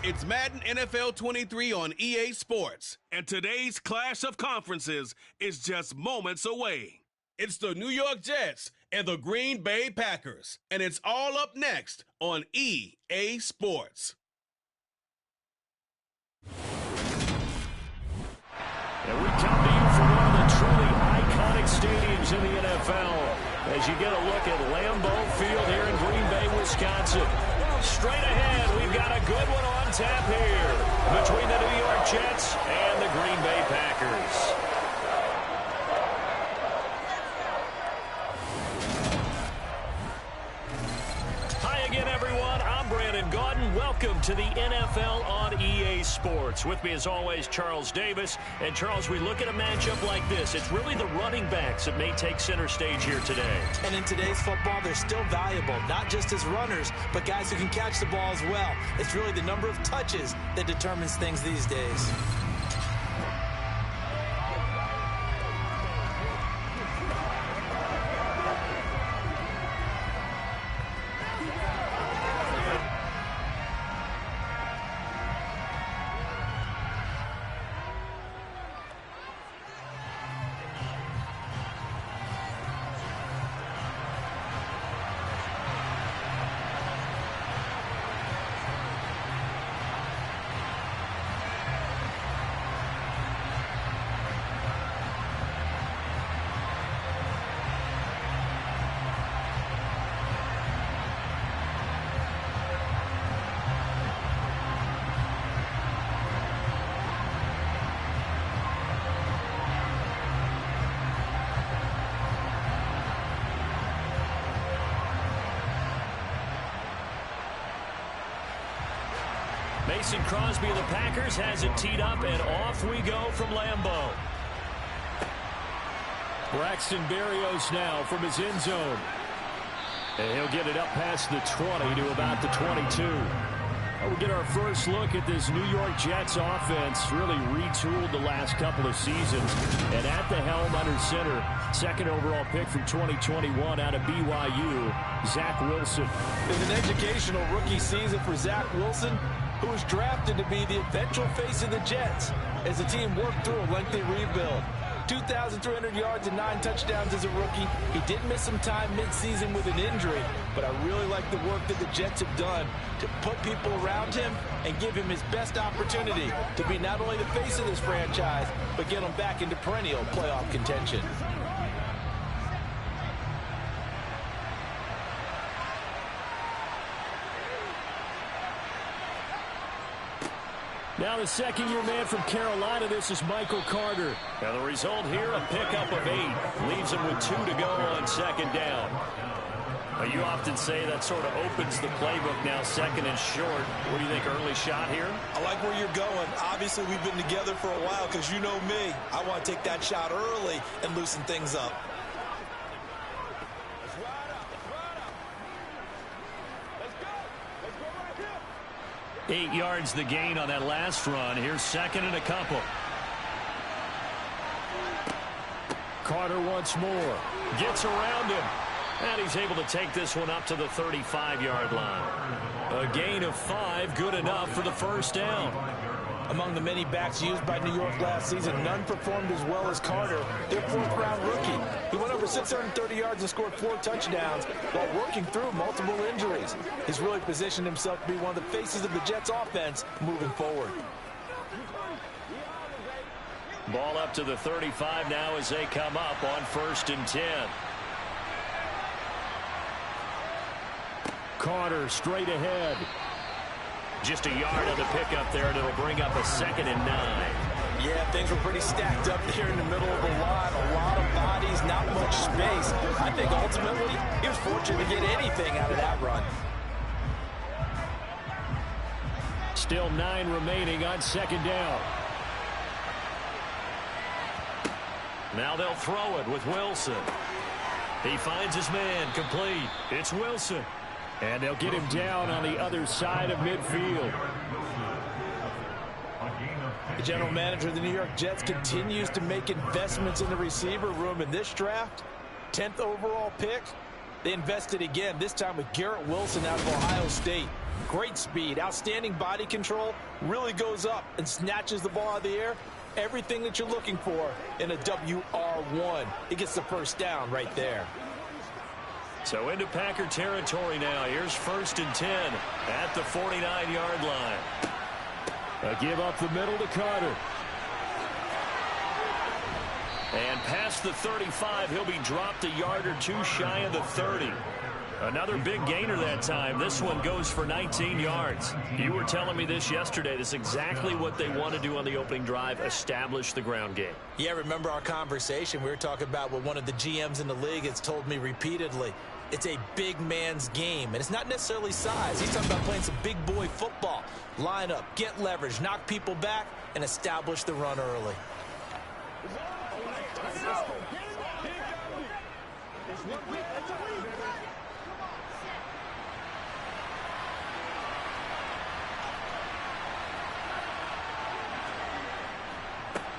It's Madden NFL 23 on EA Sports, and today's clash of conferences is just moments away. It's the New York Jets and the Green Bay Packers, and it's all up next on EA Sports. And we come to you from one of the truly iconic stadiums in the NFL as you get a look at Lambeau Field here in Green Bay, Wisconsin. Straight ahead, we've got a good one on tap here between the New York Jets and the Green Bay Packers. Hi again, everyone. I'm Brandon Gaudin. Welcome to the NFL on EA Sports. With me, as always, Charles Davis. And, Charles, we look at a matchup like this. It's really the running backs that may take center stage here today. And in today's football, they're still valuable, not just as runners, but guys who can catch the ball as well. It's really the number of touches that determines things these days. Mason Crosby of the Packers has it teed up, and off we go from Lambeau. Braxton Berrios now from his end zone. And he'll get it up past the 20 to about the 22. We'll get our first look at this New York Jets offense, really retooled the last couple of seasons. And at the helm under center, second overall pick from 2021 out of BYU, Zach Wilson. It's an educational rookie season for Zach Wilson, who was drafted to be the eventual face of the Jets as the team worked through a lengthy rebuild. 2,300 yards and 9 touchdowns as a rookie. He did miss some time mid-season with an injury, but I really like the work that the Jets have done to put people around him and give him his best opportunity to be not only the face of this franchise, but get him back into perennial playoff contention. Now the second-year man from Carolina, this is Michael Carter. Now the result here, a pickup of 8. Leaves him with 2 to go on second down. You often say that sort of opens the playbook now, second and short. What do you think, early shot here? I like where you're going. Obviously, we've been together for a while because you know me. I want to take that shot early and loosen things up. 8 yards the gain on that last run. Here's second and a couple. Carter once more. Gets around him. And he's able to take this one up to the 35-yard line. A gain of 5, good enough for the first down. Among the many backs used by New York last season, none performed as well as Carter, their 4th-round rookie. He went over 630 yards and scored 4 touchdowns while working through multiple injuries. He's really positioned himself to be one of the faces of the Jets' offense moving forward. Ball up to the 35 now as they come up on 1st and 10. Carter straight ahead. Just a yard on the pickup there, and it'll bring up a 2nd and 9. Yeah, things were pretty stacked up there in the middle of the line. A lot of bodies, not much space. I think ultimately he was fortunate to get anything out of that run. Still 9 remaining on second down. Now they'll throw it with Wilson. He finds his man, complete. It's Wilson. And they'll get him down on the other side of midfield. The general manager of the New York Jets continues to make investments in the receiver room in this draft. 10th overall pick. They invested again, this time with Garrett Wilson out of Ohio State. Great speed, outstanding body control, really goes up and snatches the ball out of the air. Everything that you're looking for in a WR1. He gets the first down right there. So into Packer territory now. Here's 1st and 10 at the 49-yard line. A give up the middle to Carter. And past the 35, he'll be dropped a yard or two shy of the 30. Another big gainer that time. This one goes for 19 yards. You were telling me this yesterday. This is exactly what they want to do on the opening drive, establish the ground game. Yeah, remember our conversation. We were talking about what one of the GMs in the league has told me repeatedly. It's a big man's game, and it's not necessarily size. He's talking about playing some big boy football. Line up, get leverage, knock people back, and establish the run early.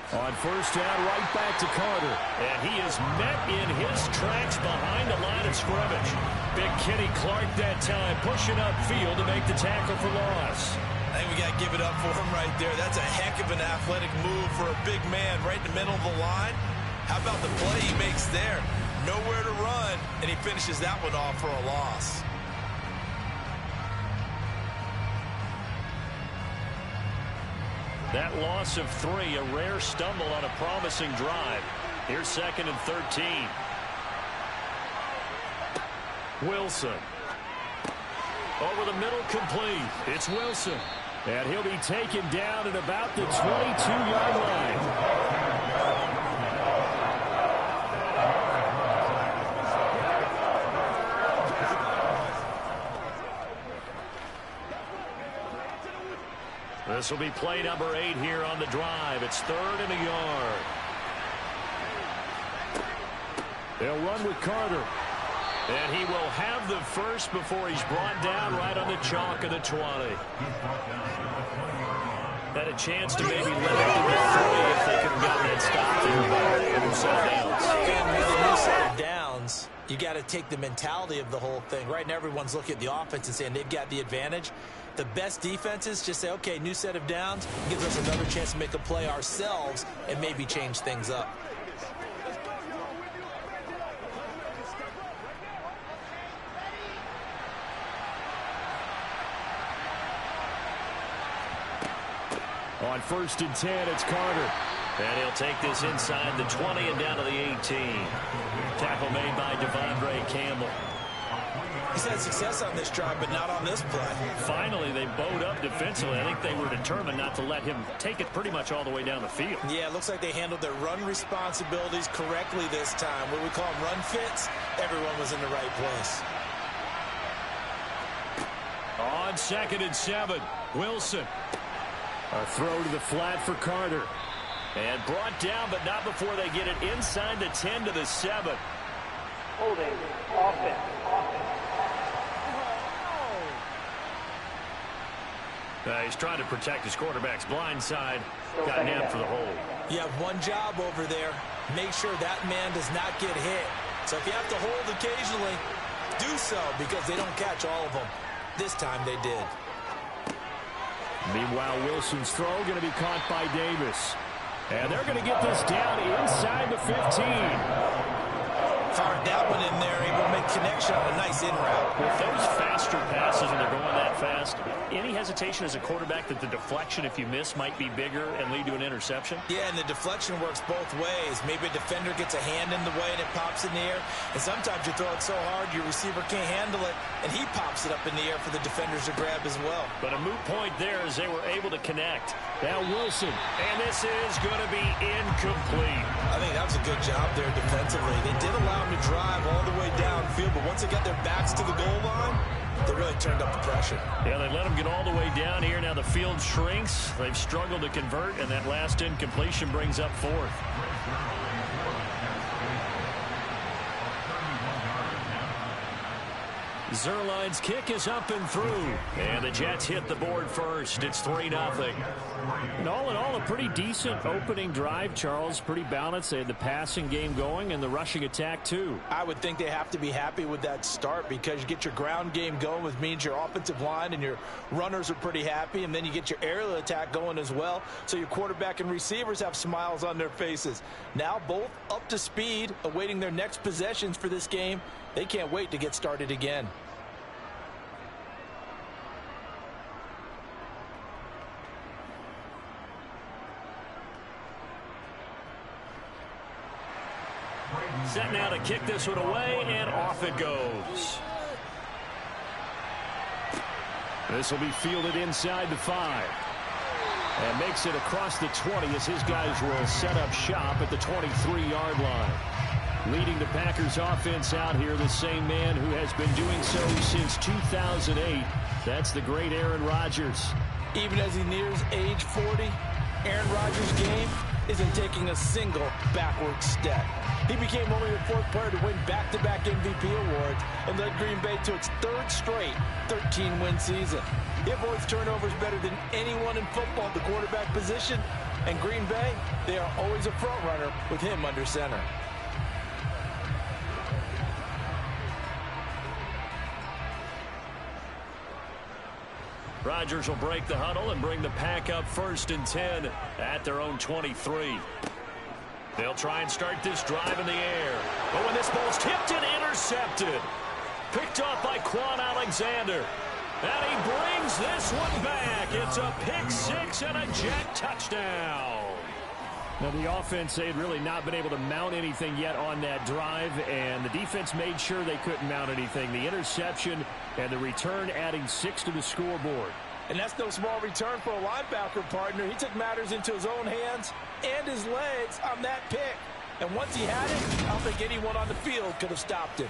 On 1st down, right back to Carter. And he is met in his tracks behind the line of scrimmage. Big Kenny Clark that time, pushing upfield to make the tackle for loss. I think we got to give it up for him right there. That's a heck of an athletic move for a big man right in the middle of the line. How about the play he makes there? Nowhere to run, and he finishes that one off for a loss. That loss of 3, a rare stumble on a promising drive. Here's 2nd and 13. Wilson. Over the middle, complete. It's Wilson. And he'll be taken down at about the 22-yard line. This will be play number 8 here on the drive. It's 3rd and a yard. They'll run with Carter. And he will have the first before he's brought down right on the chalk of the 20. Had a chance to maybe let it to the 3 if they could have gotten that stop there. New set of downs. And with the new set of downs, you got to take the mentality of the whole thing. Right now, everyone's looking at the offense and saying they've got the advantage. The best defenses just say, okay, new set of downs, gives us another chance to make a play ourselves and maybe change things up. On 1st and 10, it's Carter. And he'll take this inside the 20 and down to the 18. Tackle made by Devondre Campbell. He's had success on this drive, but not on this play. Finally, they bowed up defensively. I think they were determined not to let him take it pretty much all the way down the field. Yeah, it looks like they handled their run responsibilities correctly this time. What we call them run fits, everyone was in the right place. On 2nd and 7, Wilson. A throw to the flat for Carter. And brought down, but not before they get it inside the 10 to the 7. Holding, offense. He's trying to protect his quarterback's blind side. Got nabbed for the hold. You have one job over there. Make sure that man does not get hit. So if you have to hold occasionally, do so, because they don't catch all of them. This time they did. Meanwhile, Wilson's throw going to be caught by Davis. And they're going to get this down inside the 15. Fired that one in there, able to make connection on a nice in route. With those faster passes and they're going that fast, any hesitation as a quarterback that the deflection, if you miss, might be bigger and lead to an interception? Yeah, and the deflection works both ways. Maybe a defender gets a hand in the way and it pops in the air. And sometimes you throw it so hard your receiver can't handle it, and he pops it up in the air for the defenders to grab as well. But a moot point there as they were able to connect. Now Wilson, and this is going to be incomplete. I think that was a good job there defensively. They did allow him to drive all the way downfield, but once they got their backs to the goal line, they really turned up the pressure. Yeah, they let them get all the way down here. Now the field shrinks. They've struggled to convert, and that last incompletion brings up 4th. Zerline's kick is up and through. And the Jets hit the board first. It's 3-0. And all in all, a pretty decent opening drive, Charles. Pretty balanced. They had the passing game going and the rushing attack, too. I would think they have to be happy with that start because you get your ground game going, which means your offensive line and your runners are pretty happy, and then you get your aerial attack going as well, so your quarterback and receivers have smiles on their faces. Now both up to speed, awaiting their next possessions for this game. They can't wait to get started again. Set now to kick this one away, and off it goes. This will be fielded inside the 5. And makes it across the 20 as his guys will set up shop at the 23-yard line. Leading the Packers offense out here, the same man who has been doing so since 2008. That's the great Aaron Rodgers. Even as he nears age 40, Aaron Rodgers' game isn't taking a single backward step. He became only the 4th player to win back-to-back MVP awards and led Green Bay to its 3rd straight 13-win season. He avoids turnovers better than anyone in football at the quarterback position, and Green Bay, they are always a front runner with him under center. Rodgers will break the huddle and bring the Pack up 1st and 10 at their own 23. They'll try and start this drive in the air. But when this ball's tipped and intercepted. Picked off by Quan Alexander. And he brings this one back. It's a pick 6 and a Jet touchdown. Now, the offense, they had really not been able to mount anything yet on that drive, and the defense made sure they couldn't mount anything. The interception and the return adding 6 to the scoreboard. And that's no small return for a linebacker partner. He took matters into his own hands and his legs on that pick. And once he had it, I don't think anyone on the field could have stopped him.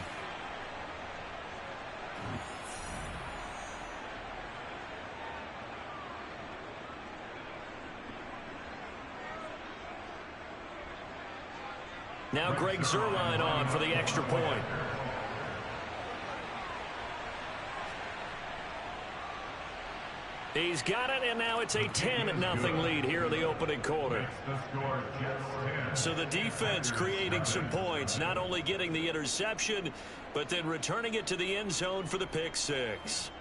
Now Greg Zuerlein on for the extra point. He's got it, and now it's a 10-0 lead here in the opening quarter. So the defense creating some points, not only getting the interception, but then returning it to the end zone for the pick 6.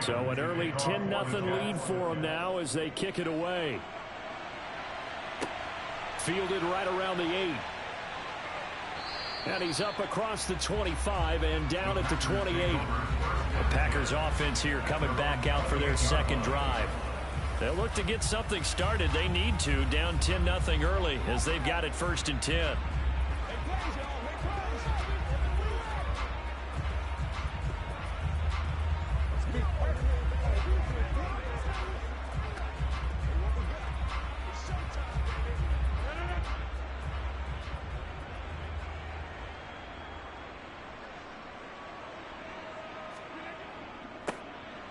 So an early 10-0 lead for them now as they kick it away. Fielded right around the 8. And he's up across the 25 and down at the 28. The Packers offense here coming back out for their second drive. They'll look to get something started. They need to, down 10-0 early as they've got it 1st and 10.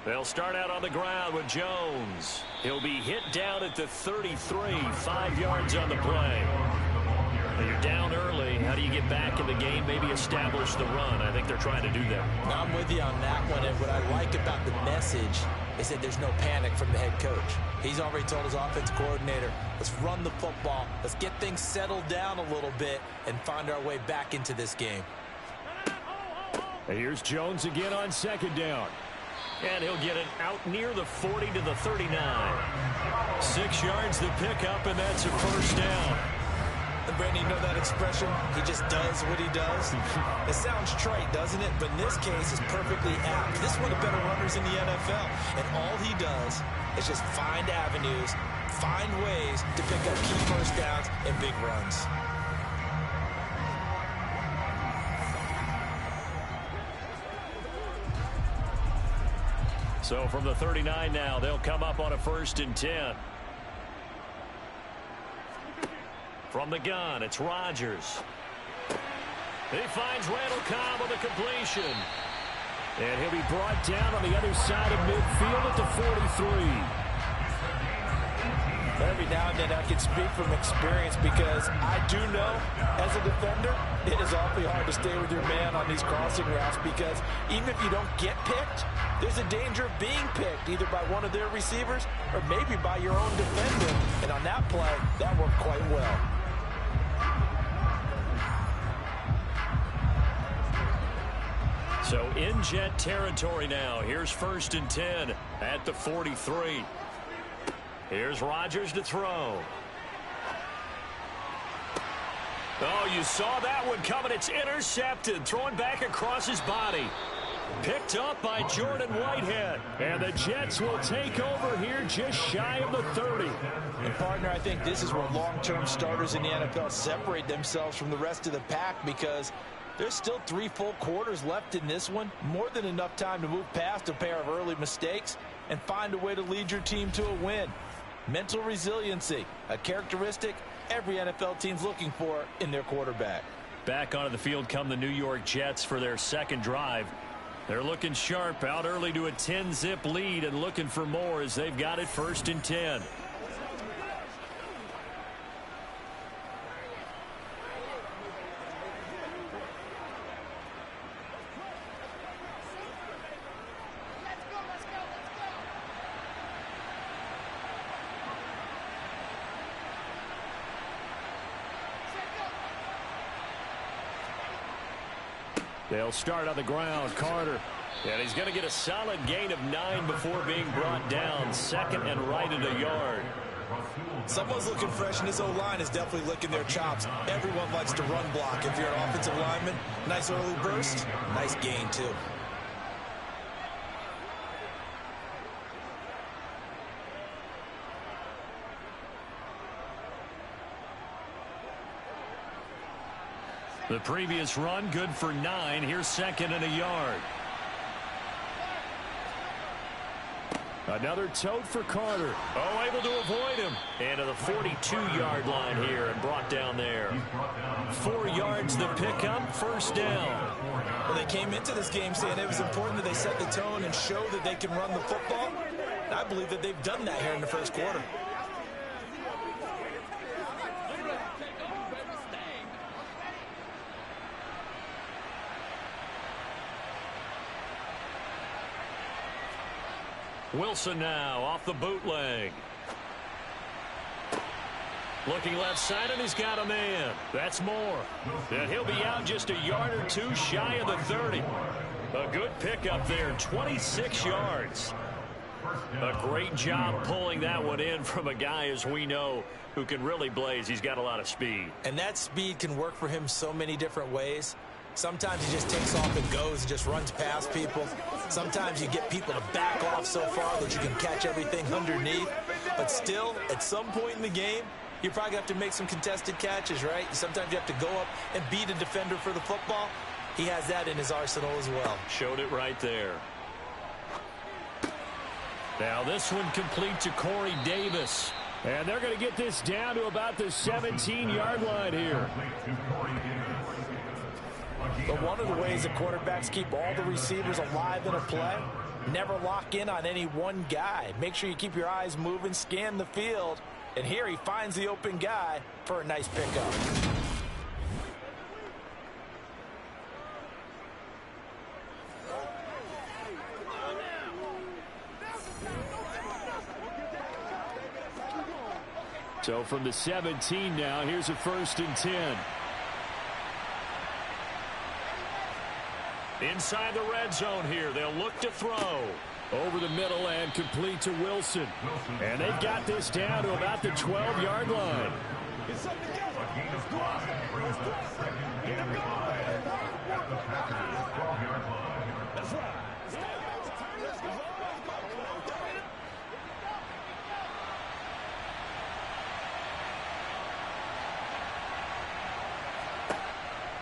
They'll start out on the ground with Jones. He'll be hit down at the 33, 5 yards on the play. Now you're down early. How do you get back in the game? Maybe establish the run. I think they're trying to do that. Now, I'm with you on that one, and what I like about the message is that there's no panic from the head coach. He's already told his offense coordinator, let's run the football, let's get things settled down a little bit and find our way back into this game. Here's Jones again on 2nd down. And he'll get it out near the 40 to the 39. 6 yards the pickup, and that's a 1st down. And Brandon, you know that expression? He just does what he does. It sounds trite, doesn't it? But in this case, it's perfectly apt. This is one of the better runners in the NFL. And all he does is just find avenues, find ways to pick up key 1st downs and big runs. So from the 39 now, they'll come up on a 1st and 10. From the gun, it's Rodgers. He finds Randall Cobb on the completion. And he'll be brought down on the other side of midfield at the 43. Every now and then I can speak from experience because I do know as a defender it is awfully hard to stay with your man on these crossing routes because even if you don't get picked, there's a danger of being picked either by one of their receivers or maybe by your own defender. And on that play, that worked quite well. So in Jet territory now. Here's 1st and 10 at the 43. Here's Rodgers to throw. Oh, you saw that one coming. It's intercepted. Throwing back across his body. Picked up by Jordan Whitehead. And the Jets will take over here just shy of the 30. And, partner, I think this is where long-term starters in the NFL separate themselves from the rest of the pack because there's still 3 full quarters left in this one. More than enough time to move past a pair of early mistakes and find a way to lead your team to a win. Mental resiliency, a characteristic every NFL team's looking for in their quarterback. Back onto the field come the New York Jets for their second drive. They're looking sharp, out early to a 10-zip lead and looking for more as they've got it 1st and 10. They'll start on the ground. Carter. And he's going to get a solid gain of 9 before being brought down. 2nd and right at a yard. Someone's looking fresh, and this O-line is definitely licking their chops. Everyone likes to run block. If you're an offensive lineman, nice early burst, nice gain, too. The previous run, good for 9. Here's 2nd and a yard. Another tote for Carter. Oh, able to avoid him. And to the 42-yard line here and brought down there. 4 yards the pickup, 1st down. Well, they came into this game saying it was important that they set the tone and show that they can run the football. And I believe that they've done that here in the 1st quarter. Wilson now off the bootleg. Looking left side, and he's got a man. That's more. And he'll be out just a yard or 2 shy of the 30. A good pickup there, 26 yards. A great job pulling that one in from a guy, as we know, who can really blaze. He's got a lot of speed. And that speed can work for him so many different ways. Sometimes he just takes off and goes and just runs past people. Sometimes you get people to back off so far that you can catch everything underneath. But still, at some point in the game, you probably have to make some contested catches, right? Sometimes you have to go up and beat a defender for the football. He has that in his arsenal as well. Showed it right there. Now this one complete to Corey Davis. And they're going to get this down to about the 17-yard line here. But one of the ways that quarterbacks keep all the receivers alive in a play, never lock in on any one guy. Make sure you keep your eyes moving, scan the field. And here he finds the open guy for a nice pickup. So from the 17 now, here's a 1st and 10. Inside the red zone here, they'll look to throw. Over the middle and complete to Wilson. And they've got this down to about the 12-yard line.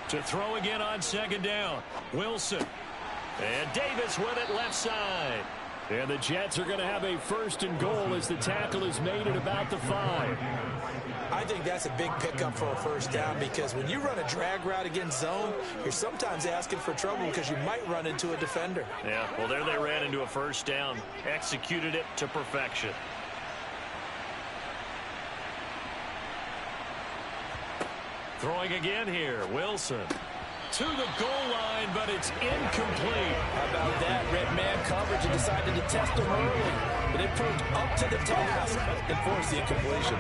To throw again on 2nd down. Wilson. And Davis with it left side. And the Jets are going to have a first and goal as the tackle is made at about the 5. I think that's a big pickup for a first down because when you run a drag route against zone, you're sometimes asking for trouble because you might run into a defender. Yeah, well, there they ran into a first down. Executed it to perfection. Throwing again here, Wilson. To the goal line, but it's incomplete. How about that? Red man coverage and decided to test him early. But it proved up to the task and forced the incompletion.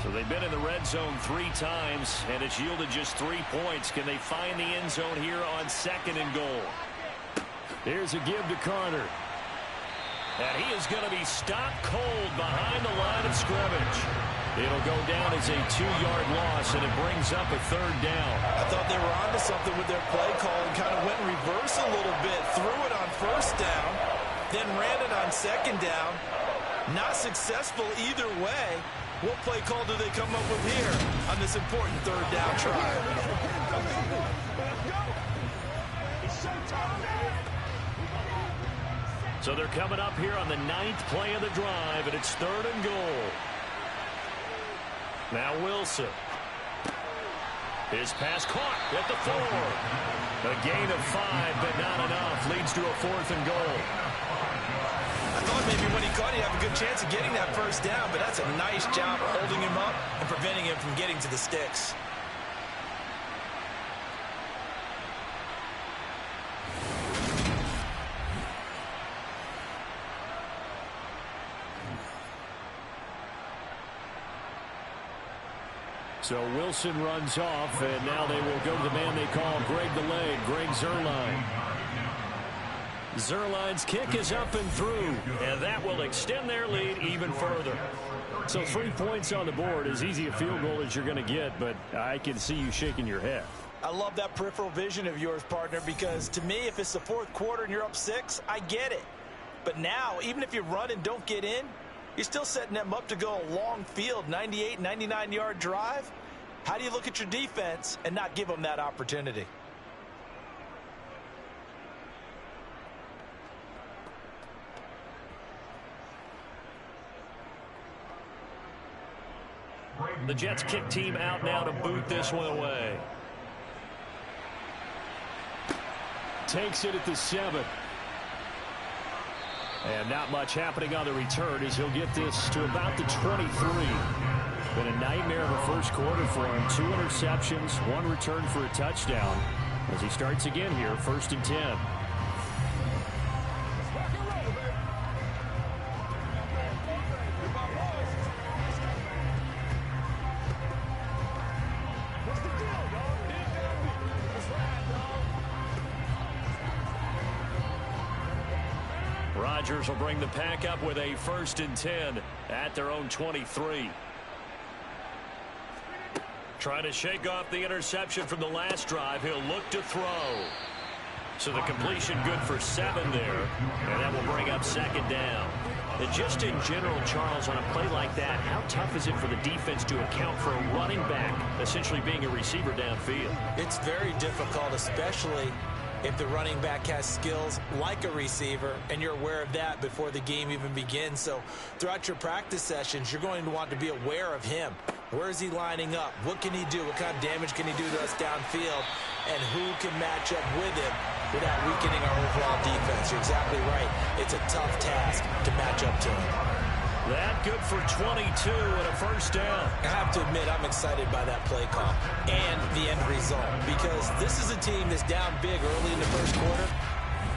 So they've been in the red zone 3 times, and it's yielded just 3 points. Can they find the end zone here on second and goal? Here's a give to Carter. And he is going to be stopped cold behind the line of scrimmage. It'll go down as a 2-yard loss, and it brings up a 3rd down. I thought they were onto something with their play call and kind of went in reverse a little bit. Threw it on first down, then ran it on second down. Not successful either way. What play call do they come up with here on this important 3rd down try? So they're coming up here on the 9th play of the drive, and it's 3rd and goal. Now Wilson. His pass caught at the 4. A gain of 5, but not enough. Leads to a 4th and goal. I thought maybe when he caught, he'd have a good chance of getting that first down, but that's a nice job holding him up and preventing him from getting to the sticks. So Wilson runs off, and now they will go to the man they call Greg the Leg, Greg Zuerlein. Zuerlein's kick is up and through, and that will extend their lead even further. So 3 points on the board, as easy a field goal as you're going to get, but I can see you shaking your head. I love that peripheral vision of yours, partner, because to me, if it's the 4th quarter and you're up 6, I get it. But now, even if you run and don't get in, you're still setting them up to go a long field, 98, 99-yard drive. How do you look at your defense and not give them that opportunity? The Jets kick team out now to boot this one away. Takes it at the 7. And not much happening on the return as he'll get this to about the 23. Been a nightmare of a first quarter for him. 2 interceptions, 1 return for a touchdown. As he starts again here, 1st and 10. Rodgers will bring the pack up with a 1st and 10 at their own 23. Trying to shake off the interception from the last drive. He'll look to throw. So the completion good for 7 there. And that will bring up 2nd down. And just in general, Charles, on a play like that, how tough is it for the defense to account for a running back essentially being a receiver downfield? It's very difficult, especially if the running back has skills like a receiver, and you're aware of that before the game even begins. So throughout your practice sessions, you're going to want to be aware of him. Where is he lining up? What can he do? What kind of damage can he do to us downfield? And who can match up with him without weakening our overall defense? You're exactly right. It's a tough task to match up to him. That good for 22 and a 1st down. I have to admit, I'm excited by that play call and the end result, because this is a team that's down big early in the first quarter,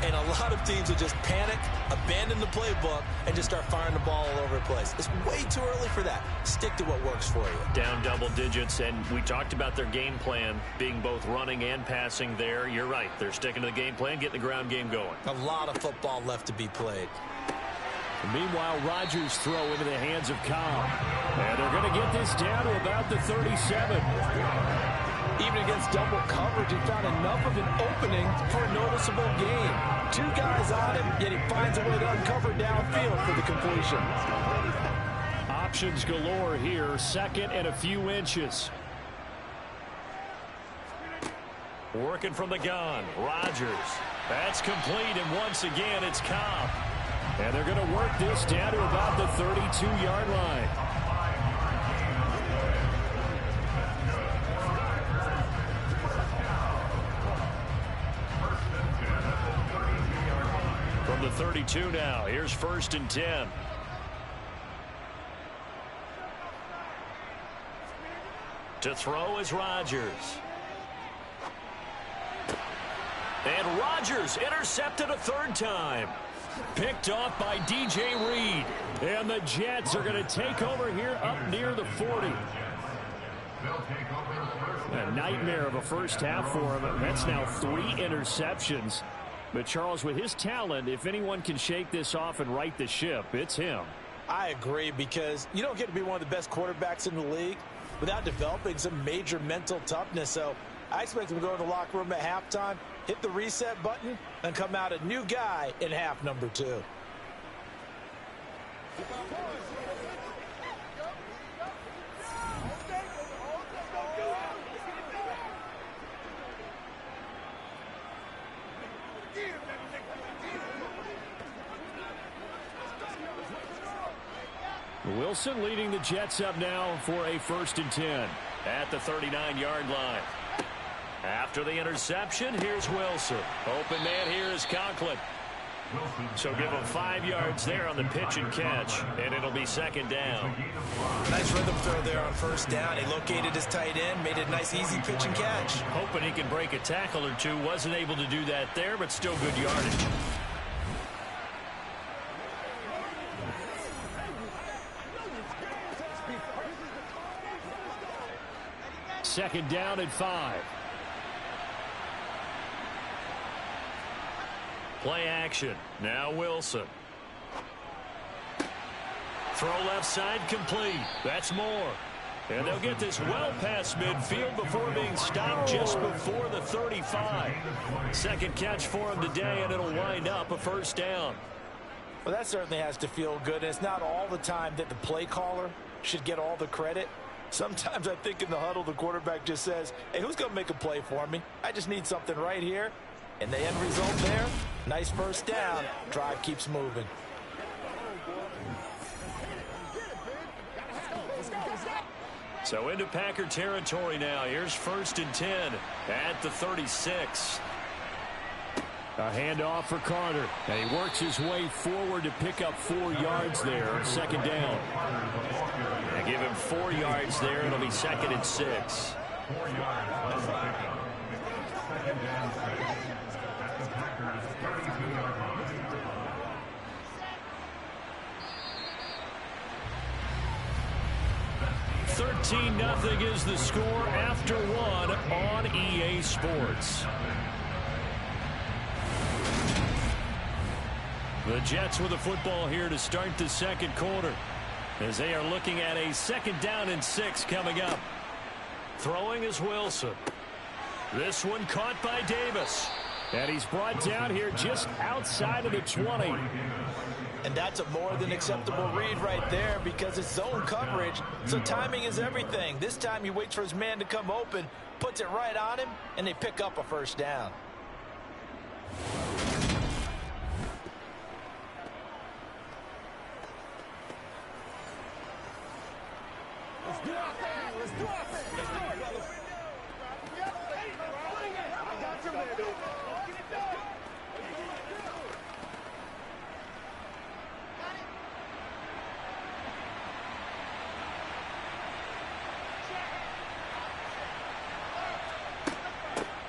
and a lot of teams will just panic, abandon the playbook, and just start firing the ball all over the place. It's way too early for that. Stick to what works for you. Down double digits, and we talked about their game plan being both running and passing there. You're right. They're sticking to the game plan, getting the ground game going. A lot of football left to be played. Meanwhile, Rodgers throw into the hands of Cobb. And they're going to get this down to about the 37. Even against double coverage, he found enough of an opening for a noticeable gain. 2 guys on him, yet he finds a way to uncover downfield for the completion. Options galore here. 2nd and a few inches. Working from the gun. Rodgers. That's complete, and once again, it's Cobb. And they're going to work this down to about the 32-yard line. From the 32 now, here's 1st and 10. To throw is Rodgers. And Rodgers intercepted a 3rd time. Picked off by DJ Reed. And the Jets are going to take over here up near the 40. A nightmare of a first half for him. That's now 3 interceptions. But Charles, with his talent, if anyone can shake this off and right the ship, it's him. I agree, because you don't get to be one of the best quarterbacks in the league without developing some major mental toughness. So I expect him to go in the locker room at halftime, hit the reset button, and come out a new guy in half number 2. Wilson leading the Jets up now for a 1st and 10 at the 39-yard line. After the interception, here's Wilson. Open man here is Conklin. So give him 5 yards there on the pitch and catch, and it'll be 2nd down. Nice rhythm throw there on 1st down. He located his tight end, made it a nice, easy pitch and catch. Hoping he can break a tackle or two. Wasn't able to do that there, but still good yardage. Second down and 5. Play action. Now Wilson. Throw left side complete. That's Moore. And they'll get this well past midfield before being stopped just before the 35. 2nd catch for him today, and it'll wind up a 1st down. Well, that certainly has to feel good. And it's not all the time that the play caller should get all the credit. Sometimes I think in the huddle, the quarterback just says, hey, who's going to make a play for me? I just need something right here. And the end result there, nice 1st down. Drive keeps moving. So into Packer territory now. Here's 1st and 10 at the 36. A handoff for Carter. And he works his way forward to pick up 4 yards there. 2nd down. And give him 4 yards there. It'll be 2nd and 6. 13-0 is the score after 1 on EA Sports. The Jets with the football here to start the 2nd quarter, as they are looking at a 2nd down and 6 coming up. Throwing is Wilson. This one caught by Davis. And he's brought down here just outside of the 20. And that's a more than acceptable read right there, because it's zone coverage, so timing is everything. This time he waits for his man to come open, puts it right on him, and they pick up a 1st down. Let's do our thing. Let's do our thing. Let's do it, brother. I got you, man.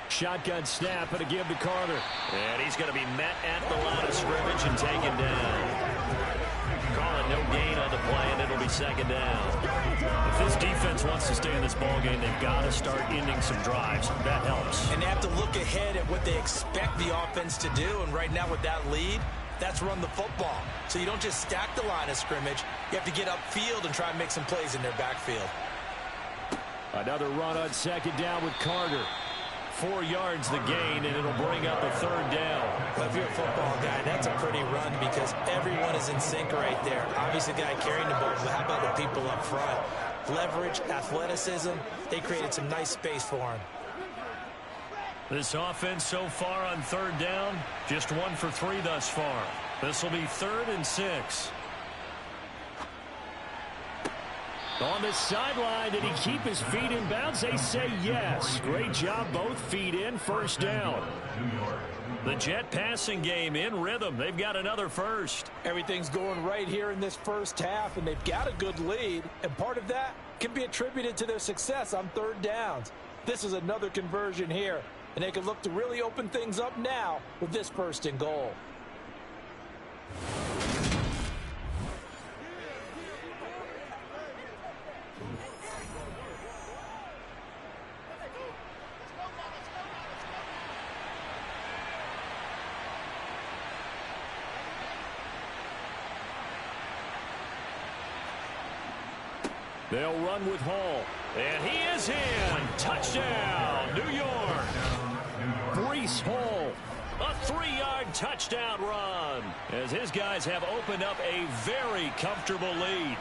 Shotgun snap and a give to Carter. And he's going to be met at the line of scrimmage and taken down. Calling no gain on the play, and it'll be 2nd down. If this defense wants to stay in this ballgame, they've got to start ending some drives. That helps. And they have to look ahead at what they expect the offense to do. And right now with that lead, that's run the football. So you don't just stack the line of scrimmage. You have to get upfield and try and make some plays in their backfield. Another run on 2nd down with Carter. 4 yards the gain, and it'll bring up a 3rd down. Well, if you're a football guy, that's a pretty run, because everyone is in sync right there. Obviously, the guy carrying the ball, but how about the people up front? Leverage, athleticism, they created some nice space for him. This offense so far on third down, just 1 for 3 thus far. This will be 3rd and 6. On the sideline, did he keep his feet in bounds? They say yes. Great job, both feet in, first down. The Jet passing game in rhythm. They've got another first. Everything's going right here in this first half, and they've got a good lead. And part of that can be attributed to their success on third downs. This is another conversion here, and they can look to really open things up now with this 1st and goal. They'll run with Hall. And he is in. Touchdown, New York. Breece Hall. A 3-yard touchdown run as his guys have opened up a very comfortable lead.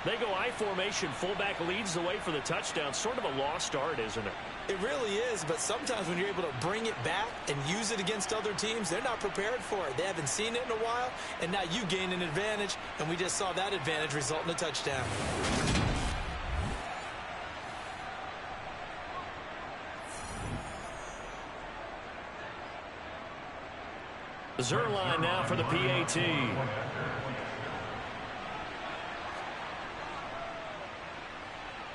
They go I formation. Fullback leads the way for the touchdown. Sort of a lost art, isn't it? It really is, but sometimes when you're able to bring it back and use it against other teams, they're not prepared for it. They haven't seen it in a while, and now you gain an advantage, and we just saw that advantage result in a touchdown. Zerline now for the PAT.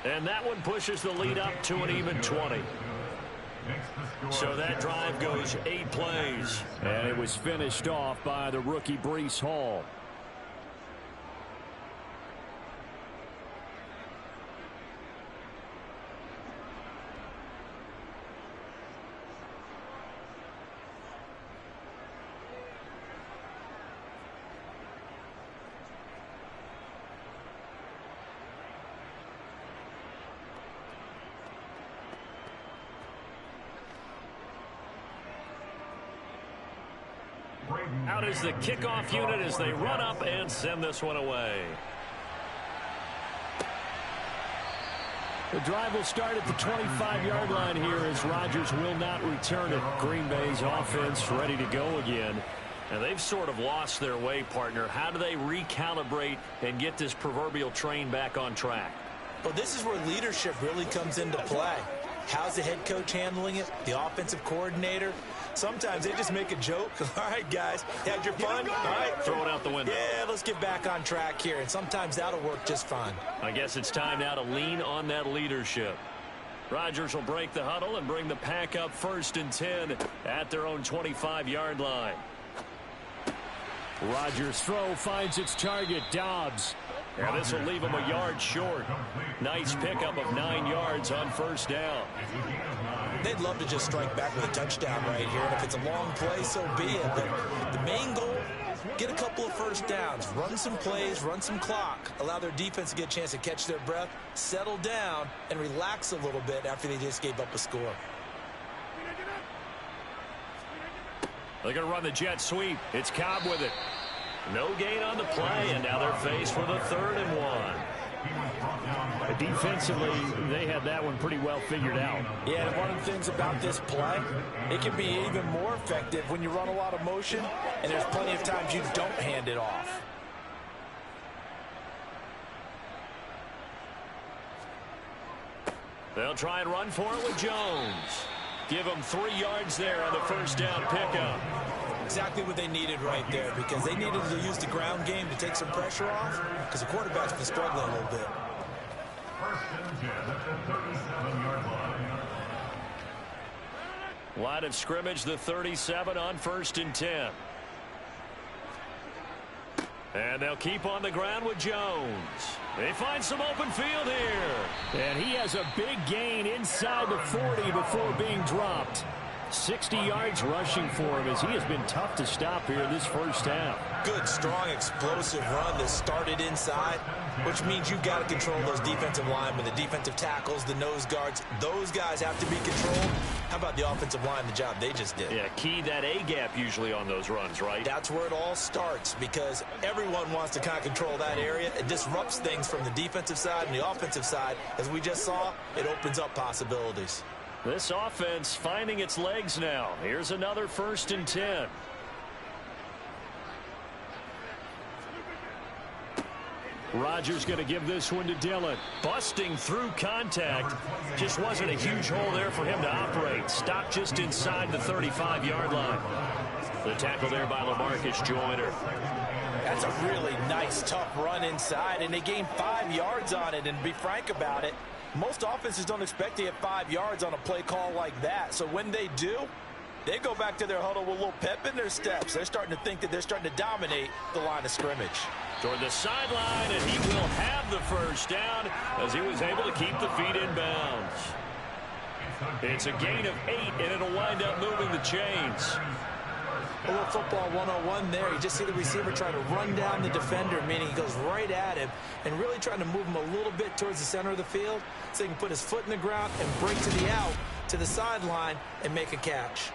And that one pushes the lead up to an even 20. So that drive goes 8 plays. And it was finished off by the rookie Breece Hall. Out is the kickoff unit as they run up and send this one away. The drive will start at the 25-yard line here as Rodgers will not return it. Green Bay's offense ready to go again. And they've sort of lost their way, partner. How do they recalibrate and get this proverbial train back on track? Well, this is where leadership really comes into play. How's the head coach handling it? The offensive coordinator? Sometimes they just make a joke. All right, guys, had your fun? All right. Throw it out the window. Yeah, let's get back on track here. And sometimes that'll work just fine. I guess it's time now to lean on that leadership. Rodgers will break the huddle and bring the pack up 1st and 10 at their own 25-yard line. Rodgers' throw finds its target, Dobbs. And this will leave him a yard short. Nice pickup of 9 yards on 1st down. They'd love to just strike back with a touchdown right here. And if it's a long play, so be it. But the main goal, get a couple of 1st downs. Run some plays, run some clock. Allow their defense to get a chance to catch their breath, settle down, and relax a little bit after they just gave up a score. They're going to run the jet sweep. It's Cobb with it. No gain on the play, and now they're faced with a 3rd and 1. Defensively, they had that one pretty well figured out. Yeah, and one of the things about this play, it can be even more effective when you run a lot of motion, and there's plenty of times you don't hand it off. They'll try and run for it with Jones. Give them 3 yards there on the 1st down pickup. Exactly what they needed right there, because they needed to use the ground game to take some pressure off, because the quarterback's been struggling a little bit. Line of scrimmage, the 37 on 1st and 10. And they'll keep on the ground with Jones. They find some open field here. And he has a big gain inside the 40 before being dropped. 60 yards rushing for him as he has been tough to stop here in this 1st half. Good, strong, explosive run that started inside, which means you've got to control those defensive linemen, the defensive tackles, the nose guards. Those guys have to be controlled. How about the offensive line, the job they just did? Yeah, key that A-gap usually on those runs, right? That's where it all starts, because everyone wants to kind of control that area. It disrupts things from the defensive side and the offensive side. As we just saw, it opens up possibilities. This offense finding its legs now. Here's another 1st and 10. Rodgers going to give this one to Dillon. Busting through contact. Just wasn't a huge hole there for him to operate. Stopped just inside the 35-yard line. The tackle there by LaMarcus Joyner. That's a really nice, tough run inside, and they gained 5 yards on it. And to be frank about it, most offenses don't expect to get 5 yards on a play call like that. So when they do, they go back to their huddle with a little pep in their steps. They're starting to think that they're starting to dominate the line of scrimmage. Toward the sideline, and he will have the 1st down as he was able to keep the feet in bounds. It's a gain of 8, and it'll wind up moving the chains. A little football 101 there. You just see the receiver trying to run down the defender, meaning he goes right at him and really trying to move him a little bit towards the center of the field so he can put his foot in the ground and break to the out, to the sideline, and make a catch.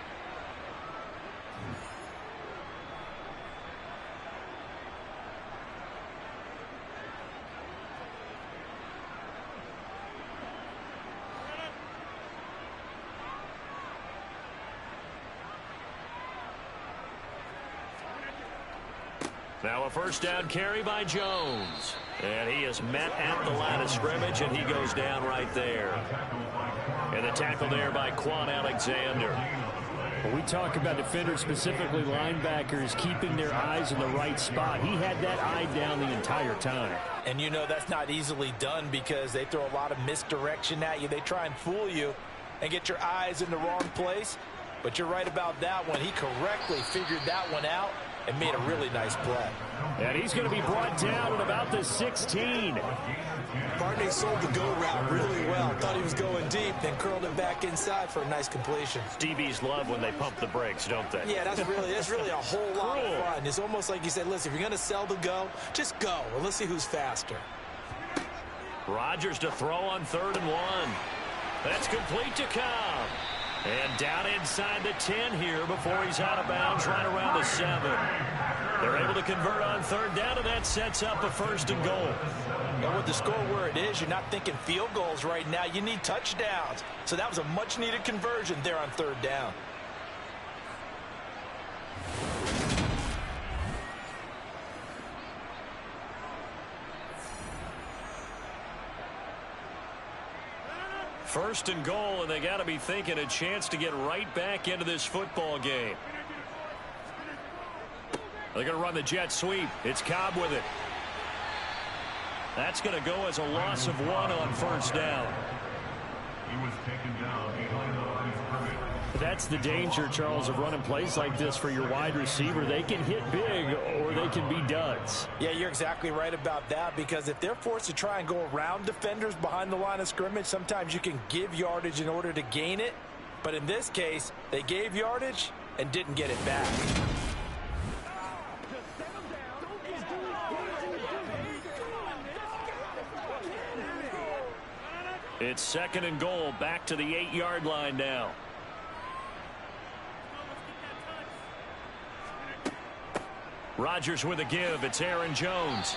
Now a 1st down carry by Jones. And he is met at the line of scrimmage, and he goes down right there. And the tackle there by Quan Alexander. When we talk about defenders, specifically linebackers, keeping their eyes in the right spot, he had that eye down the entire time. And you know that's not easily done because they throw a lot of misdirection at you. They try and fool you and get your eyes in the wrong place. But you're right about that one. He correctly figured that one out and made a really nice play. And he's going to be brought down at about the 16. Barney sold the go route really well. Thought he was going deep, then curled it back inside for a nice completion. DBs love when they pump the brakes, don't they? Yeah, that's really a whole lot of fun. It's almost like you said, listen, if you're going to sell the go, just go, and let's see who's faster. Rodgers to throw on 3rd and 1. That's complete to Cobb. And down inside the 10 here before he's out of bounds right around the 7. They're able to convert on 3rd down, and that sets up a 1st and goal. And with the score where it is, you're not thinking field goals right now. You need touchdowns. So that was a much-needed conversion there on 3rd down. First and goal, and they got to be thinking a chance to get right back into this football game. They're going to run the jet sweep. It's Cobb with it. That's going to go as a loss of 1 on 1st down. He was taken down behind the line of scrimmage. That's the danger, Charles, of running plays like this for your wide receiver. They can hit big or they can be duds. Yeah, you're exactly right about that, because if they're forced to try and go around defenders behind the line of scrimmage, sometimes you can give yardage in order to gain it. But in this case, they gave yardage and didn't get it back. It's 2nd and goal, back to the 8-yard line now. Rodgers with a give. It's Aaron Jones.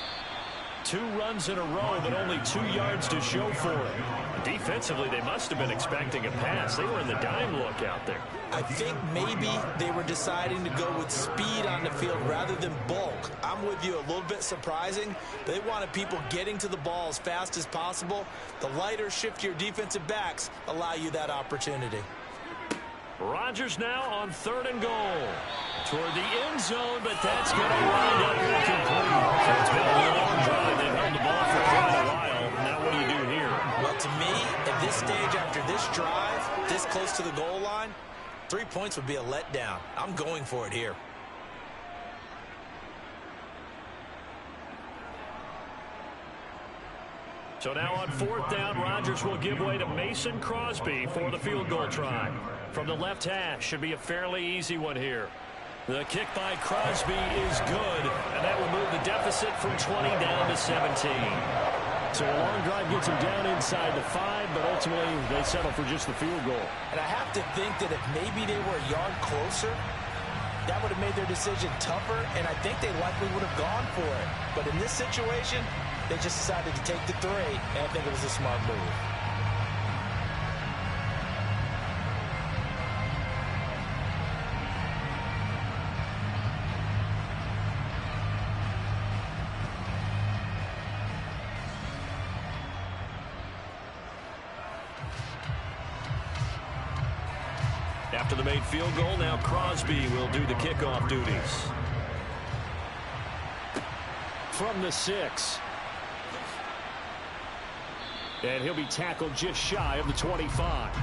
2 runs in a row, but only 2 yards to show for it. Defensively, they must have been expecting a pass. They were in the dime look out there. I think maybe they were deciding to go with speed on the field rather than bulk. I'm with you, a little bit surprising. They wanted people getting to the ball as fast as possible. The lighter, shiftier defensive backs allow you that opportunity. Rodgers now on 3rd and goal. Toward the end zone, but that's going to wind up incomplete. So it's been a long drive. They've held the ball for quite a while. Now what do you do here? Well, to me, at this stage, after this drive, this close to the goal line, 3 points would be a letdown. I'm going for it here. So now on 4th down, Rodgers will give way to Mason Crosby for the field goal try. From the left hash, should be a fairly easy one here. The kick by Crosby is good, and that will move the deficit from 20 down to 17. So a long drive gets them down inside the 5, but ultimately they settle for just the field goal. And I have to think that if maybe they were a yard closer, that would have made their decision tougher, and I think they likely would have gone for it. But in this situation, they just decided to take the 3, and I think it was a smart move. After the made field goal, now Crosby will do the kickoff duties. From the 6. And he'll be tackled just shy of the 25.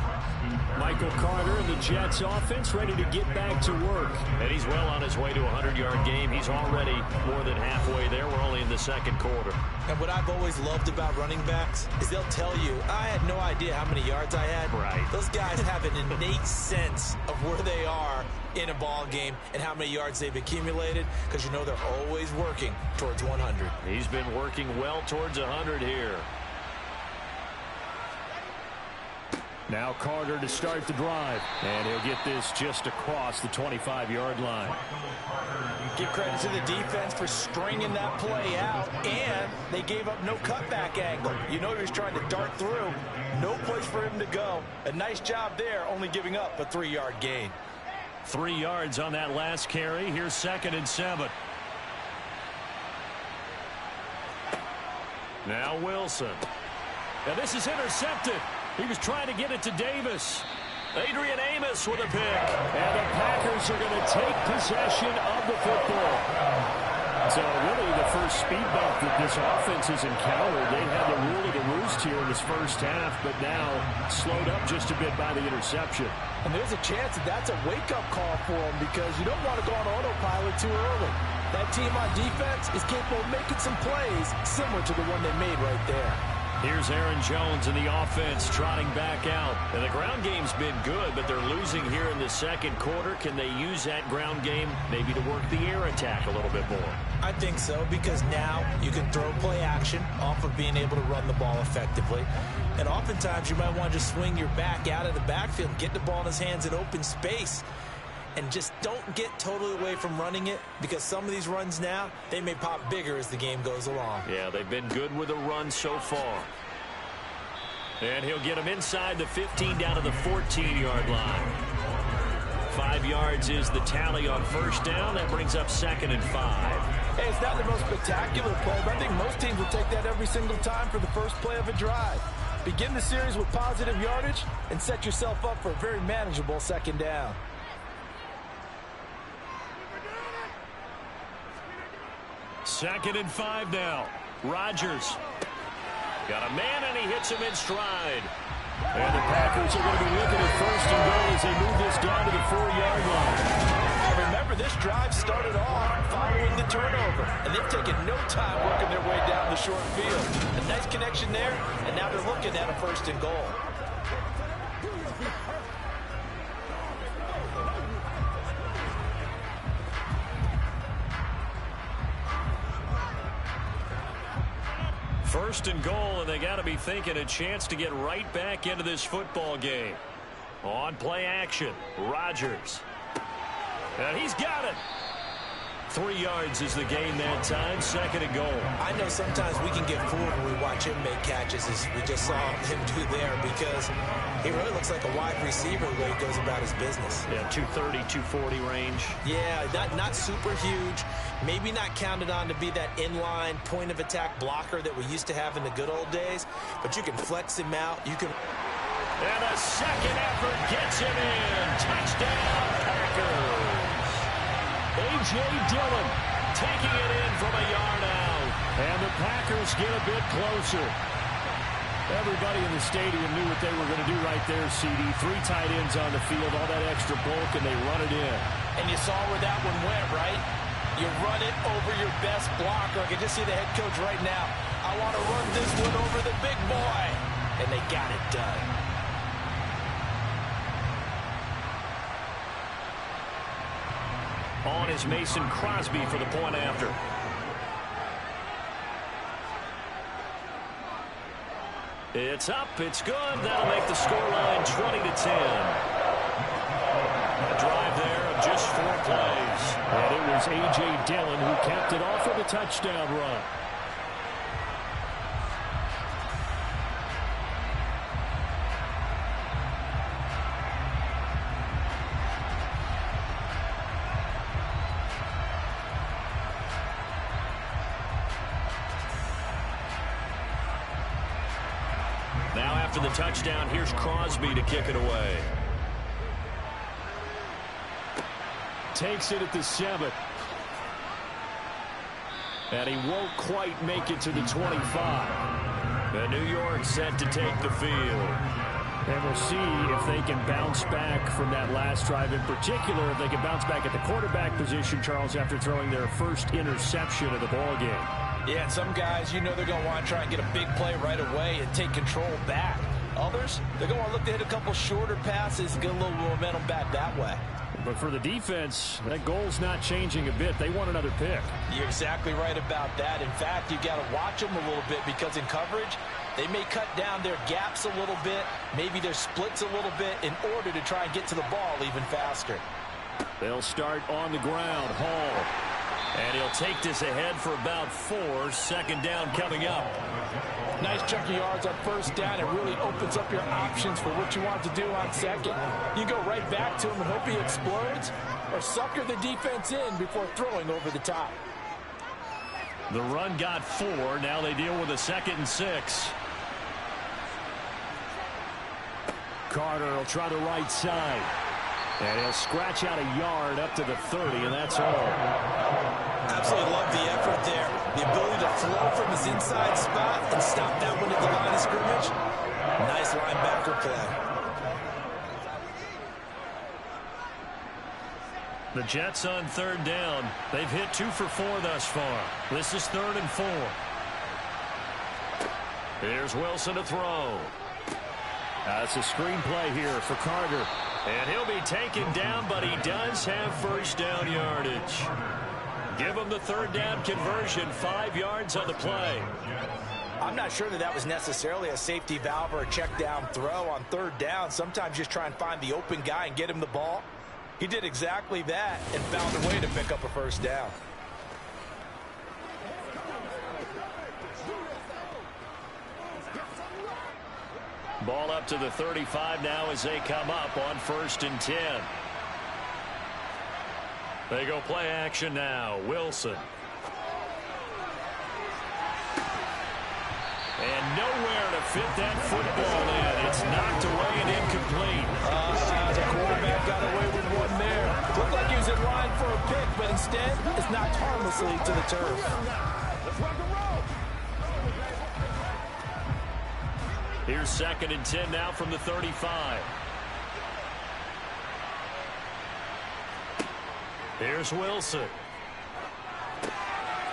Michael Carter and the Jets offense ready to get back to work. And he's well on his way to a 100-yard game. He's already more than halfway there. We're only in the second quarter. And what I've always loved about running backs is they'll tell you, I had no idea how many yards I had. Right. Those guys have an innate sense of where they are in a ball game and how many yards they've accumulated, because you know they're always working towards 100. He's been working well towards 100 here. Now Carter to start the drive. And he'll get this just across the 25-yard line. Give credit to the defense for stringing that play out, and they gave up no cutback angle. You know he was trying to dart through. No place for him to go. A nice job there, only giving up a 3-yard gain. 3 yards on that last carry. Here's 2nd and 7. Now Wilson. Now this is intercepted. He was trying to get it to Davis. Adrian Amos with a pick. And the Packers are going to take possession of the football. So really the first speed bump that this offense has encountered. They had the rule of the roost here in this first half, but now slowed up just a bit by the interception. And there's a chance that that's a wake-up call for them, because you don't want to go on autopilot too early. That team on defense is capable of making some plays similar to the one they made right there. Here's Aaron Jones in the offense trotting back out. And the ground game's been good, but they're losing here in the second quarter. Can they use that ground game maybe to work the air attack a little bit more? I think so, because now you can throw play action off of being able to run the ball effectively. And oftentimes you might want to just swing your back out of the backfield and get the ball in his hands in open space. And just don't get totally away from running it, because some of these runs now, they may pop bigger as the game goes along. Yeah, they've been good with a run so far. And he'll get him inside the 15 down to the 14-yard line. 5 yards is the tally on first down. That brings up 2nd and 5. Hey, it's not the most spectacular play, but I think most teams will take that every single time for the first play of a drive. Begin the series with positive yardage and set yourself up for a very manageable second down. 2nd and 5 now. Rodgers. Got a man, and he hits him in stride. And the Packers are going to be looking at 1st and goal as they move this down to the 4-yard line. And remember, this drive started off following the turnover, and they've taken no time working their way down the short field. A nice connection there, and now they're looking at a 1st and goal. First and goal, and they got to be thinking a chance to get right back into this football game. On play action, Rodgers. And he's got it. 3 yards is the gain that time. 2nd and goal. I know sometimes we can get fooled when we watch him make catches, as we just saw him do there, because he really looks like a wide receiver the way he goes about his business. Yeah, 230, 240 range. Yeah, not super huge. Maybe not counted on to be that inline point-of-attack blocker that we used to have in the good old days, but you can flex him out. You can. And a second effort gets him in. Touchdown, Packers. A.J. Dillon taking it in from a yard out. And the Packers get a bit closer. Everybody in the stadium knew what they were going to do right there, CD. 3 tight ends on the field, all that extra bulk, and they run it in. And you saw where that one went, right? You run it over your best blocker. I can just see the head coach right now. I want to run this one over the big boy. And they got it done. On is Mason Crosby for the point after. It's up, it's good. That'll make the scoreline 20-10. A drive there of just 4 plays. And it was A.J. Dillon who capped it off with a touchdown run. Now after the touchdown, here's Crosby to kick it away. takes it at the 7. And he won't quite make it to the 25. And New York set to take the field. And we'll see if they can bounce back from that last drive. In particular, if they can bounce back at the quarterback position, Charles, after throwing their first interception of the ball game. Yeah, and some guys, you know they're going to want to try and get a big play right away and take control back. Others, they're going to look to hit a couple shorter passes and get a little momentum back that way. But for the defense, that goal's not changing a bit. They want another pick. You're exactly right about that. In fact, you've got to watch them a little bit because in coverage, they may cut down their gaps a little bit, maybe their splits a little bit in order to try and get to the ball even faster. They'll start on the ground. Hall. And he'll take this ahead for about 4. Second down coming up. Nice chunk of yards on first down. It really opens up your options for what you want to do on second. You go right back to him and hope he explodes, or sucker the defense in before throwing over the top. The run got 4. Now they deal with a 2nd and 6. Carter will try the right side. And he'll scratch out a yard up to the 30, and that's all. Absolutely love the effort there. The ability to flow from his inside spot and stop that one at the line of scrimmage. Nice linebacker play. The Jets on 3rd down. They've hit 2 for 4 thus far. This is 3rd and 4. Here's Wilson to throw. That's a screenplay here for Carter. And he'll be taken down, but he does have first down yardage. Give him the 3rd down conversion, 5 yards on the play. I'm not sure that was necessarily a safety valve or a check down throw on 3rd down. Sometimes just try and find the open guy and get him the ball. He did exactly that and found a way to pick up a first down. Ball up to the 35 now as they come up on 1st and 10. They go play action now. Wilson. And nowhere to fit that football in. It's knocked away and incomplete. The quarterback got away with one there. Looked like he was in line for a pick, but instead it's knocked harmlessly to the turf. Let's rock and roll. Here's 2nd and 10 now from the 35. Here's Wilson.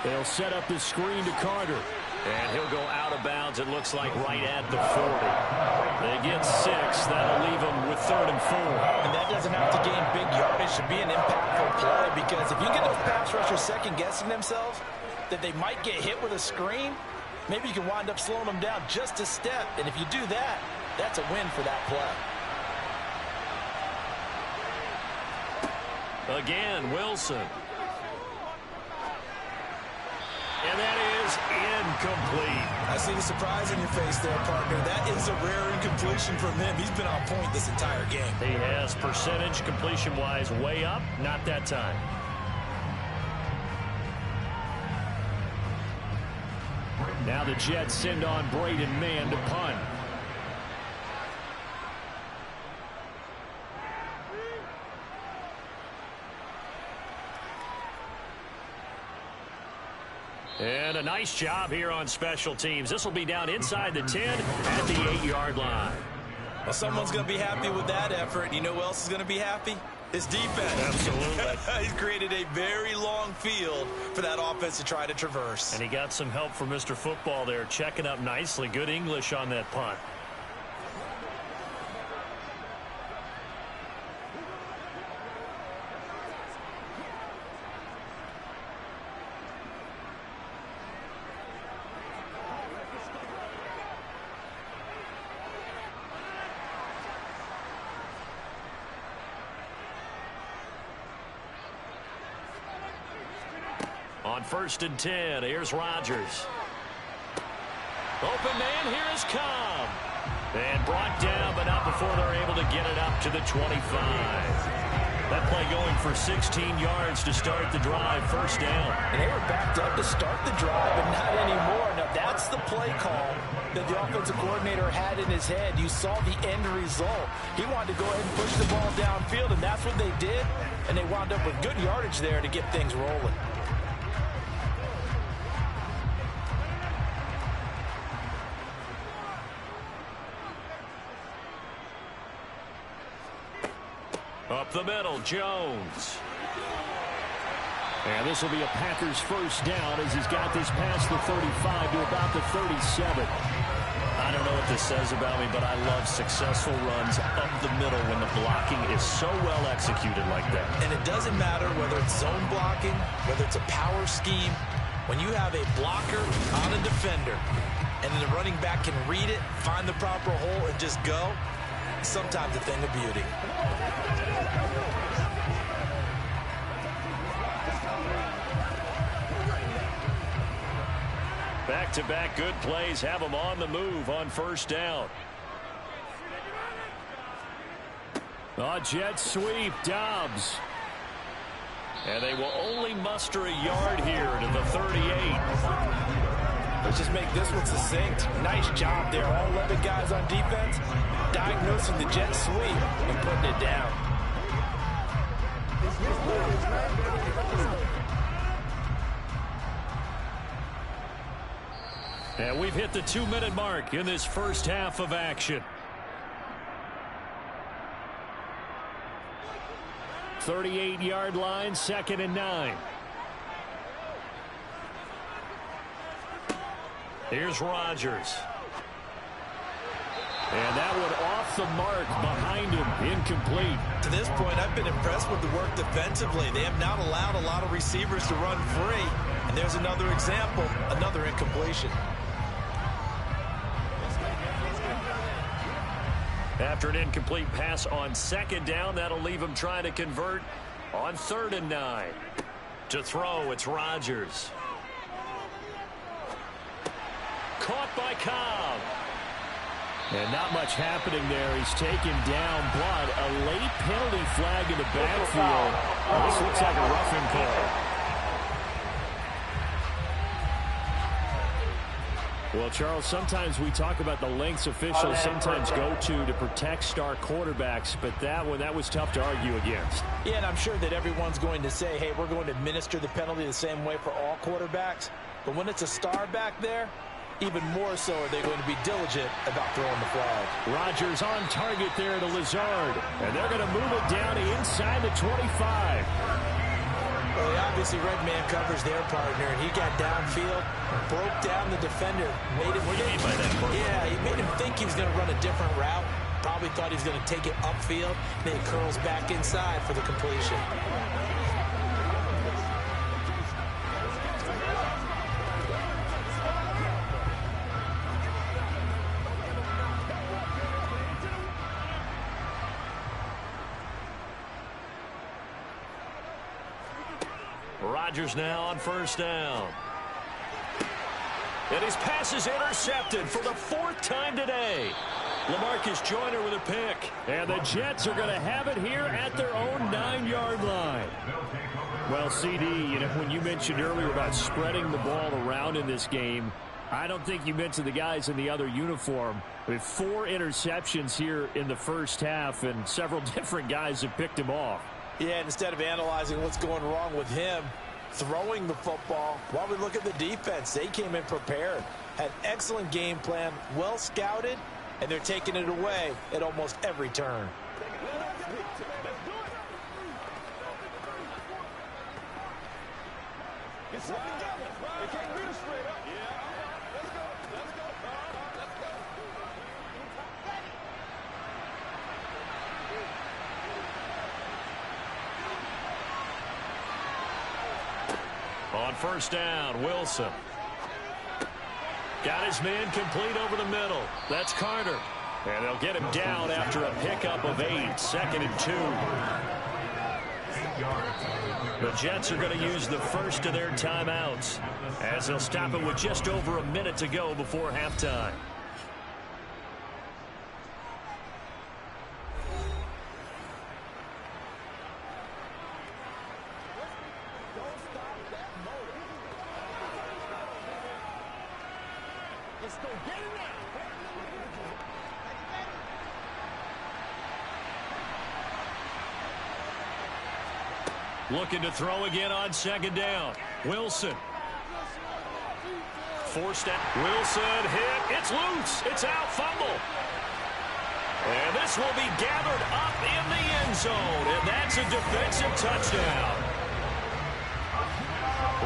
They'll set up the screen to Carter. And he'll go out of bounds, it looks like, right at the 40. They get 6. That'll leave them with 3rd and 4. And that doesn't have to gain big yardage to be an impactful play, because if you get those pass rushers second-guessing themselves that they might get hit with a screen, maybe you can wind up slowing them down just a step. And if you do that, that's a win for that play. Again, Wilson. And that is incomplete. I see the surprise in your face there, partner. That is a rare incompletion from him. He's been on point this entire game. He has percentage completion-wise way up. Not that time. Now the Jets send on Braden Mann to punt. And a nice job here on special teams. This will be down inside the 10 at the 8-yard line. Well, someone's going to be happy with that effort. You know who else is going to be happy? His defense. Absolutely. He's created a very long field for that offense to try to traverse. And he got some help from Mr. Football there, checking up nicely. Good English on that punt. On 1st and 10, here's Rodgers. Open man, here is Cobb. And brought down, but not before they're able to get it up to the 25. That play going for 16 yards to start the drive, first down. And they were backed up to start the drive, but not anymore. Now, that's the play call that the offensive coordinator had in his head. You saw the end result. He wanted to go ahead and push the ball downfield, and that's what they did. And they wound up with good yardage there to get things rolling. Up the middle, Jones. And this will be a Packers first down as he's got this past the 35 to about the 37. I don't know what this says about me, but I love successful runs up the middle when the blocking is so well executed like that. And it doesn't matter whether it's zone blocking, whether it's a power scheme. When you have a blocker on a defender and then the running back can read it, find the proper hole, and just go, sometimes a thing of beauty. Back-to-back good plays have them on the move on first down. Jet sweep, Dobbs. And they will only muster a yard here to the 38. Let's just make this one succinct. Nice job there. All 11 guys on defense diagnosing the jet sweep and putting it down. And we've hit the 2-minute mark in this first half of action. 38-yard line, 2nd and 9. Here's Rodgers. And that one off the mark behind him, incomplete. To this point, I've been impressed with the work defensively. They have not allowed a lot of receivers to run free. And there's another example, another incompletion. After an incomplete pass on 2nd down, that'll leave him trying to convert on 3rd and 9. To throw, it's Rodgers. Caught by Cobb. And not much happening there. He's taken down, but a late penalty flag in the backfield. This looks like a roughing call. Well, Charles, sometimes we talk about the lengths officials sometimes go to protect star quarterbacks, but that was tough to argue against. Yeah, and I'm sure that everyone's going to say, hey, we're going to administer the penalty the same way for all quarterbacks. But when it's a star back there, even more so are they going to be diligent about throwing the flag. Rodgers on target there to Lazard, and they're going to move it down to inside the 25. Well, they obviously red man covers their partner, and he got downfield, broke down the defender. Made him what do you mean by that? Yeah, he made him think he was going to run a different route. Probably thought he was going to take it upfield. Then he curls back inside for the completion. Rodgers now on 1st down. And his pass is intercepted for the 4th time today. LaMarcus Joyner with a pick. And the Jets are going to have it here at their own 9-yard line. Well, CD, when you mentioned earlier about spreading the ball around in this game, I don't think you mentioned the guys in the other uniform. With 4 interceptions here in the first half, and several different guys have picked him off. Yeah, and instead of analyzing what's going wrong with him throwing the football, while we look at the defense, they came in prepared, had excellent game plan, well scouted, and they're taking it away at almost every turn. On 1st down, Wilson. Got his man complete over the middle. That's Carter. And they'll get him down after a pickup of 8. 2nd and 2. The Jets are going to use the first of their timeouts as they'll stop it with just over a minute to go before halftime. Let's go get it now. Looking to throw again on second down. Wilson. Forced out. Wilson hit. It's loose. It's out. Fumble. And this will be gathered up in the end zone. And that's a defensive touchdown.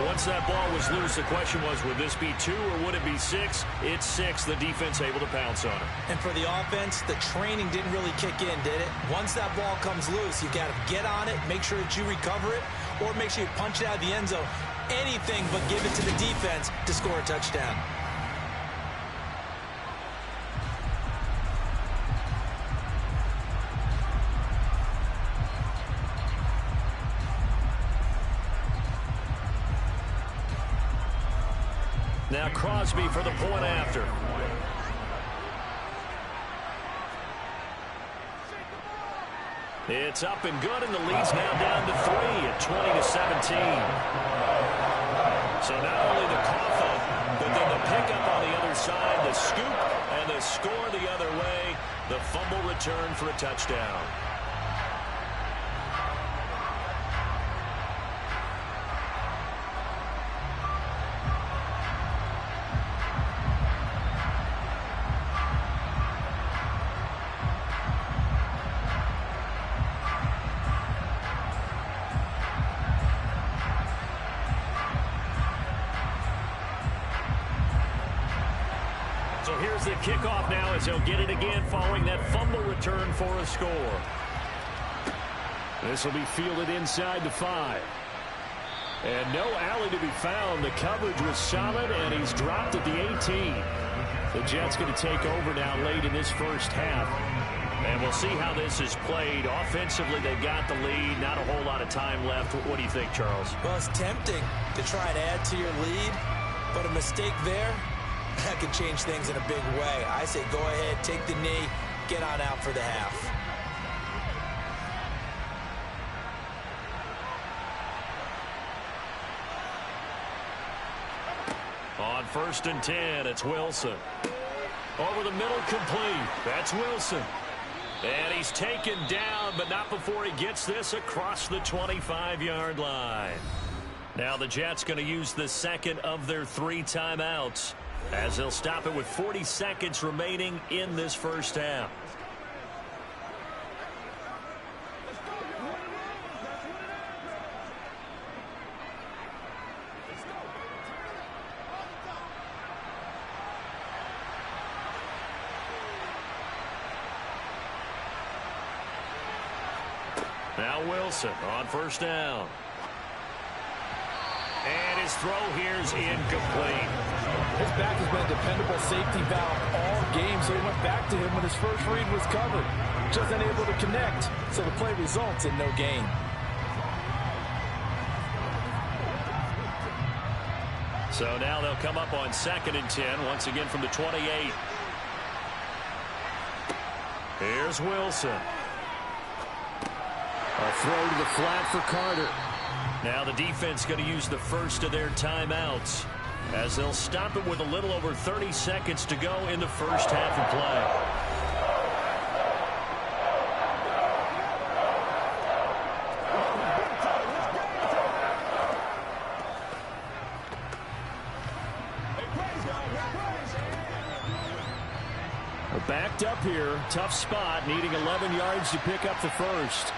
Once that ball was loose, the question was, would this be 2 or would it be 6? It's 6. The defense able to pounce on it. And for the offense, the training didn't really kick in, did it? Once that ball comes loose, you got to get on it, make sure that you recover it, or make sure you punch it out of the end zone. Anything but give it to the defense to score a touchdown. Now Crosby for the point after. It's up and good, and the lead's now down to 3 at 20-17. So not only the cough up, but then the pickup on the other side, the scoop, and the score the other way. The fumble return for a touchdown. So here's the kickoff now as he'll get it again following that fumble return for a score. This will be fielded inside the 5. And no alley to be found. The coverage was solid, and he's dropped at the 18. The Jets going to take over now late in this first half. And we'll see how this is played. Offensively, they've got the lead. Not a whole lot of time left. What do you think, Charles? Well, it's tempting to try and add to your lead, but a mistake there, that could change things in a big way. I say go ahead, take the knee, get on out for the half. On 1st and 10, it's Wilson. Over the middle, complete. That's Wilson. And he's taken down, but not before he gets this across the 25-yard line. Now the Jets going to use the second of their 3 timeouts, as they'll stop it with 40 seconds remaining in this first half. Now Wilson on 1st down. And his throw here is incomplete. His back has been a dependable safety valve all game, so he went back to him when his first read was covered. Just unable to connect, so the play results in no gain. So now they'll come up on 2nd and 10, once again from the 28. Here's Wilson. A throw to the flat for Carter. Now the defense going to use the first of their timeouts, as they'll stop it with a little over 30 seconds to go in the first half of play. We're backed up here. Tough spot, needing 11 yards to pick up the first.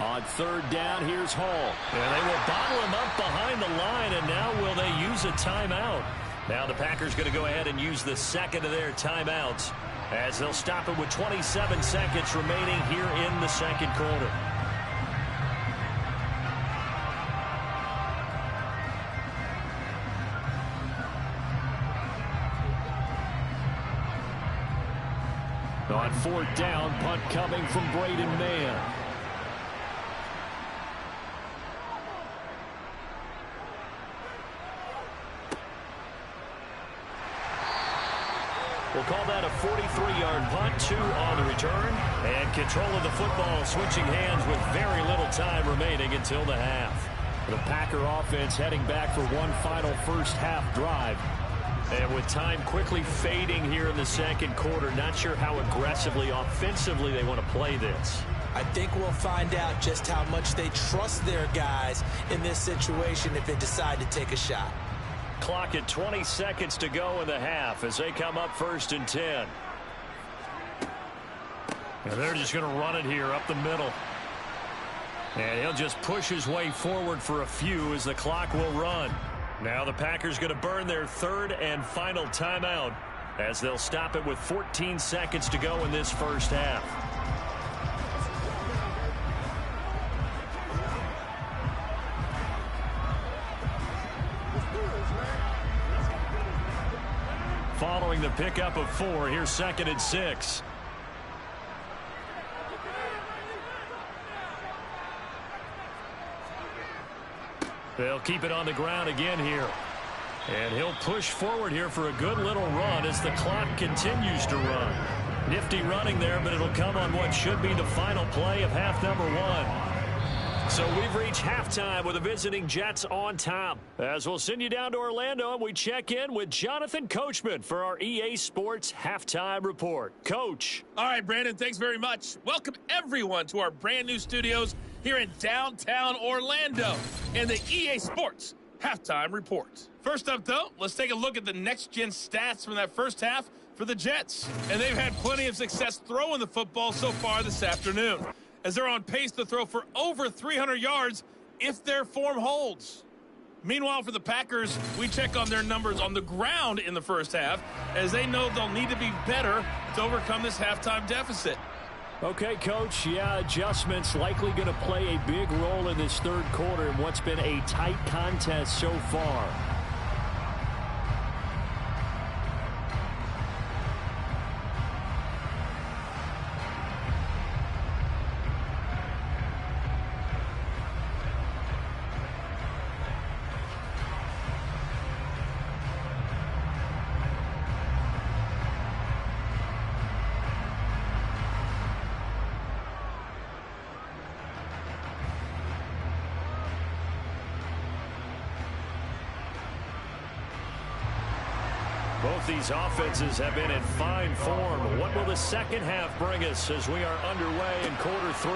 On 3rd down, here's Hall. And they will bottle him up behind the line, and now will they use a timeout? Now the Packers going to go ahead and use the second of their timeouts, as they'll stop it with 27 seconds remaining here in the second quarter. On 4th down, punt coming from Braden Mann. We'll call that a 43-yard punt, 2 on the return, and control of the football switching hands with very little time remaining until the half. The Packer offense heading back for one final first-half drive. And with time quickly fading here in the second quarter, not sure how aggressively, offensively they want to play this. I think we'll find out just how much they trust their guys in this situation if they decide to take a shot. Clock at 20 seconds to go in the half as they come up 1st and 10. And they're just going to run it here up the middle. And he'll just push his way forward for a few as the clock will run. Now the Packers going to burn their 3rd and final timeout as they'll stop it with 14 seconds to go in this first half. Following the pickup of 4, here's 2nd and 6. They'll keep it on the ground again here. And he'll push forward here for a good little run as the clock continues to run. Nifty running there, but it'll come on what should be the final play of half number 1. So we've reached halftime with the visiting Jets on top. As we'll send you down to Orlando, and we check in with Jonathan Coachman for our EA Sports Halftime Report. Coach. All right, Brandon, thanks very much. Welcome, everyone, to our brand-new studios here in downtown Orlando and the EA Sports Halftime Report. First up, though, let's take a look at the next-gen stats from that first half for the Jets. And they've had plenty of success throwing the football so far this afternoon, as they're on pace to throw for over 300 yards if their form holds. Meanwhile, for the Packers, we check on their numbers on the ground in the first half, as they know they'll need to be better to overcome this halftime deficit. Okay, Coach, adjustments likely going to play a big role in this third quarter in what's been a tight contest so far. Both these offenses have been in fine form. What will the second half bring us as we are underway in quarter 3?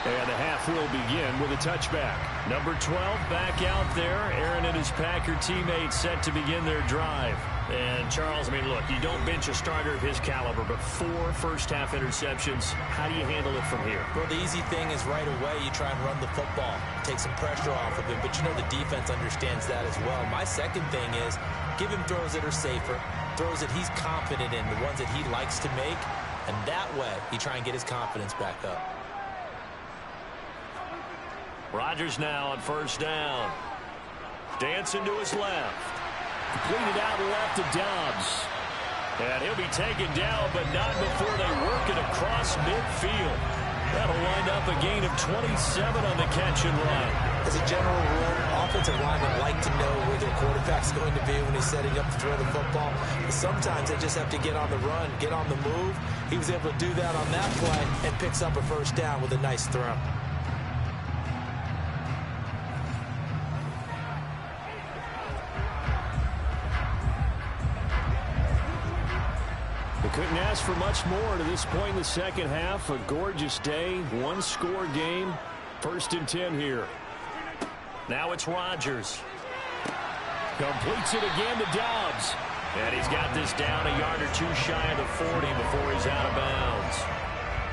And the half will begin with a touchback. Number 12 back out there. Aaron and his Packer teammates set to begin their drive. And, Charles, I mean, look, you don't bench a starter of his caliber, but 4 first-half interceptions. How do you handle it from here? Well, the easy thing is right away you try and run the football, take some pressure off of it, but you know the defense understands that as well. My second thing is give him throws that are safer, throws that he's confident in, the ones that he likes to make, and that way you try and get his confidence back up. Rodgers now on first down. Dancing to his left. Completed out left to Dobbs. And he'll be taken down, but not before they work it across midfield. That'll wind up a gain of 27 on the catch and run. As a general rule, offensive linemen like to know where their quarterback's going to be when he's setting up to throw the football. But sometimes they just have to get on the run, get on the move. He was able to do that on that play and picks up a first down with a nice throw. Couldn't ask for much more to this point in the second half. A gorgeous day, one-score game. 1st and 10 here. Now it's Rodgers. Completes it again to Dobbs. And he's got this down a yard or 2 shy of the 40 before he's out of bounds.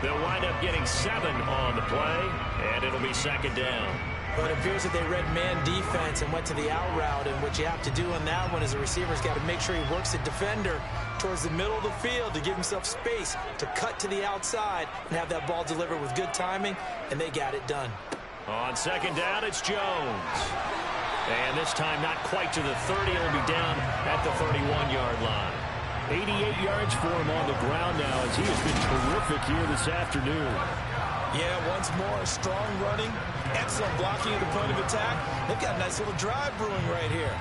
They'll wind up getting 7 on the play, and it'll be 2nd down. But it appears that they read man defense and went to the out route, and what you have to do on that one is the receiver's got to make sure he works the defender towards the middle of the field to give himself space to cut to the outside and have that ball delivered with good timing, and they got it done. On 2nd down, it's Jones. And this time not quite to the 30. It'll be down at the 31-yard line. 88 yards for him on the ground now as he has been terrific here this afternoon. Yeah, once more, strong running, excellent blocking at the point of attack. They've got a nice little drive brewing right here.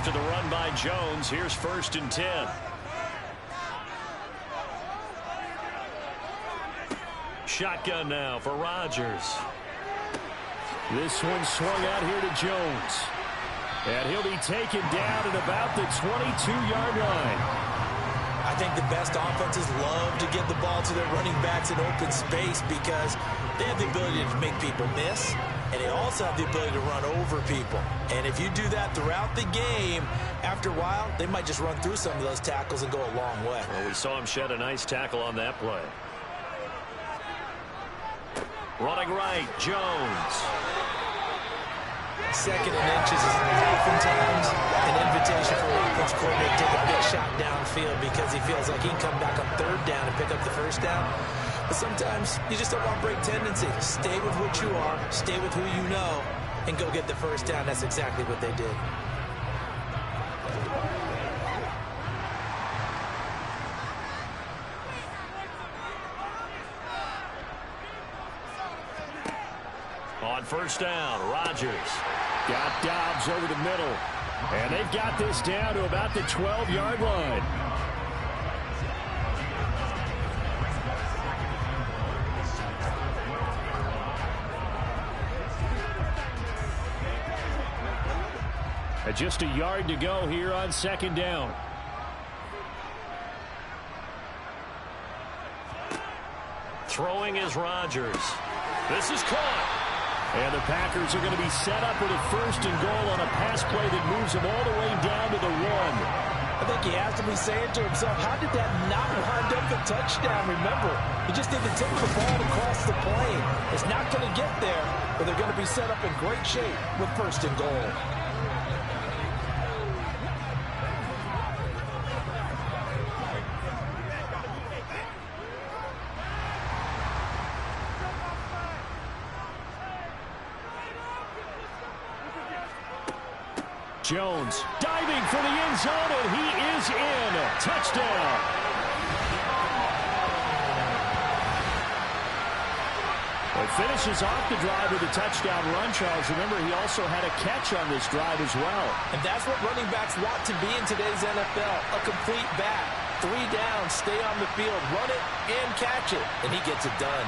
after the run by Jones. Here's 1st and 10. Shotgun now for Rodgers. This one swung out here to Jones. And he'll be taken down at about the 22-yard line. I think the best offenses love to get the ball to their running backs in open space because they have the ability to make people miss, and they also have the ability to run over people. And if you do that throughout the game, after a while, they might just run through some of those tackles and go a long way. Well, we saw him shed a nice tackle on that play. Running right, Jones. 2nd and inches is oftentimes an invitation for an offense coordinator to take a big shot downfield because he feels like he can come back on 3rd down and pick up the 1st down. But sometimes you just don't want to break tendency. Stay with what you are, stay with who you know, and go get the 1st down. That's exactly what they did. On 1st down, Rodgers got Dobbs over the middle. And they've got this down to about the 12-yard line. And just a yard to go here on 2nd down. Throwing is Rodgers. This is caught. And the Packers are going to be set up with a 1st and goal on a pass play that moves them all the way down to the 1. I think he has to be saying to himself, how did that not wind up a touchdown? Remember, he just did the tip of the ball across the plane. It's not going to get there, but they're going to be set up in great shape with 1st and goal. Jones diving for the end zone, and he is in. Touchdown. Well, he finishes off the drive with a touchdown run, Charles. Remember, he also had a catch on this drive as well. And that's what running backs want to be in today's NFL, a complete back. 3 down, stay on the field, run it and catch it, and he gets it done.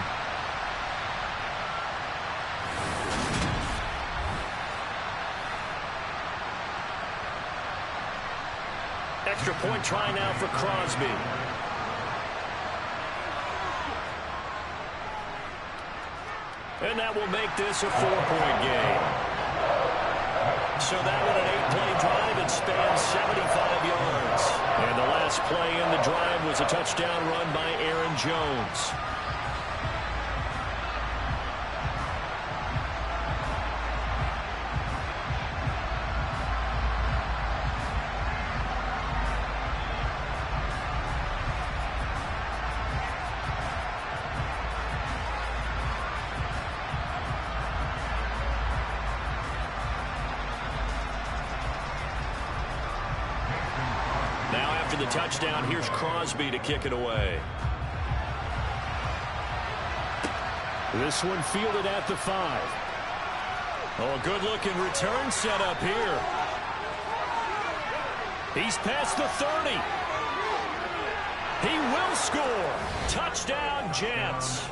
Extra point try now for Crosby. And that will make this a 4-point game. So that one an 8-play drive. It spans 75 yards. And the last play in the drive was a touchdown run by Aaron Jones. The touchdown, here's Crosby to kick it away. This one fielded at the 5. Oh, a good-looking return set up here. He's past the 30. He will score. Touchdown, Jets.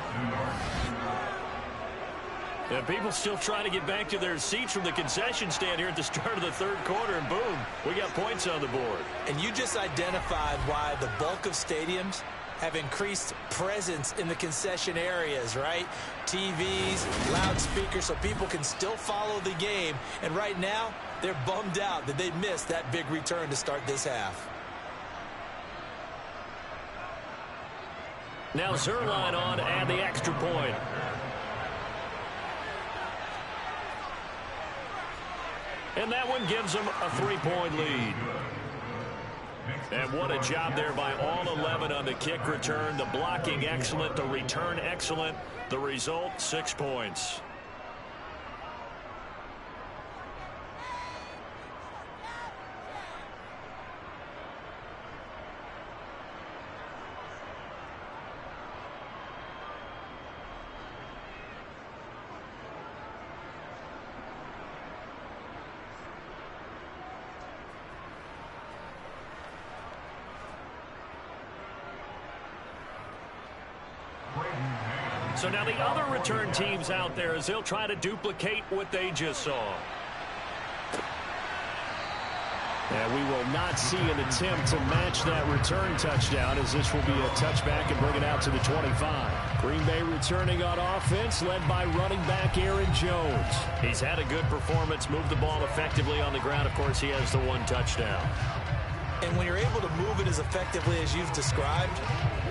And people still trying to get back to their seats from the concession stand here at the start of the 3rd quarter, and boom, we got points on the board. And you just identified why the bulk of stadiums have increased presence in the concession areas, right? TVs, loudspeakers, so people can still follow the game. And right now, they're bummed out that they missed that big return to start this half. Now Zerline on and the extra point. And that one gives them a 3-point lead. And what a job there by all 11 on the kick return. The blocking excellent, the return excellent. The result, 6 points. So now the other return teams out there as they'll try to duplicate what they just saw. And we will not see an attempt to match that return touchdown, as this will be a touchback and bring it out to the 25. Green Bay returning on offense, led by running back Aaron Jones. He's had a good performance, moved the ball effectively on the ground. Of course, he has the one touchdown. And when you're able to move it as effectively as you've described,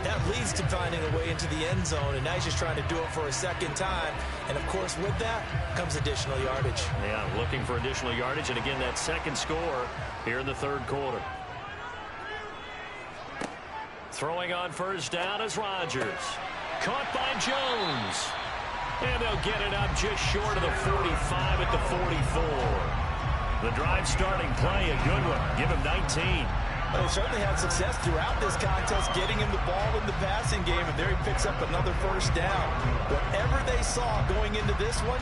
that leads to finding a way into the end zone, and now he's just trying to do it for a second time. And, of course, with that comes additional yardage. Yeah, looking for additional yardage, and again, that second score here in the third quarter. Throwing on first down is Rodgers. Caught by Jones. And they'll get it up just short of the 45 at the 44. The drive starting play, a good one. Give him 19. Well, they certainly had success throughout this contest, getting him the ball in the passing game, and there he picks up another first down. Whatever they saw going into this one,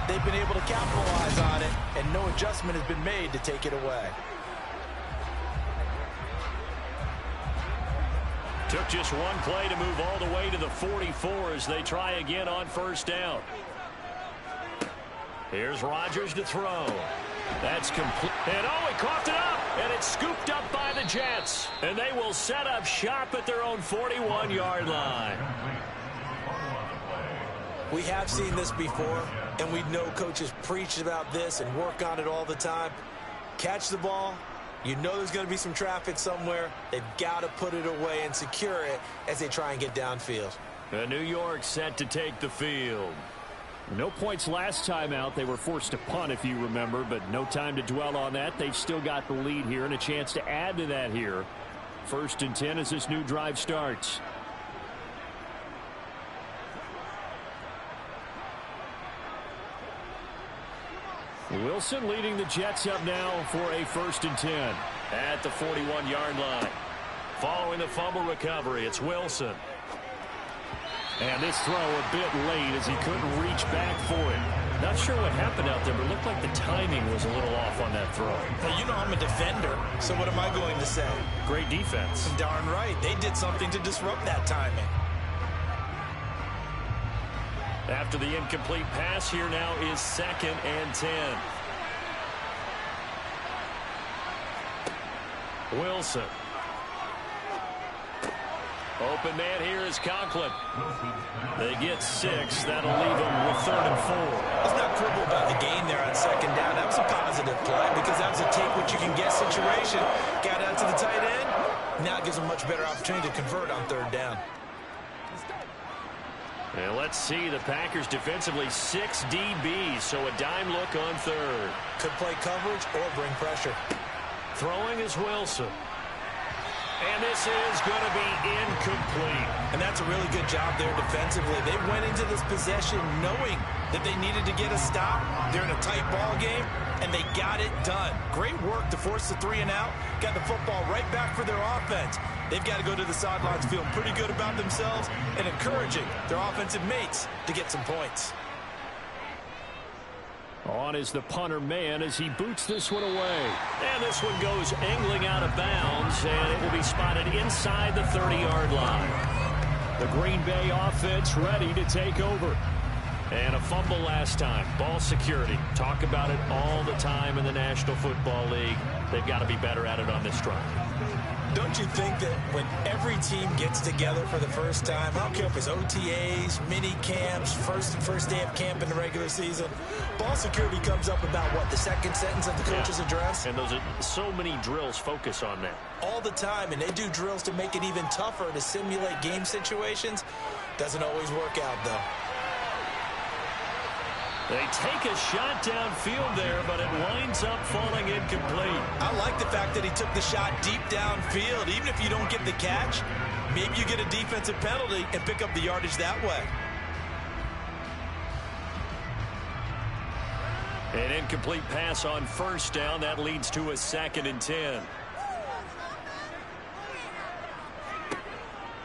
they've been able to capitalize on it, and no adjustment has been made to take it away. Took just one play to move all the way to the 44 as they try again on first down. Here's Rodgers to throw. That's complete. And oh, he coughed it up. And it's scooped up by the Jets. And they will set up shop at their own 41-yard line. We have seen this before, and we know coaches preach about this and work on it all the time. Catch the ball. You know there's going to be some traffic somewhere. They've got to put it away and secure it as they try and get downfield. New York set to take the field. No points last time out. They were forced to punt, if you remember, but no time to dwell on that. They've still got the lead here and a chance to add to that here. 1st and 10 as this new drive starts. Wilson leading the Jets up now for a 1st and 10 at the 41-yard line. Following the fumble recovery, it's Wilson. And this throw a bit late as he couldn't reach back for it. Not sure what happened out there, but it looked like the timing was a little off on that throw. Well, you know I'm a defender, so what am I going to say? Great defense. Darn right. They did something to disrupt that timing. After the incomplete pass, here now is 2nd and 10. Wilson. Open man here is Conklin. They get 6. That'll leave them with 3rd and 4. Let's not quibble about the gain there on 2nd down. That was a positive play because that was a take what you can get situation. Got out to the tight end. Now it gives them a much better opportunity to convert on 3rd down. And let's see, the Packers defensively 6 DBs, so a dime look on 3rd. Could play coverage or bring pressure. Throwing is Wilson. And this is going to be incomplete. And that's a really good job there defensively. They went into this possession knowing that they needed to get a stop. They're in a tight ball game, and they got it done. Great work to force the 3 and out. Got the football right back for their offense. They've got to go to the sidelines feeling pretty good about themselves and encouraging their offensive mates to get some points. On is the punter man as he boots this one away. And this one goes angling out of bounds, and it will be spotted inside the 30-yard line. The Green Bay offense ready to take over. And a fumble last time. Ball security. Talk about it all the time in the National Football League. They've got to be better at it on this drive. Don't you think that when every team gets together for the first time, I don't care if it's OTAs, mini camps, first day of camp in the regular season, ball security comes up about what, the second sentence of the coach's address? And those are so many drills focus on that. All the time, and they do drills to make it even tougher to simulate game situations. Doesn't always work out, though. They take a shot downfield there, but it winds up falling incomplete. I like the fact that he took the shot deep downfield. Even if you don't get the catch, maybe you get a defensive penalty and pick up the yardage that way. An incomplete pass on first down. That leads to a 2nd and 10.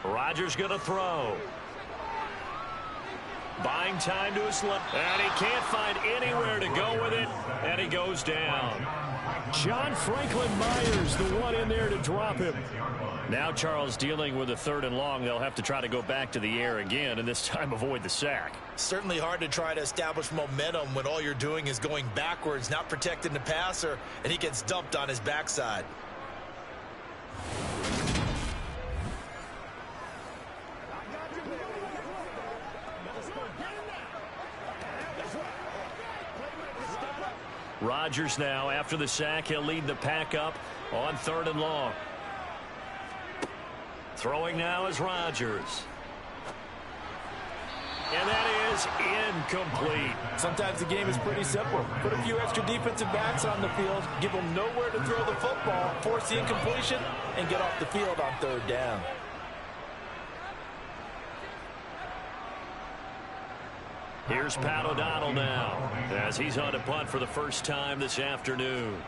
Rodgers going to throw. Buying time to his left. And he can't find anywhere to go with it. And he goes down. John Franklin Myers, the one in there to drop him. Now Charles dealing with a 3rd and long. They'll have to try to go back to the air again, and this time avoid the sack. Certainly hard to try to establish momentum when all you're doing is going backwards, not protecting the passer, and he gets dumped on his backside. Rodgers now, after the sack, he'll lead the pack up on 3rd and long. Throwing now is Rodgers. And that is incomplete. Sometimes the game is pretty simple. Put a few extra defensive backs on the field, give them nowhere to throw the football, force the incompletion, and get off the field on 3rd down. Here's Pat O'Donnell now, as he's on to punt for the first time this afternoon.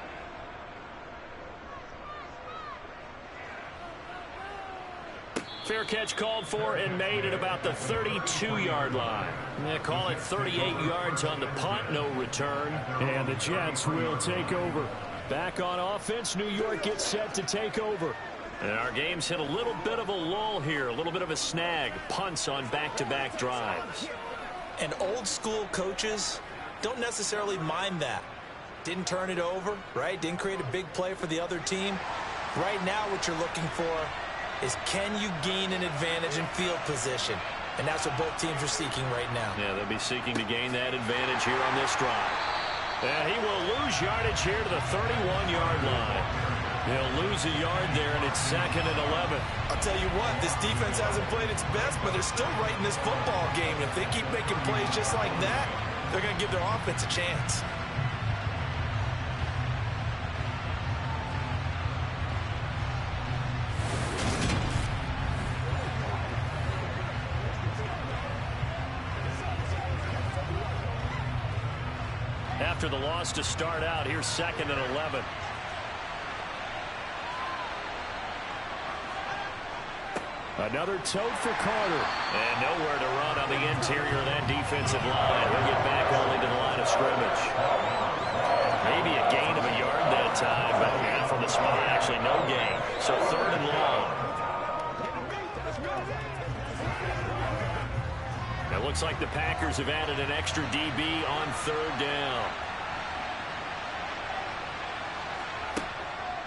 Fair catch called for and made at about the 32-yard line. They call it 38 yards on the punt, no return. And the Jets will take over. Back on offense, New York gets set to take over. And our game's hit a little bit of a lull here, a little bit of a snag. Punts on back-to-back drives. And old-school coaches don't necessarily mind that. Didn't turn it over, right? Didn't create a big play for the other team. Right now what you're looking for is, can you gain an advantage in field position? And that's what both teams are seeking right now. Yeah, they'll be seeking to gain that advantage here on this drive. And he will lose yardage here to the 31-yard line. He'll lose a yard there, and it's 2nd and 11. I'll tell you what, this defense hasn't played its best, but they're still right in this football game. If they keep making plays just like that, they're going to give their offense a chance. After the loss to start out, here's 2nd and 11. Another tote for Carter. And nowhere to run on the interior of that defensive line. He'll get back only to the line of scrimmage. Maybe a gain of a yard that time, but from the spot, actually no gain. So 3rd and long. It looks like the Packers have added an extra DB on 3rd down.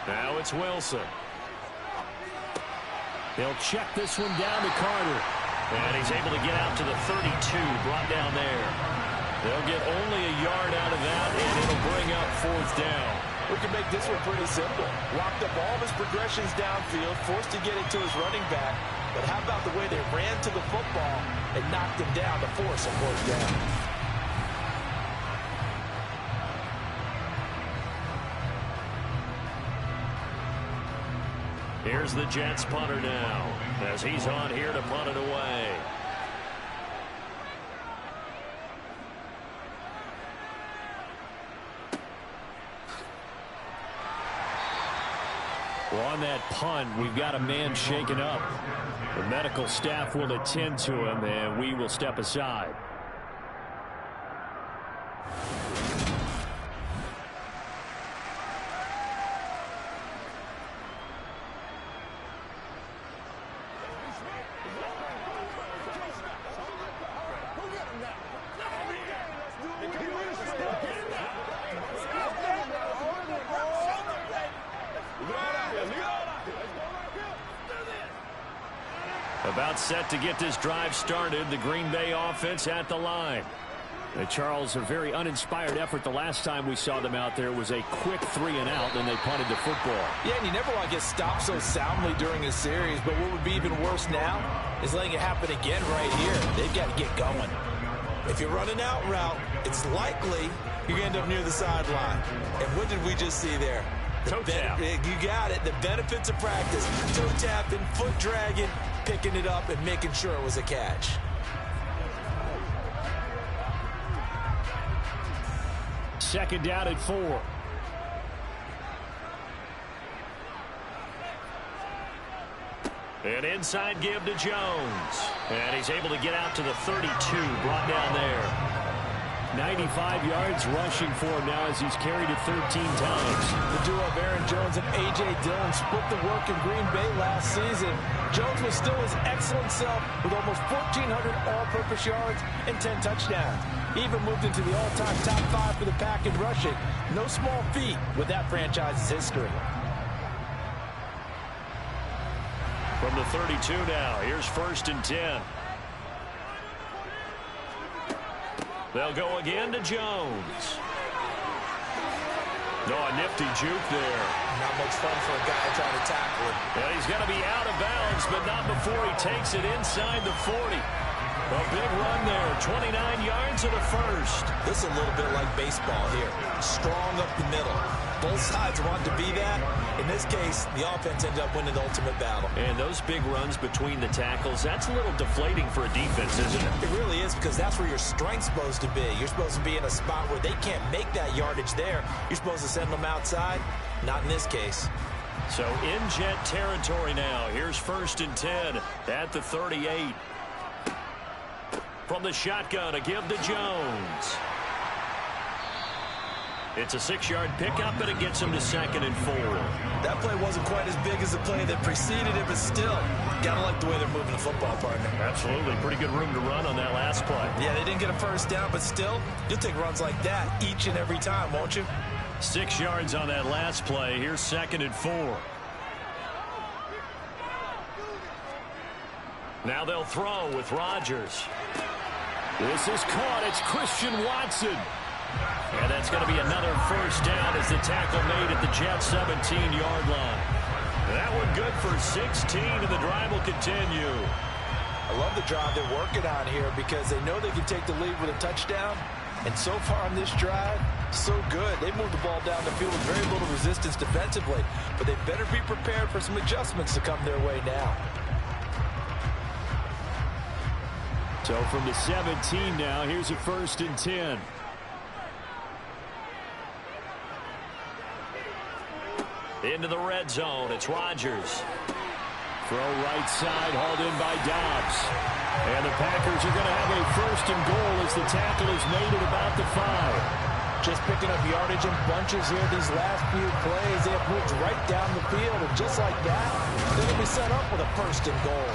Now it's Wilson. They'll check this one down to Carter. And he's able to get out to the 32, brought down there. They'll get only a yard out of that, and it'll bring up 4th down. We can make this one pretty simple. Locked up all of his progressions downfield, forced to get it to his running back. But how about the way they ran to the football and knocked him down to force a 4th down? Here's the Jets punter now, as he's on here to punt it away. Well, on that punt, we've got a man shaken up. The medical staff will attend to him, and we will step aside. About set to get this drive started. The Green Bay offense at the line. Charles, a very uninspired effort. The last time we saw them out there was a quick 3 and out, and they punted the football. Yeah, and you never want to get stopped so soundly during a series, but what would be even worse now is letting it happen again right here. They've got to get going. If you're running out route, it's likely you're going to end up near the sideline. And what did we just see there? Toe tap. You got it. The benefits of practice. Toe tapping, foot dragging, picking it up, and making sure it was a catch. Second down at 4. An inside give to Jones. And he's able to get out to the 32, brought down there. 95 yards rushing for him now as he's carried it 13 times. The duo of Aaron Jones and A.J. Dillon split the work in Green Bay last season. Jones was still his excellent self with almost 1,400 all-purpose yards and 10 touchdowns. He even moved into the all-time top 5 for the pack in rushing. No small feat with that franchise's history. From the 32 now, here's 1st and 10. They'll go again to Jones. No, a nifty juke there. Not much fun for a guy trying to tackle it. And he's going to be out of bounds, but not before he takes it inside the 40. A big run there, 29 yards and a first. This is a little bit like baseball here. Strong up the middle. Both sides want to be that. In this case, the offense ended up winning the ultimate battle. And those big runs between the tackles, that's a little deflating for a defense, isn't it? It really is, because that's where your strength's supposed to be. You're supposed to be in a spot where they can't make that yardage there. You're supposed to send them outside. Not in this case. So in Jet territory now. Here's 1st and 10 at the 38. From the shotgun, a give to Jones. It's a 6-yard pickup, and it gets him to 2nd and 4. That play wasn't quite as big as the play that preceded it, but still, gotta like the way they're moving the football, partner. Absolutely. Pretty good room to run on that last play. Yeah, they didn't get a first down, but still, you'll take runs like that each and every time, won't you? 6 yards on that last play. Here's 2nd and 4. Now they'll throw with Rodgers. This is caught. It's Christian Watson. And that's going to be another first down as the tackle made at the Jets' 17-yard line. That one good for 16, and the drive will continue. I love the drive they're working on here because they know they can take the lead with a touchdown. And so far on this drive, so good. They moved the ball down the field with very little resistance defensively. But they better be prepared for some adjustments to come their way now. So from the 17 now, here's a 1st and 10. Into the red zone, it's Rodgers. Throw right side, hauled in by Dobbs. And the Packers are going to have a 1st and goal as the tackle is made at about the 5. Just picking up yardage in bunches here these last few plays. They have moved right down the field, and just like that, they're going to be set up with a 1st and goal.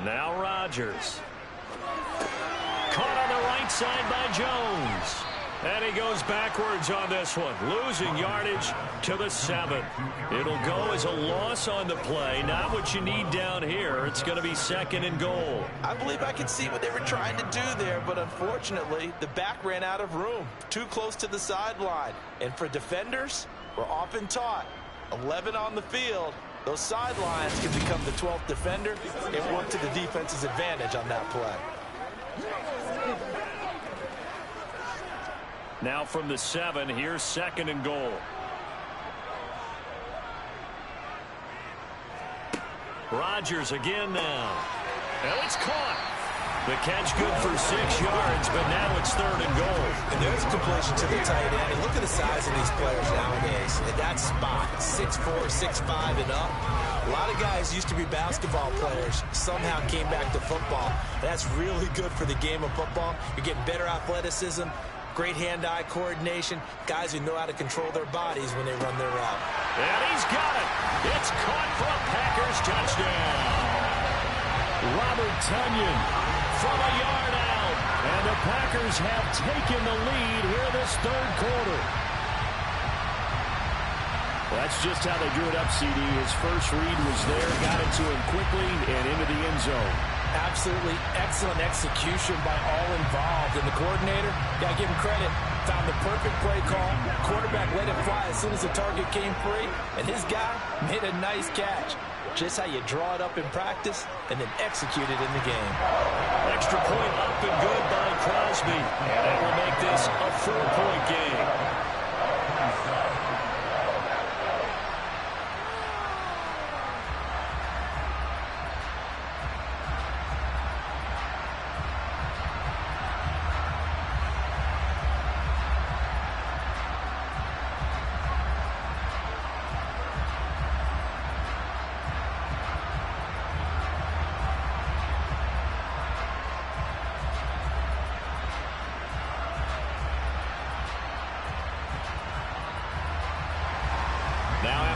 Now Rodgers. Caught on the right side by Jones. And he goes backwards on this one, losing yardage to the 7. It'll go as a loss on the play. Not what you need down here. It's going to be 2nd and goal. I believe I can see what they were trying to do there, but unfortunately, the back ran out of room. Too close to the sideline. And for defenders, we're often taught, 11 on the field, those sidelines can become the 12th defender and work to the defense's advantage on that play. Now from the 7, here's 2nd and goal. Rodgers again now. And it's caught. The catch good for 6 yards, but now it's 3rd and goal. And there's a completion to the tight end. And look at the size of these players nowadays. At that spot, 6'4", 6'5", and up. A lot of guys used to be basketball players, somehow came back to football. That's really good for the game of football. You're getting better athleticism, great hand-eye coordination, guys who know how to control their bodies when they run their route. And he's got it. It's caught for a Packers touchdown. Robert Tonyan from a yard out. And the Packers have taken the lead here this 3rd quarter. That's just how they drew it up, CD. His first read was there, got it to him quickly and into the end zone. Absolutely excellent execution by all involved. And the coordinator, got to give him credit, found the perfect play call. Quarterback let it fly as soon as the target came free. And his guy made a nice catch. Just how you draw it up in practice and then execute it in the game. Extra point up and good by Crosby. And that will make this a 4-point game.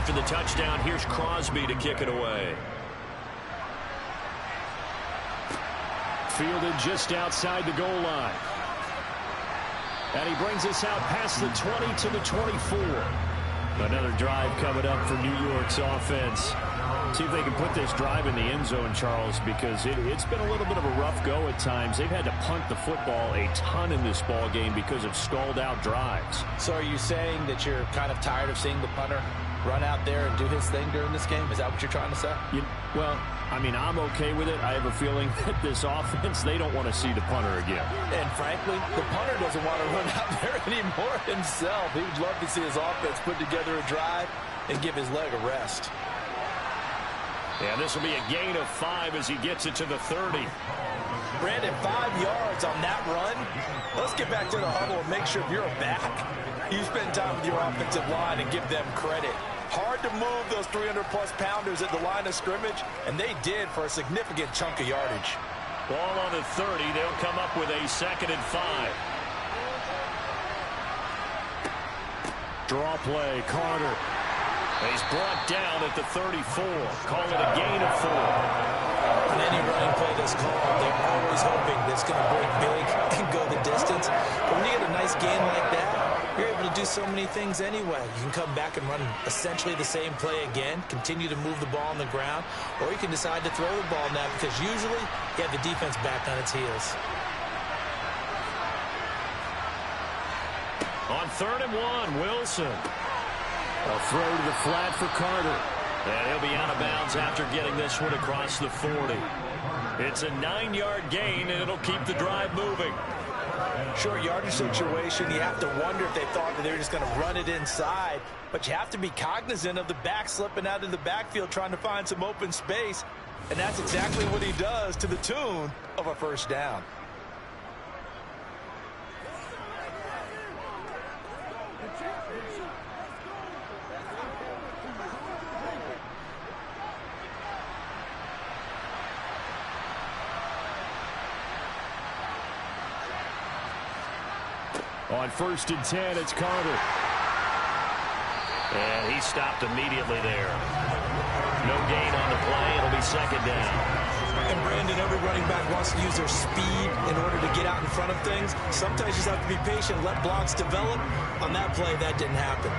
after the touchdown, here's Crosby to kick it away. Fielded just outside the goal line. And he brings us out past the 20 to the 24. Another drive coming up for New York's offense. See if they can put this drive in the end zone, Charles, because it's been a little bit of a rough go at times. They've had to punt the football a ton in this ball game because of stalled-out drives. So are you saying that you're kind of tired of seeing the punter run out there and do his thing during this game? Is that what you're trying to say? Well, I mean, I'm okay with it. I have a feeling that this offense, they don't want to see the punter again. And frankly, the punter doesn't want to run out there anymore himself. He would love to see his offense put together a drive and give his leg a rest. And this will be a gain of 5 as he gets it to the 30. Brandon, 5 yards on that run. Let's get back to the huddle and make sure if you're a back, you spend time with your offensive line and give them credit. Hard to move those 300-plus pounders at the line of scrimmage, and they did for a significant chunk of yardage. Ball on the 30. They'll come up with a 2nd and 5. Draw play, Carter. He's brought down at the 34. Call it a gain of 4. On any running play that's called, they're always hoping that it's going to break big and go the distance. But when you get a nice gain like that, you're able to do so many things anyway. You can come back and run essentially the same play again, continue to move the ball on the ground, or you can decide to throw the ball now because usually you have the defense back on its heels. On 3rd and 1, Wilson. A throw to the flat for Carter. And he'll be out of bounds after getting this one across the 40. It's a 9-yard gain, and it'll keep the drive moving. Short yardage situation, you have to wonder if they thought that they were just going to run it inside. But you have to be cognizant of the back slipping out of the backfield trying to find some open space. And that's exactly what he does to the tune of a 1st down. On 1st and 10, it's Carter. And he stopped immediately there. No gain on the play. It'll be 2nd down. And Brandon, every running back wants to use their speed in order to get out in front of things. Sometimes you just have to be patient, let blocks develop. On that play, that didn't happen.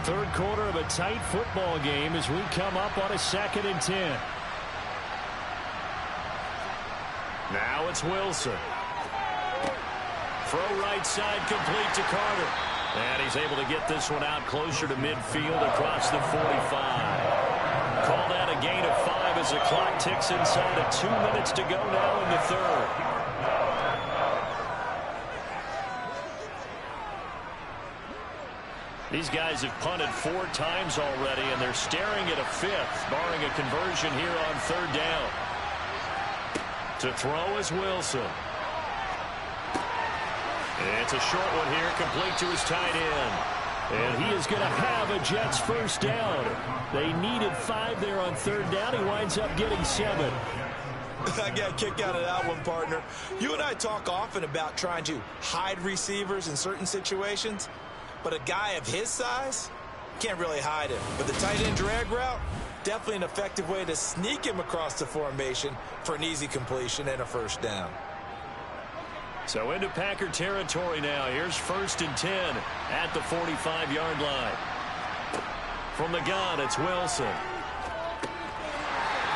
3rd quarter of a tight football game as we come up on a 2nd and 10. Now it's Wilson. Throw right side complete to Carter. And he's able to get this one out closer to midfield across the 45. Call that a gain of 5 as the clock ticks inside of 2 minutes to go now in the 3rd. These guys have punted 4 times already, and they're staring at a 5th, barring a conversion here on 3rd down. To throw is Wilson. It's a short one here, complete to his tight end. And he is going to have a Jets 1st down. They needed 5 there on 3rd down. He winds up getting 7. I got a kick out of that one, partner. You and I talk often about trying to hide receivers in certain situations, but a guy of his size can't really hide him. But the tight end drag route, definitely an effective way to sneak him across the formation for an easy completion and a 1st down. So into Packer territory now. Here's 1st and 10 at the 45-yard line. From the gun, it's Wilson.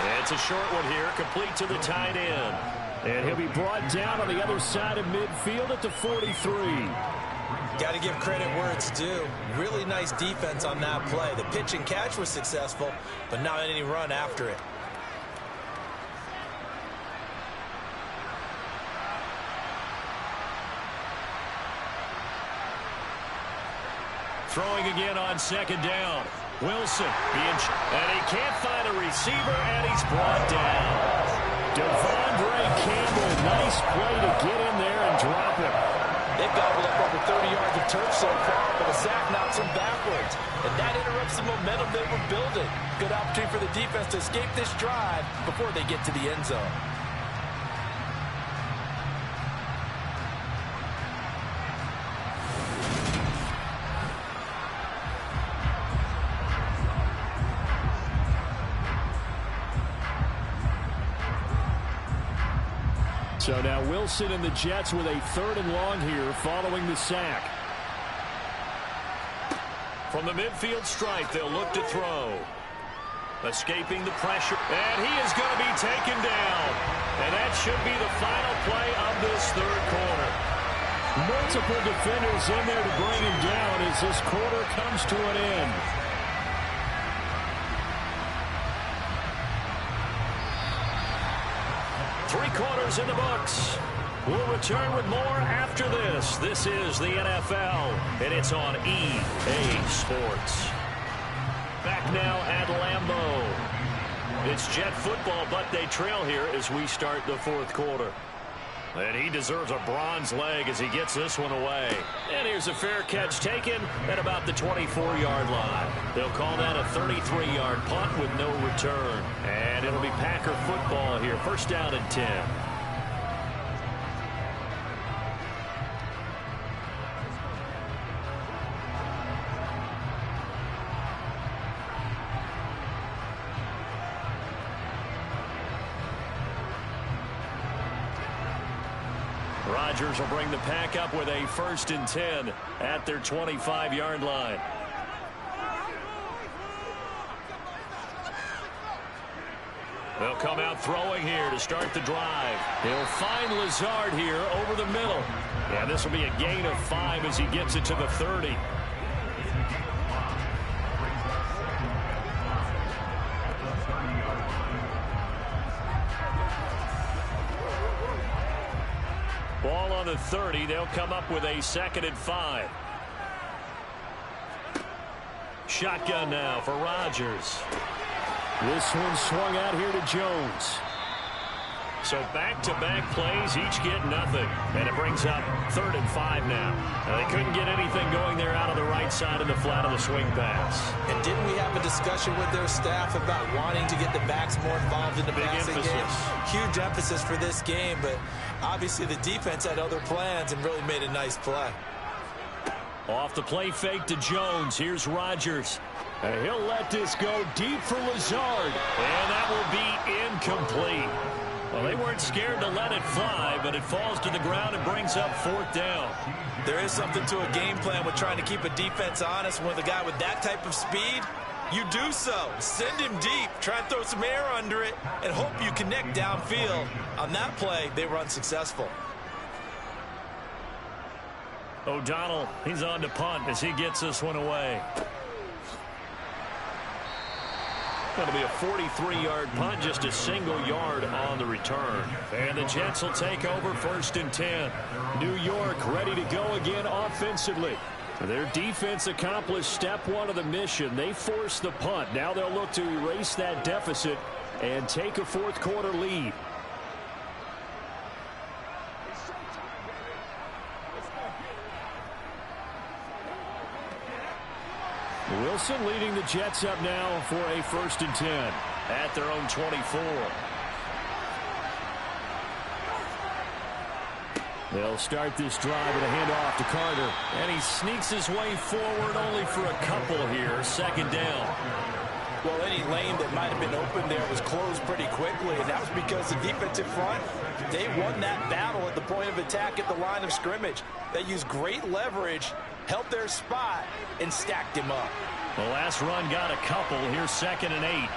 And it's a short one here, complete to the tight end. And he'll be brought down on the other side of midfield at the 43. Got to give credit where it's due. Really nice defense on that play. The pitch and catch was successful, but not any run after it. Throwing again on 2nd down. Wilson, and he can't find a receiver, and he's brought down. Devondre Campbell, nice play to get in there and drop him. They've gobbled up over 30 yards of turf so far, but a sack knocks them backwards. And that interrupts the momentum they were building. Good opportunity for the defense to escape this drive before they get to the end zone. So now Wilson and the Jets with a 3rd and long here following the sack. From the midfield stripe, they'll look to throw. Escaping the pressure, and he is going to be taken down. And that should be the final play of this 3rd quarter. Multiple defenders in there to bring him down as this quarter comes to an end. Three quarters in the books. We'll return with more after this. This is the NFL, and it's on EA Sports. Back now at Lambeau. It's Jet football, but they trail here as we start the 4th quarter. And he deserves a bronze leg as he gets this one away. And here's a fair catch taken at about the 24-yard line. They'll call that a 33-yard punt with no return. And it'll be Packer football here. 1st down and 10. Rodgers will bring the pack up with a 1st and 10 at their 25-yard line. They'll come out throwing here to start the drive. He'll find Lazard here over the middle. Yeah, this will be a gain of 5 as he gets it to the 30. Ball on the 30. They'll come up with a 2nd and 5. Shotgun now for Rodgers. This one swung out here to Jones. So back-to-back plays, each get nothing. And it brings up 3rd and 5 now. They couldn't get anything going there out of the right side of the flat of the swing pass. And didn't we have a discussion with their staff about wanting to get the backs more involved in the passing game? Huge emphasis for this game, but obviously the defense had other plans and really made a nice play. Off the play fake to Jones. Here's Rodgers. And he'll let this go deep for Lazard. And that will be incomplete. Well, they weren't scared to let it fly, but it falls to the ground and brings up 4th down. There is something to a game plan with trying to keep a defense honest. With a guy with that type of speed, you do so. Send him deep. Try and throw some air under it and hope you connect downfield. On that play, they were unsuccessful. O'Donnell, he's on to punt as he gets this one away. Going to be a 43-yard punt, just a single yard on the return. And the Jets will take over 1st and 10. New York ready to go again offensively. Their defense accomplished step 1 of the mission. They forced the punt. Now they'll look to erase that deficit and take a 4th quarter lead. Wilson leading the Jets up now for a 1st and 10 at their own 24. They'll start this drive with a handoff to Carter. And he sneaks his way forward only for a couple here. 2nd down. Well, any lane that might have been open there was closed pretty quickly, and that was because the defensive front, they won that battle at the point of attack at the line of scrimmage. They used great leverage, held their spot, and stacked him up. The last run got a couple. Here's 2nd and 8.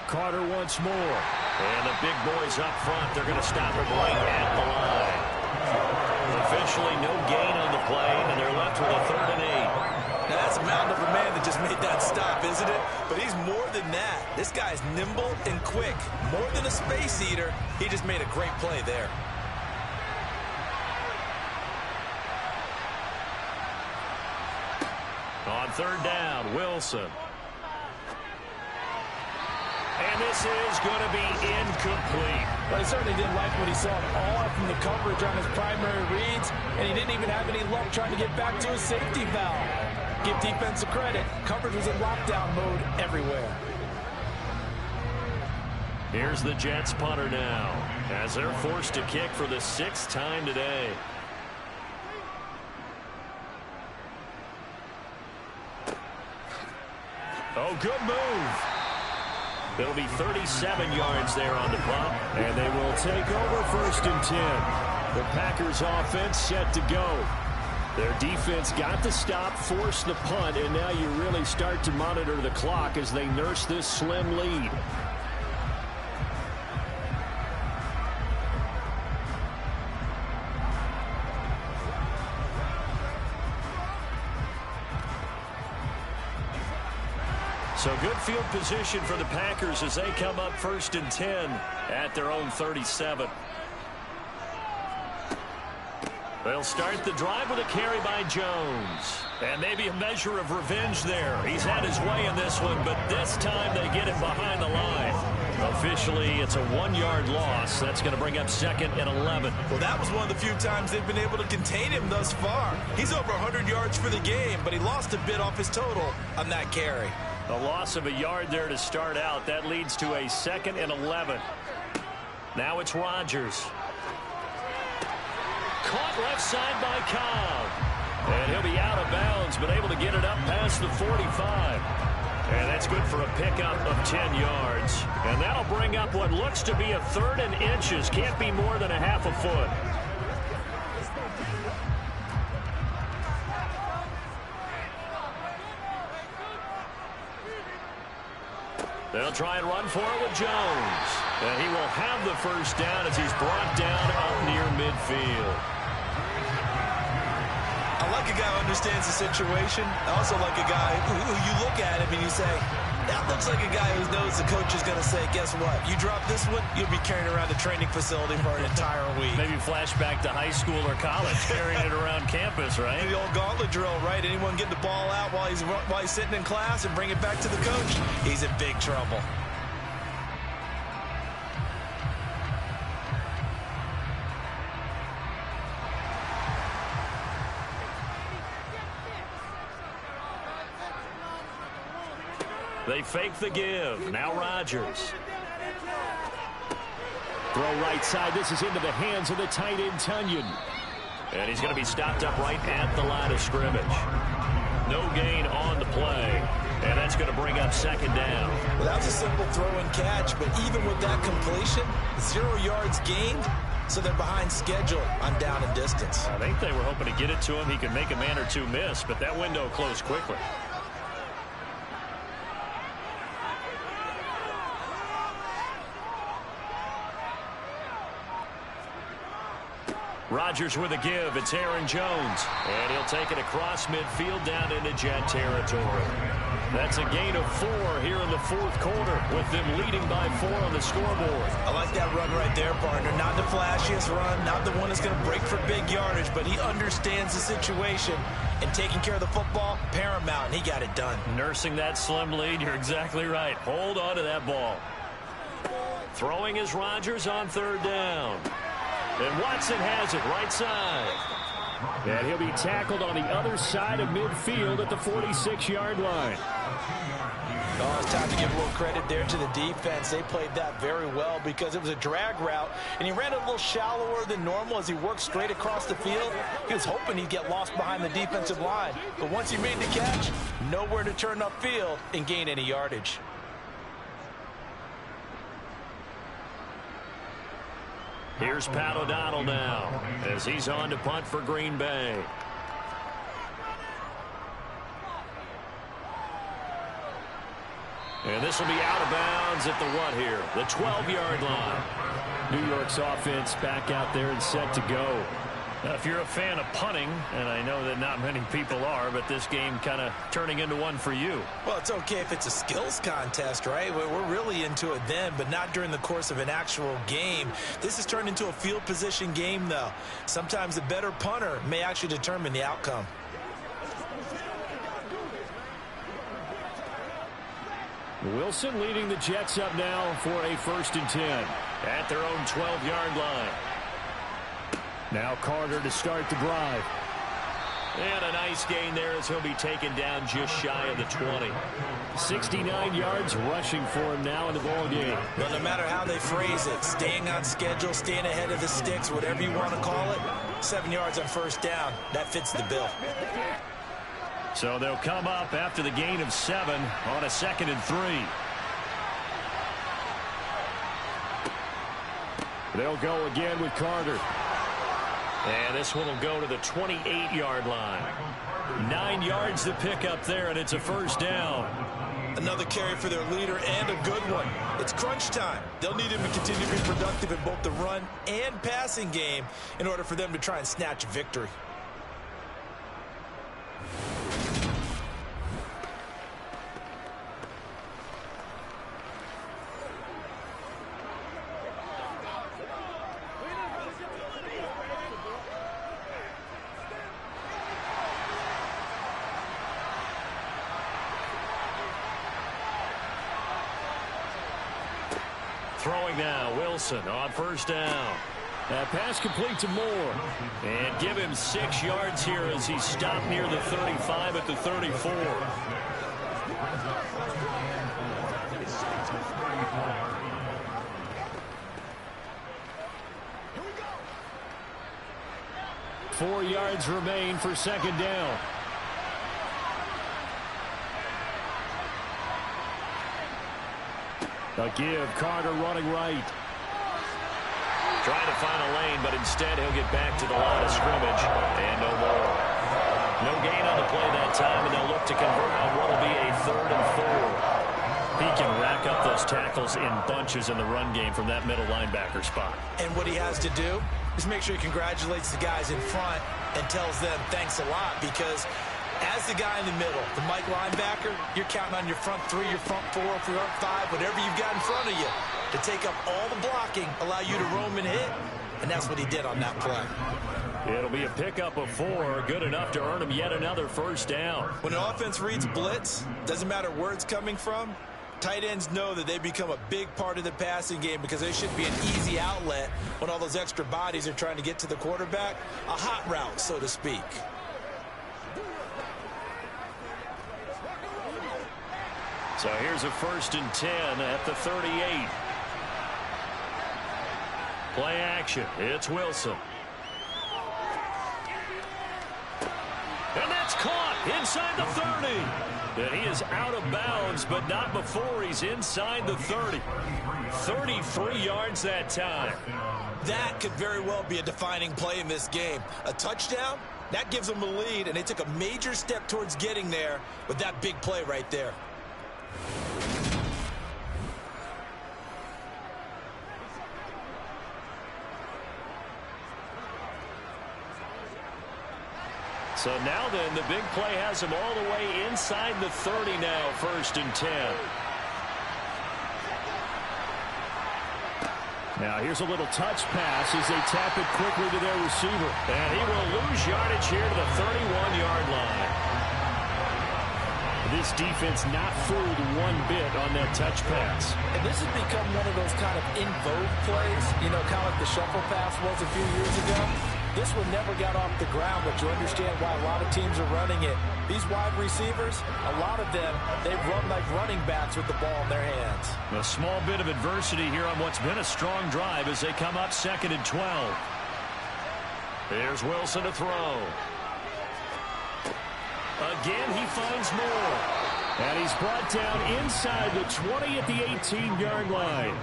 Carter once more. And the big boys up front, they're going to stop him right at the line. Officially no gain on the play, and they're left with a 3rd and 8. Now, that's a mountain of a man that just made that stop, isn't it? But he's more than that. This guy's nimble and quick. More than a space eater, he just made a great play there. On 3rd down, Wilson. And this is going to be incomplete. But he certainly didn't like what he saw all from the coverage on his primary reads, and he didn't even have any luck trying to get back to his safety valve. Give defense a credit. Coverage was in lockdown mode everywhere. Here's the Jets punter now, as they're forced to kick for the 6th time today. Oh, good move. It'll be 37 yards there on the punt. And they will take over 1st and 10. The Packers offense set to go. Their defense got the stop, forced the punt, and now you really start to monitor the clock as they nurse this slim lead. So good field position for the Packers as they come up 1st and 10 at their own 37. They'll start the drive with a carry by Jones. And maybe a measure of revenge there. He's had his way in this one, but this time they get it behind the line. Officially, it's a 1-yard loss. That's going to bring up 2nd and 11. Well, that was one of the few times they've been able to contain him thus far. He's over 100 yards for the game, but he lost a bit off his total on that carry. A loss of a yard there to start out. That leads to a 2nd and 11. Now it's Rodgers. Caught left side by Cobb. And he'll be out of bounds, but able to get it up past the 45. And that's good for a pickup of 10 yards. And that'll bring up what looks to be a 3rd and inches. Can't be more than a half a foot. They'll try and run for it with Jones. And he will have the 1st down as he's brought down up near midfield. I like a guy who understands the situation. I also like a guy who you look at him and you say, that looks like a guy who knows the coach is going to say, guess what? You drop this one, you'll be carrying around the training facility for an entire week. Maybe flashback to high school or college, carrying it around campus, right? The old gauntlet drill, right? Anyone get the ball out while he's sitting in class and bring it back to the coach? He's in big trouble. They fake the give. Now Rodgers. Throw right side. This is into the hands of the tight end, Tunyon. And he's going to be stopped up right at the line of scrimmage. No gain on the play. And that's going to bring up 2nd down. Well, that was a simple throw and catch, but even with that completion, 0 yards gained, so they're behind schedule on down and distance. I think they were hoping to get it to him. He could make a man or two miss, but that window closed quickly. Rodgers with a give. It's Aaron Jones. And he'll take it across midfield down into Jet territory. That's a gain of 4 here in the 4th quarter with them leading by 4 on the scoreboard. I like that run right there, partner. Not the flashiest run, not the one that's going to break for big yardage, but he understands the situation. And taking care of the football, paramount, and he got it done. Nursing that slim lead, you're exactly right. Hold on to that ball. Throwing is Rodgers on 3rd down. And Watson has it right side. And he'll be tackled on the other side of midfield at the 46-yard line. Oh, it's time to give a little credit there to the defense. They played that very well because it was a drag route, and he ran a little shallower than normal as he worked straight across the field. He was hoping he'd get lost behind the defensive line. But once he made the catch, nowhere to turn upfield and gain any yardage. Here's Pat O'Donnell now as he's on to punt for Green Bay. And this will be out of bounds at the what here? The 12-yard line. New York's offense back out there and set to go. Now, if you're a fan of punting, and I know that not many people are, but this game kind of turning into one for you. Well, it's okay if it's a skills contest, right? We're really into it then, but not during the course of an actual game. This has turned into a field position game, though. Sometimes the better punter may actually determine the outcome. Wilson leading the Jets up now for a 1st and 10 at their own 12-yard line. Now Carter to start the drive. And a nice gain there as he'll be taken down just shy of the 20. 69 yards rushing for him now in the ball game. Well, no matter how they phrase it, staying on schedule, staying ahead of the sticks, whatever you want to call it, 7 yards on 1st down, that fits the bill. So they'll come up after the gain of 7 on a 2nd and 3. They'll go again with Carter. And this one will go to the 28-yard line. 9 yards to pick up there, and it's a first down. Another carry for their leader and a good one. It's crunch time. They'll need him to continue to be productive in both the run and passing game in order for them to try and snatch a victory. Throwing now, Wilson on first down. That pass complete to Moore. And give him 6 yards here as he stopped near the 35 at the 34. Four yards remain for second down. A give, Carter running right. Trying to find a lane, but instead he'll get back to the line of scrimmage. And no more. No gain on the play that time, and they'll look to convert on what will be a 3rd and 4. He can rack up those tackles in bunches in the run game from that middle linebacker spot. And what he has to do is make sure he congratulates the guys in front and tells them thanks a lot, because as the guy in the middle, the Mike linebacker, you're counting on your front 3, your front 4, your front 5, whatever you've got in front of you to take up all the blocking, allow you to roam and hit, and that's what he did on that play. It'll be a pickup of 4, good enough to earn him yet another first down. When an offense reads blitz, doesn't matter where it's coming from, tight ends know that they become a big part of the passing game because they should be an easy outlet when all those extra bodies are trying to get to the quarterback, a hot route, so to speak. So here's a 1st and 10 at the 38. Play action. It's Wilson. And that's caught inside the 30. And he is out of bounds, but not before he's inside the 30. 33 yards that time. That could very well be a defining play in this game. A touchdown, that gives them a lead, and they took a major step towards getting there with that big play right there. So now then, the big play has him all the way inside the 30 now, 1st and 10. Now here's a little touch pass as they tap it quickly to their receiver. And he will lose yardage here to the 31-yard line. This defense not fooled one bit on that touch pass. And this has become one of those kind of in vogue plays, you know, kind of like the shuffle pass was a few years ago. This one never got off the ground, but you understand why a lot of teams are running it. These wide receivers, a lot of them, they run like running backs with the ball in their hands. A small bit of adversity here on what's been a strong drive as they come up 2nd and 12. Here's Wilson to throw. Again, he finds Moore. And he's brought down inside the 20 at the 18-yard line.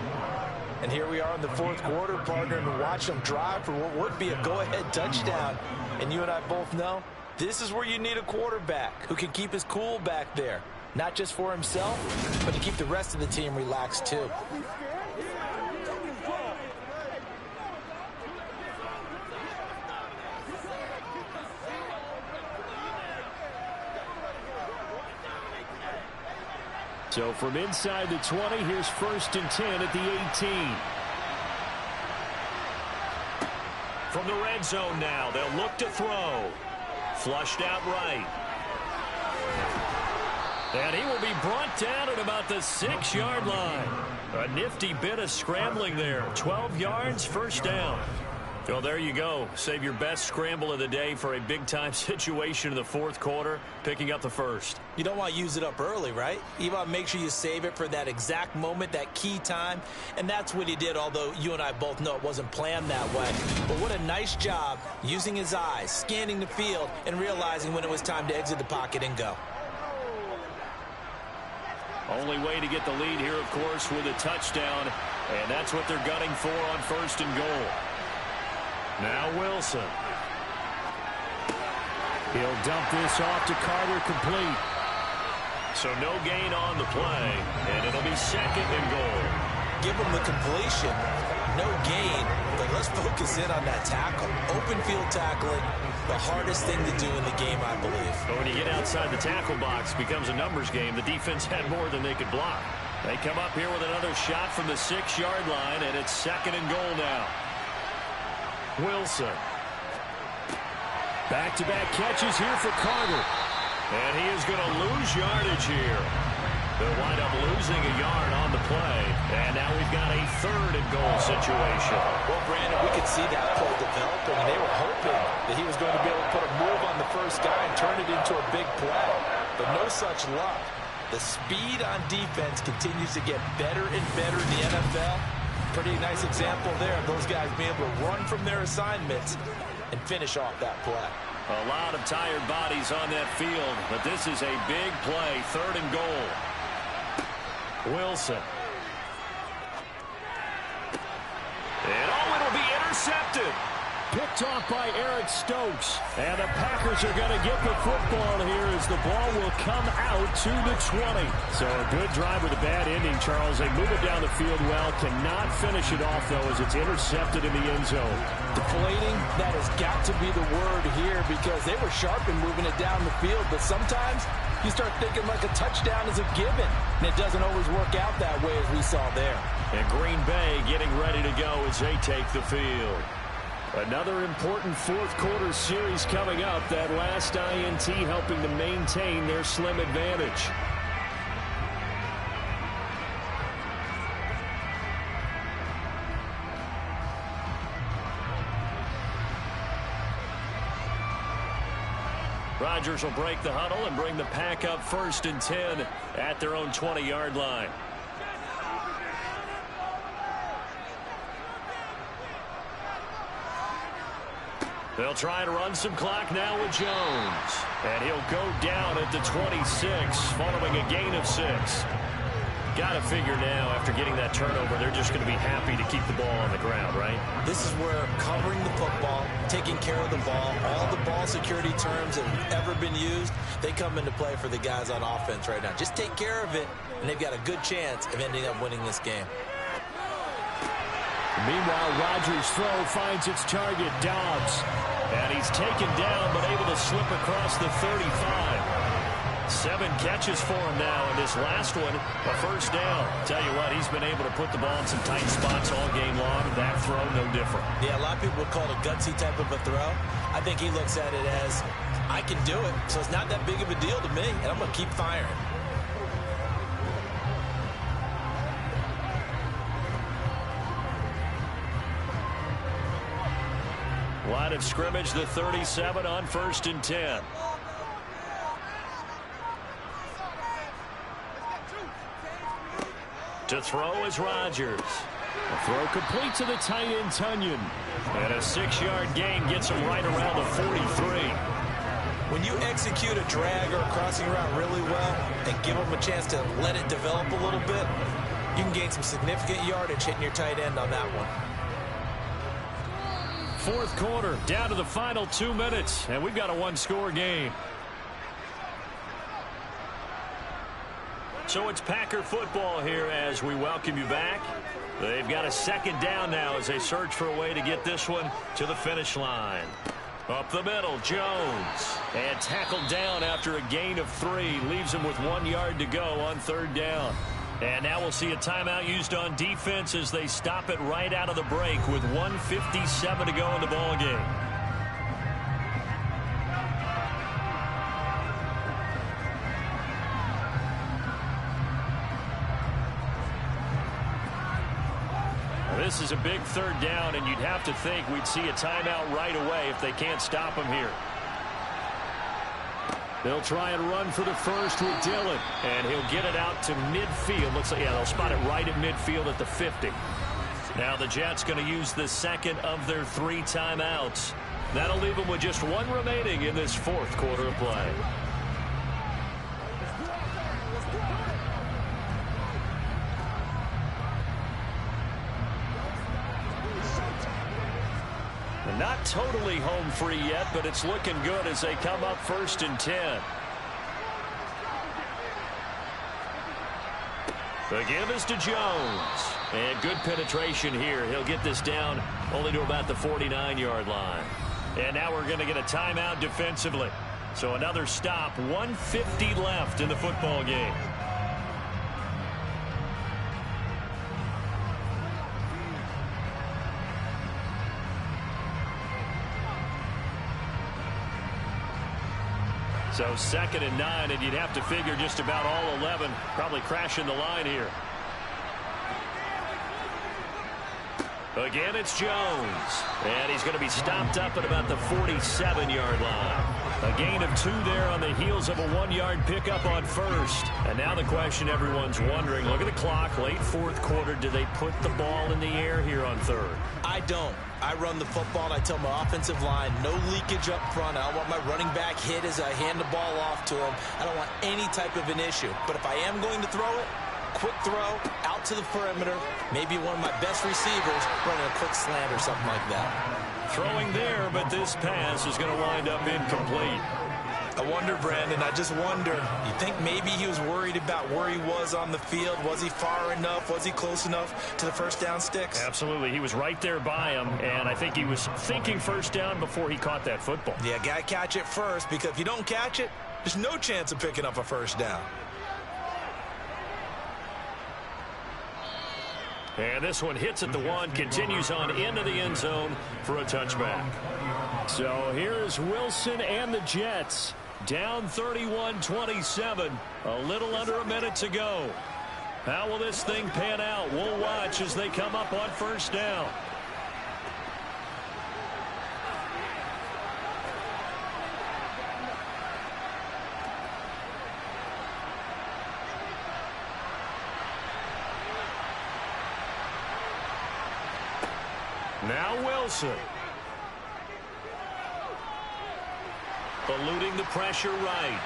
And here we are in the 4th quarter, partner, and watch them drive for what would be a go-ahead touchdown. And you and I both know this is where you need a quarterback who can keep his cool back there. Not just for himself, but to keep the rest of the team relaxed too. So from inside the 20, here's 1st and 10 at the 18. From the red zone now, they'll look to throw. Flushed out right. And he will be brought down at about the 6-yard line. A nifty bit of scrambling there. 12 yards, first down. Well, there you go. Save your best scramble of the day for a big-time situation in the 4th quarter, picking up the first. You don't want to use it up early, right? You want to make sure you save it for that exact moment, that key time. And that's what he did, although you and I both know it wasn't planned that way. But what a nice job using his eyes, scanning the field, and realizing when it was time to exit the pocket and go. Only way to get the lead here, of course, with a touchdown. And that's what they're gunning for on 1st and goal. Now Wilson. He'll dump this off to Carter, complete. So no gain on the play, and it'll be 2nd and goal. Give them the completion, no gain, but let's focus in on that tackle. Open field tackling, the hardest thing to do in the game, I believe. But when you get outside the tackle box, it becomes a numbers game. The defense had more than they could block. They come up here with another shot from the 6-yard line, and it's 2nd and goal now. Wilson. Back-to-back catches here for Carter. And he is going to lose yardage here. They'll wind up losing a yard on the play. And now we've got a 3rd and goal situation. Well, Brandon, we could see that play developing, and they were hoping that he was going to be able to put a move on the first guy and turn it into a big play. But no such luck. The speed on defense continues to get better and better in the NFL. Pretty nice example there of those guys being able to run from their assignments and finish off that play. A lot of tired bodies on that field, but this is a big play, 3rd and goal. Wilson. And it'll be intercepted. Picked off by Eric Stokes. And the Packers are going to get the football here as the ball will come out to the 20. So a good drive with a bad ending, Charles. They move it down the field well. Cannot finish it off, though, as it's intercepted in the end zone. Deflating, that has got to be the word here because they were sharp in moving it down the field. But sometimes you start thinking like a touchdown is a given. And it doesn't always work out that way as we saw there. And Green Bay getting ready to go as they take the field. Another important 4th quarter series coming up. That last INT helping to maintain their slim advantage. Rodgers will break the huddle and bring the pack up 1st and 10 at their own 20-yard line. They'll try and run some clock now with Jones. And he'll go down at the 26 following a gain of 6. Got to figure now, after getting that turnover, they're just going to be happy to keep the ball on the ground, right? This is where covering the football, taking care of the ball, all the ball security terms that have ever been used, they come into play for the guys on offense right now. Just take care of it, and they've got a good chance of ending up winning this game. Meanwhile, Rodgers' throw finds its target, Dobbs. And he's taken down, but able to slip across the 35. 7 catches for him now, and this last one, a 1st down. Tell you what, he's been able to put the ball in some tight spots all game long. That throw, no different. Yeah, a lot of people would call it a gutsy type of a throw. I think he looks at it as, I can do it, so it's not that big of a deal to me, and I'm going to keep firing. Line of scrimmage, the 37 on 1st and 10. To throw is Rodgers. A throw complete to the tight end, Tunyon. And a 6-yard gain gets him right around the 43. When you execute a drag or a crossing route really well and give them a chance to let it develop a little bit, you can gain some significant yardage hitting your tight end on that one. 4th quarter, down to the final 2 minutes, and we've got a 1-score game. So it's Packer football here as we welcome you back. They've got a 2nd down now as they search for a way to get this one to the finish line. Up the middle, Jones. And tackled down after a gain of 3. Leaves him with 1 yard to go on 3rd down. And now we'll see a timeout used on defense as they stop it right out of the break with 1:57 to go in the ball game. This is a big 3rd down, and you'd have to think we'd see a timeout right away if they can't stop him here. They'll try and run for the 1st with Dillon, and he'll get it out to midfield. Looks like, yeah, they'll spot it right at midfield at the 50. Now the Jets going to use the 2nd of their 3 timeouts. That'll leave them with just 1 remaining in this 4th quarter of play. Not totally home free yet, but it's looking good as they come up 1st and 10. The give is to Jones. And good penetration here. He'll get this down only to about the 49-yard line. And now we're going to get a timeout defensively. So another stop, 1:50 left in the football game. So 2nd and 9, and you'd have to figure just about all 11 probably crashing the line here. Again, it's Jones. And he's going to be stopped up at about the 47-yard line. A gain of 2 there on the heels of a 1-yard pickup on 1st. And now the question everyone's wondering, look at the clock, late 4th quarter. Do they put the ball in the air here on 3rd? I don't. I run the football, and I tell my offensive line, no leakage up front. I don't want my running back hit as I hand the ball off to him. I don't want any type of an issue. But if I am going to throw it, quick throw, out to the perimeter, maybe one of my best receivers running a quick slant or something like that. Throwing there, but this pass is going to wind up incomplete. I wonder, Brandon, I just wonder, you think maybe he was worried about where he was on the field? Was he far enough? Was he close enough to the first down sticks? Absolutely. He was right there by him, and I think he was thinking first down before he caught that football. Yeah, got to catch it first, because if you don't catch it, there's no chance of picking up a first down. And this one hits at the 1, continues on into the end zone for a touchback. So here's Wilson and the Jets. Down 31-27. A little under a minute to go. How will this thing pan out? We'll watch as they come up on first down. Now Wilson. Eluding the pressure right.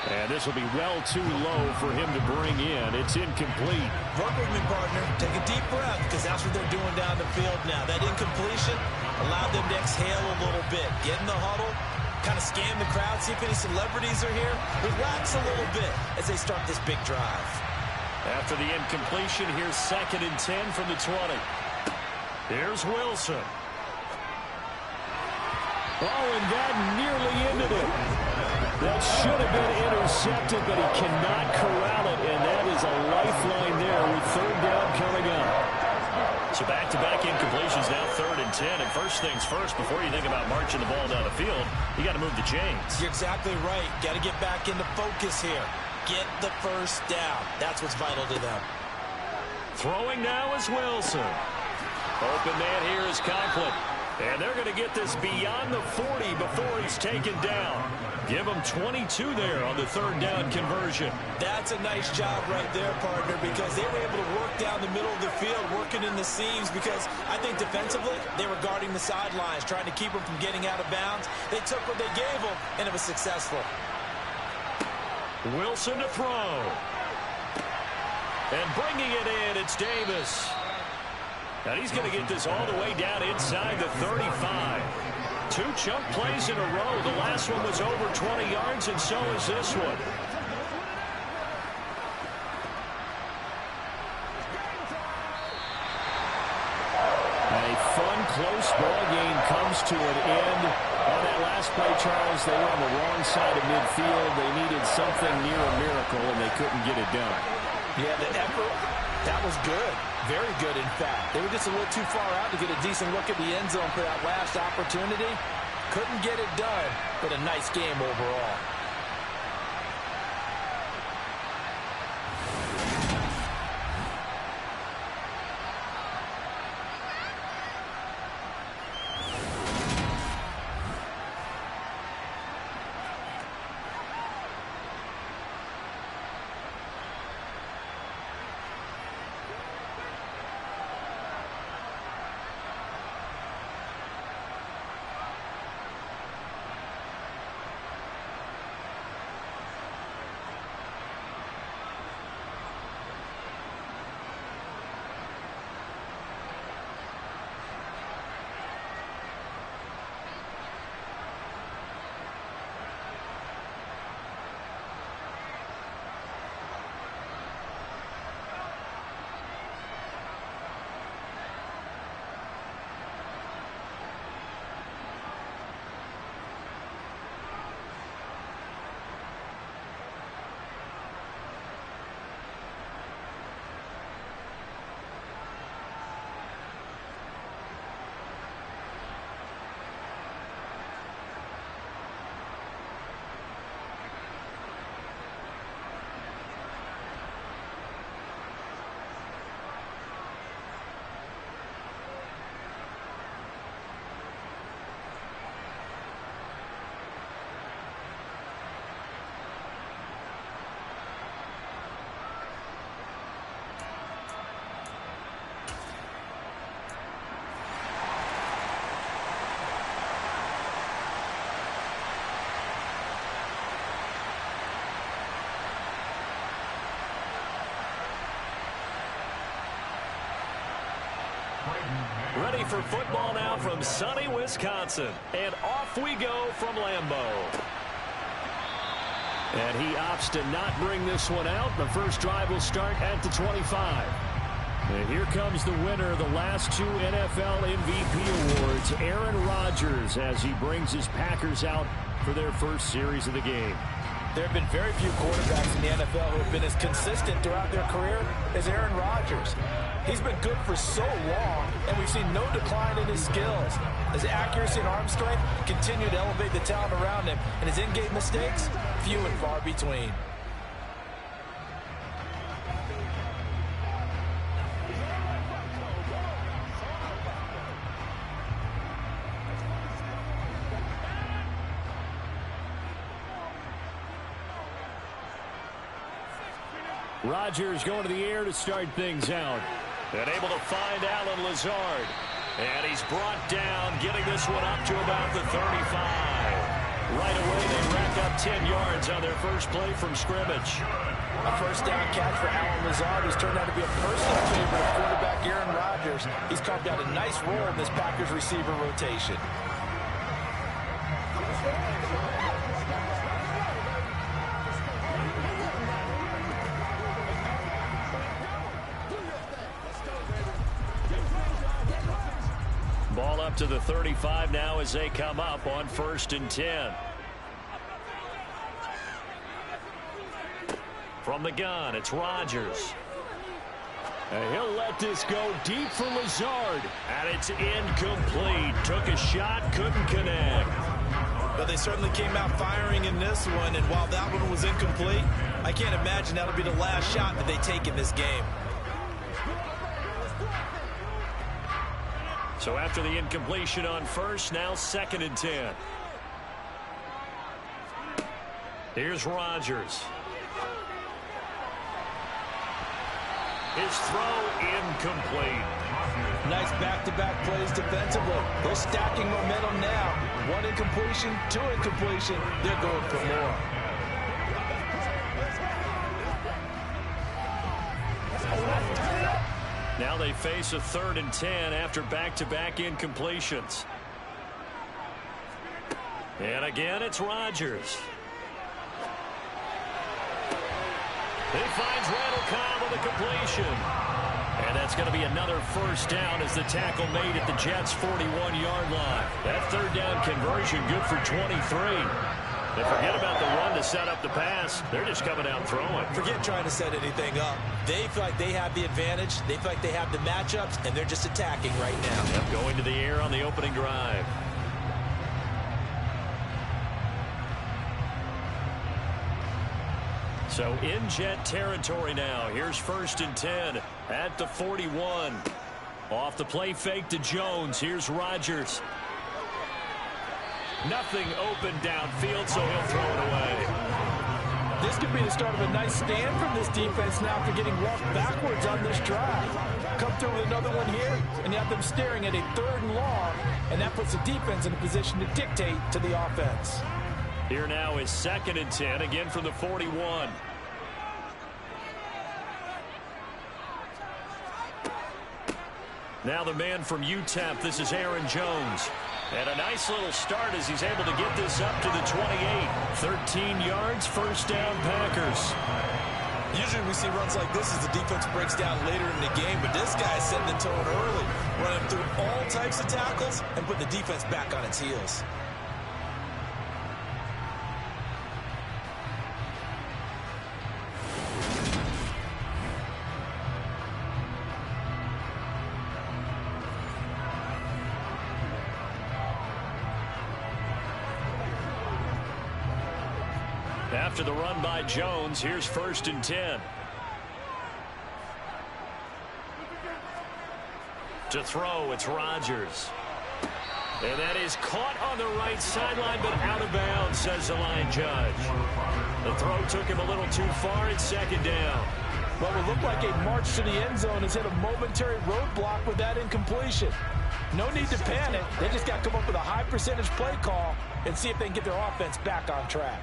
And this will be well too low for him to bring in. It's incomplete. Work with me, partner. Take a deep breath, because that's what they're doing down the field now. That incompletion allowed them to exhale a little bit. Get in the huddle, kind of scan the crowd, see if any celebrities are here. Relax a little bit as they start this big drive. After the incompletion, here's 2nd and 10 from the 20. Here's Wilson. Oh, and that nearly ended it. That should have been intercepted, but he cannot corral it, and that is a lifeline there with 3rd down coming up. So back-to-back incompletions, now 3rd and 10. And first things first, before you think about marching the ball down the field, you got to move the chains. You're exactly right. Got to get back into focus here. Get the first down. That's what's vital to them. Throwing now is Wilson. Open man here is Conklin. And they're going to get this beyond the 40 before he's taken down. Give him 22 there on the 3rd down conversion. That's a nice job right there, partner, because they were able to work down the middle of the field, working in the seams, because I think defensively they were guarding the sidelines, trying to keep them from getting out of bounds. They took what they gave them, and it was successful. Wilson to throw. And bringing it in, it's Davis. And he's going to get this all the way down inside the 35. 2 chunk plays in a row. The last one was over 20 yards, and so is this one. A fun, close ball game comes to an end. On that last play, Charles, they were on the wrong side of midfield. They needed something near a miracle, and they couldn't get it done. Yeah, the effort, that was good. Very good, in fact. They were just a little too far out to get a decent look at the end zone for that last opportunity. Couldn't get it done, but a nice game overall. Ready for football now from sunny Wisconsin. And off we go from Lambeau. And he opts to not bring this one out. The first drive will start at the 25. And here comes the winner of the last two NFL MVP awards, Aaron Rodgers, as he brings his Packers out for their first series of the game. There have been very few quarterbacks in the NFL who have been as consistent throughout their career as Aaron Rodgers. He's been good for so long, and we've seen no decline in his skills. His accuracy and arm strength continue to elevate the talent around him, and his in-game mistakes, few and far between. Rodgers going to the air to start things out. And able to find Allen Lazard. And he's brought down, getting this one up to about the 35. Right away, they rack up 10 yards on their first play from scrimmage. A first down catch for Allen Lazard, who's turned out to be a personal favorite of quarterback Aaron Rodgers. He's carved out a nice role in this Packers receiver rotation. Ball up to the 35 now as they come up on 1st and 10. From the gun, it's Rodgers. And he'll let this go deep for Lazard. And it's incomplete. Took a shot, couldn't connect. But they certainly came out firing in this one, and while that one was incomplete, I can't imagine that'll be the last shot that they take in this game. So after the incompletion on first, now 2nd and 10. Here's Rodgers. His throw incomplete. Nice back-to-back plays defensively. They're stacking momentum now. One incompletion, two incompletion. They're going for more. Now they face a 3rd and 10 after back-to-back incompletions. And again, it's Rodgers. He finds Randall Cobb with a completion. And that's going to be another first down as the tackle made at the Jets' 41-yard line. That 3rd down conversion good for 23. They forget about the run to set up the pass. They're just coming out throwing. Forget trying to set anything up. They feel like they have the advantage. They feel like they have the matchups, and they're just attacking right now. Yep, going to the air on the opening drive. So in Jet territory now. Here's 1st and 10 at the 41. Off the play fake to Jones. Here's Rodgers. Nothing open downfield, so he'll throw it away. This could be the start of a nice stand from this defense now after getting roughed backwards on this drive. Come through with another one here, and you have them staring at a 3rd and long, and that puts the defense in a position to dictate to the offense. Here now is 2nd and 10, again from the 41. Now the man from UTEP, this is Aaron Jones. And a nice little start as he's able to get this up to the 28. 13 yards, first down Packers. Usually we see runs like this as the defense breaks down later in the game, but this guy is setting the tone early, running through all types of tackles and putting the defense back on its heels. After the run by Jones, here's 1st and 10. To throw, it's Rodgers. And that is caught on the right sideline, but out of bounds, says the line judge. The throw took him a little too far. It's 2nd down. What would look like a march to the end zone has hit a momentary roadblock with that incompletion. No need to panic. They just got to come up with a high percentage play call and see if they can get their offense back on track.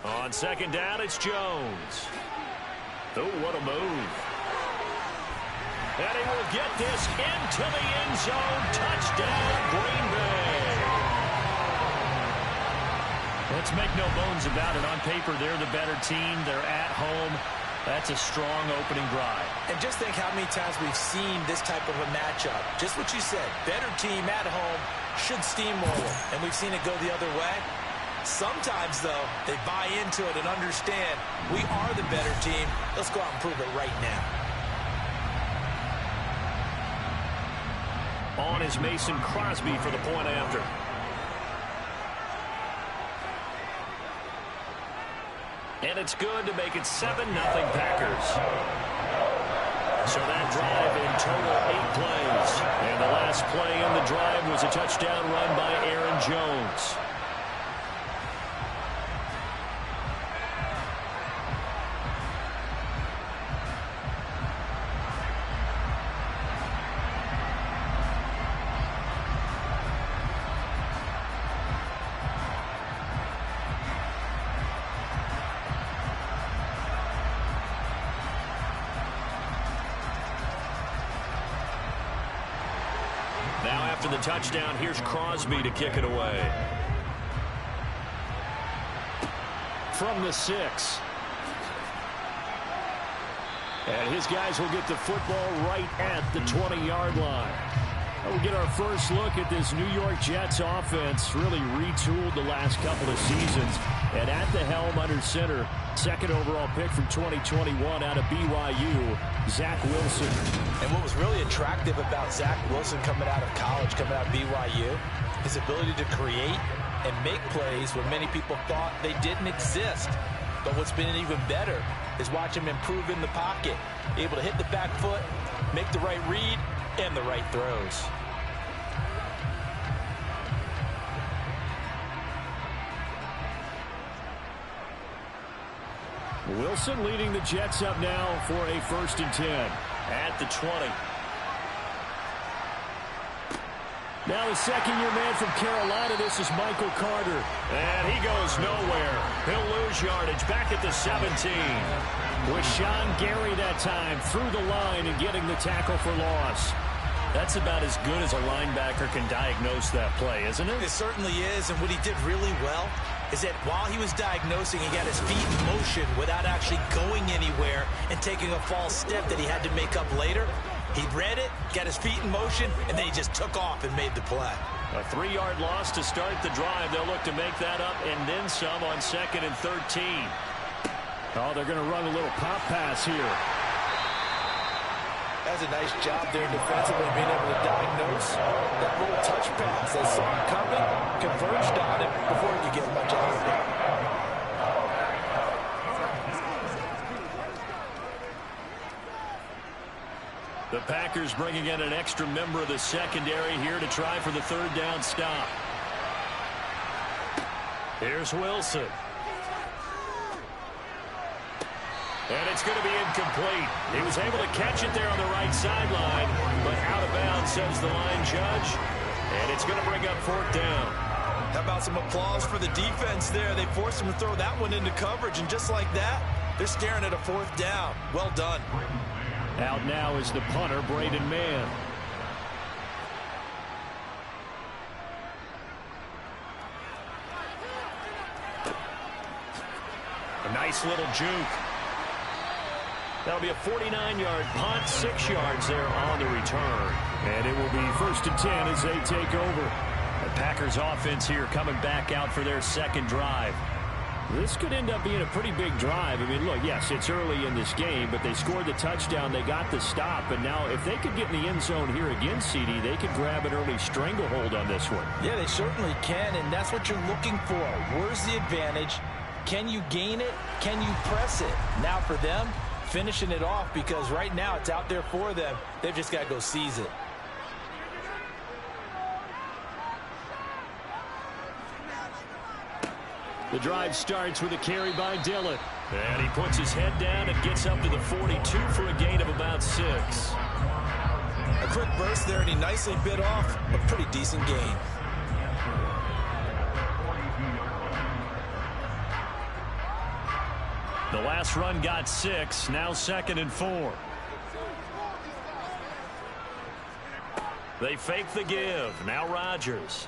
On 2nd down, it's Jones. Oh, what a move. And he will get this into the end zone. Touchdown, Green Bay. Let's make no bones about it. On paper, they're the better team. They're at home. That's a strong opening drive. And just think how many times we've seen this type of a matchup. Just what you said, better team at home should steamroll them. And we've seen it go the other way. Sometimes, though, they buy into it and understand we are the better team. Let's go out and prove it right now. On is Mason Crosby for the point after. And it's good to make it 7-0 Packers. So that drive in total 8 plays. And the last play in the drive was a touchdown run by Aaron Jones. Now after the touchdown, here's Crosby to kick it away. From the 6. And his guys will get the football right at the 20-yard line. We'll get our first look at this New York Jets offense. Really retooled the last couple of seasons. And at the helm under center, second overall pick from 2021 out of BYU, Zach Wilson. And what was really attractive about Zach Wilson coming out of college, coming out of BYU, his ability to create and make plays when many people thought they didn't exist. But what's been even better is watch him improve in the pocket, able to hit the back foot, make the right read, and the right throws. Wilson leading the Jets up now for a 1st and 10 at the 20. Now the second-year man from Carolina, this is Michael Carter. And he goes nowhere. He'll lose yardage back at the 17. With Sean Gary that time through the line and getting the tackle for loss. That's about as good as a linebacker can diagnose that play, isn't it? It certainly is, and what he did really well is that while he was diagnosing, he got his feet in motion without actually going anywhere and taking a false step that he had to make up later. He read it, got his feet in motion, and then he just took off and made the play. A 3-yard loss to start the drive. They'll look to make that up and then some on 2nd and 13. Oh, they're going to run a little pop pass here. That's a nice job there defensively, being able to diagnose that little touch pass. They saw it coming, converged on it before he could get much out of it. The Packers bringing in an extra member of the secondary here to try for the 3rd down stop. Here's Wilson. And it's going to be incomplete. He was able to catch it there on the right sideline, but out of bounds, says the line judge. And it's going to bring up 4th down. How about some applause for the defense there? They forced him to throw that one into coverage, and just like that, they're staring at a 4th down. Well done. Out now is the punter, Braden Mann. A nice little juke. That'll be a 49-yard punt, 6 yards there on the return. And it will be 1st and 10 as they take over. The Packers offense here coming back out for their 2nd drive. This could end up being a pretty big drive. I mean, look, yes, it's early in this game, but they scored the touchdown, they got the stop, and now if they could get in the end zone here again, CD, they could grab an early stranglehold on this one. Yeah, they certainly can, and that's what you're looking for. Where's the advantage? Can you gain it? Can you press it? Now for them, finishing it off, because right now it's out there for them. They've just got to go seize it. The drive starts with a carry by Dillon. And he puts his head down and gets up to the 42 for a gain of about 6. A quick burst there, and he nicely bit off a pretty decent gain. The last run got 6. Now 2nd and 4. They fake the give. Now Rodgers.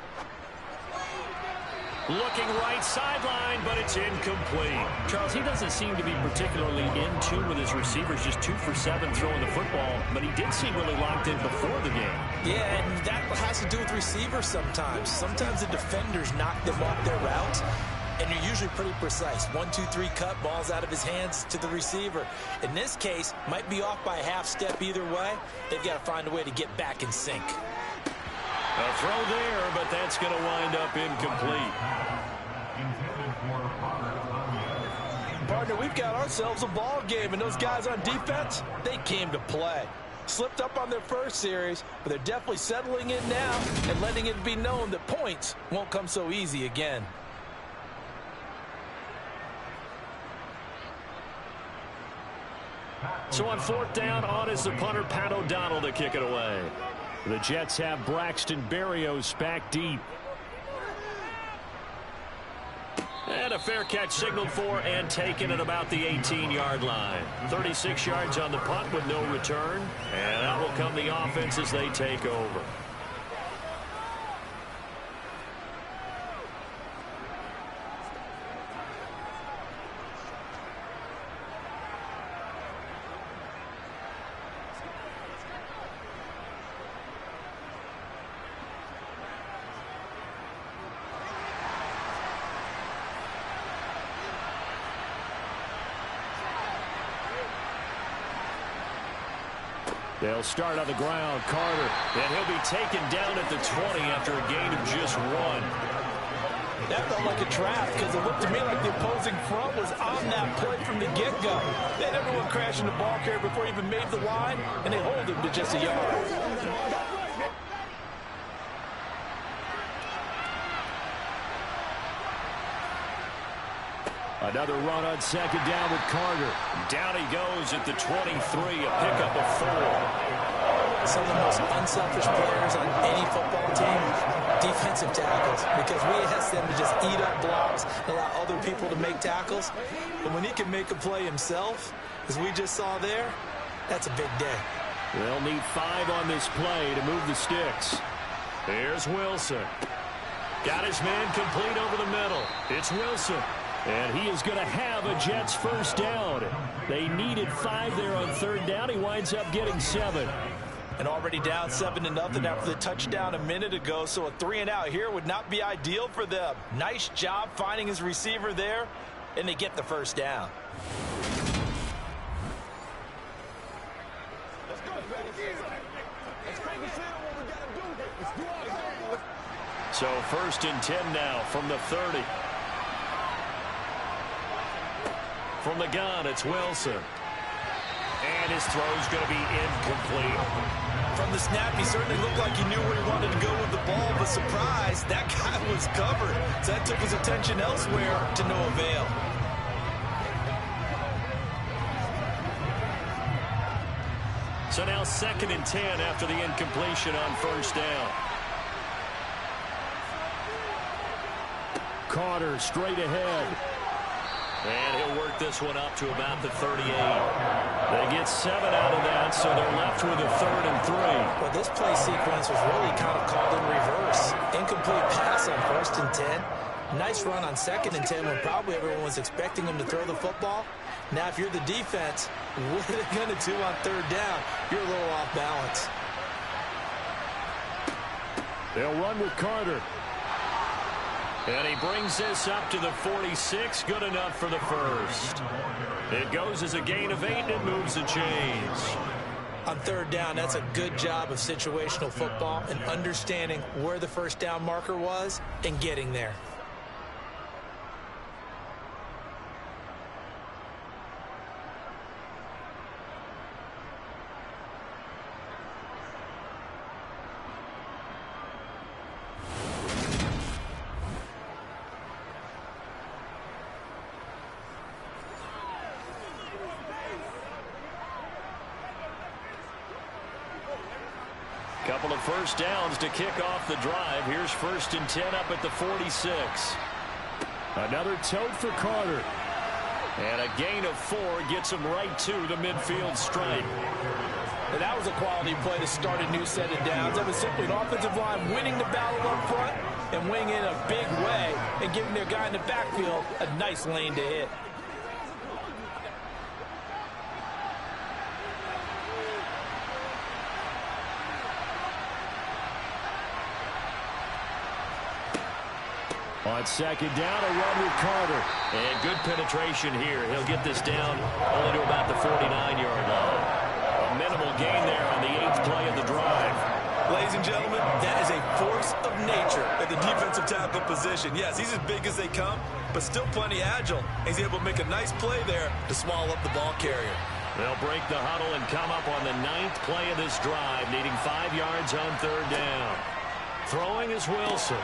Looking right sideline, but it's incomplete. Charles, he doesn't seem to be particularly in tune with his receivers, just 2 for 7 throwing the football, but he did seem really locked in before the game. Yeah, and that has to do with receivers sometimes. Sometimes the defenders knock them off their routes, and you're usually pretty precise. 1, 2, 3 cut, balls out of his hands to the receiver. In this case, might be off by a half step either way. They've got to find a way to get back in sync. A throw there, but that's going to wind up incomplete. Partner, we've got ourselves a ball game, and those guys on defense, they came to play. Slipped up on their first series, but they're definitely settling in now and letting it be known that points won't come so easy again. So on 4th down, on is the punter, Pat O'Donnell, to kick it away. The Jets have Braxton Berrios back deep. And a fair catch signaled for and taken at about the 18-yard line. 36 yards on the punt with no return. And out will come the offense as they take over. They'll start on the ground. Carter. And he'll be taken down at the 20 after a gain of just 1. That felt like a trap because it looked to me like the opposing front was on that play from the get-go. They had everyone crashing the ball carrier before he even made the line, and they hold him to just a yard. Another run on 2nd down with Carter. Down he goes at the 23, a pickup of 4. Some of the most unselfish players on any football team, defensive tackles, because we ask them to just eat up blocks and allow other people to make tackles. But when he can make a play himself, as we just saw there, that's a big day. They'll need 5 on this play to move the sticks. Here's Wilson. Got his man complete over the middle. It's Wilson. And he is going to have a Jets first down. They needed 5 there on 3rd down. He winds up getting 7. And already down 7-0 after the touchdown a minute ago. So a 3-and-out here would not be ideal for them. Nice job finding his receiver there. And they get the first down. So 1st and 10 now from the 30. From the gun, it's Wilson. And his throw's going to be incomplete. From the snap, he certainly looked like he knew where he wanted to go with the ball, but surprise, that guy was covered. So that took his attention elsewhere to no avail. So now 2nd and 10 after the incompletion on 1st down. Carter straight ahead. And he'll work this one up to about the 38. They get 7 out of that, so they're left with a 3rd and 3. Well, this play sequence was really kind of called in reverse. Incomplete pass on 1st and 10. Nice run on 2nd and 10 when probably everyone was expecting him to throw the football. Now, if you're the defense, what are they going to do on 3rd down? You're a little off balance. They'll run with Carter. And he brings this up to the 46. Good enough for the first. It goes as a gain of 8 and it moves the chains. On 3rd down, that's a good job of situational football and understanding where the first down marker was and getting there. Couple of first downs to kick off the drive. Here's 1st and 10 up at the 46. Another tote for Carter. And a gain of 4 gets him right to the midfield stripe. And that was a quality play to start a new set of downs. That was simply an offensive line winning the battle up front and winning in a big way and giving their guy in the backfield a nice lane to hit. On second down, a run with Carter. And good penetration here. He'll get this down only to about the 49-yard line. A minimal gain there on the 8th play of the drive. Ladies and gentlemen, that is a force of nature at the defensive tackle position. Yes, he's as big as they come, but still plenty agile. He's able to make a nice play there to swallow up the ball carrier. They'll break the huddle and come up on the 9th play of this drive, needing 5 yards on 3rd down. Throwing is Wilson.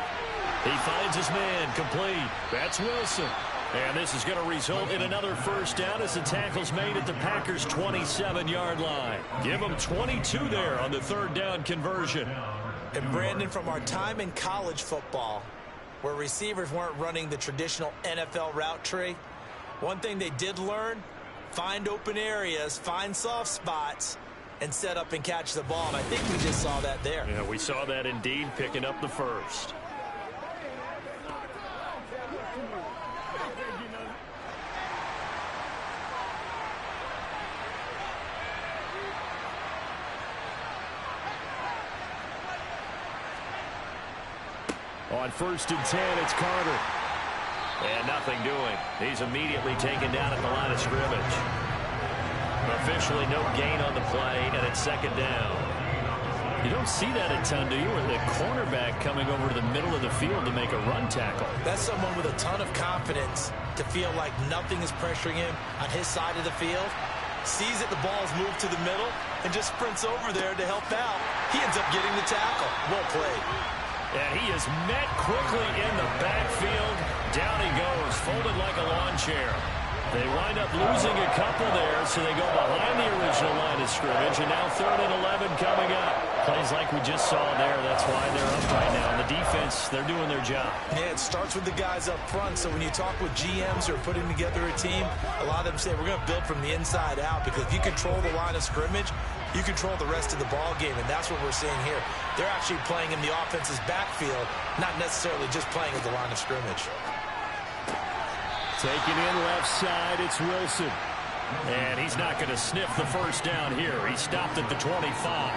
He finds his man complete. That's Wilson. And this is going to result in another first down as the tackle's made at the Packers' 27-yard line. Give them 22 there on the 3rd down conversion. And Brandon, from our time in college football, where receivers weren't running the traditional NFL route tree, one thing they did learn, find open areas, find soft spots, and set up and catch the ball. And I think we just saw that there. Yeah, we saw that indeed, picking up the first. On 1st and 10, it's Carter. And nothing doing. He's immediately taken down at the line of scrimmage. Officially no gain on the play, and it's 2nd down. You don't see that a ton, do you? With the cornerback coming over to the middle of the field to make a run tackle. That's someone with a ton of confidence to feel like nothing is pressuring him on his side of the field. Sees that the ball's moved to the middle and just sprints over there to help out. He ends up getting the tackle. Well played. And he is met quickly in the backfield. Down he goes, folded like a lawn chair. They wind up losing a couple there, so they go behind the original line of scrimmage, and now 3rd and 11 coming up. Plays like we just saw there. That's why they're up right now. And the defense, they're doing their job. Yeah, it starts with the guys up front. So when you talk with GMs who are putting together a team, a lot of them say we're going to build from the inside out, because if you control the line of scrimmage, you control the rest of the ball game, and that's what we're seeing here. They're actually playing in the offense's backfield, not necessarily just playing at the line of scrimmage. Taking in left side, it's Wilson. And he's not going to sniff the first down here. He stopped at the 25.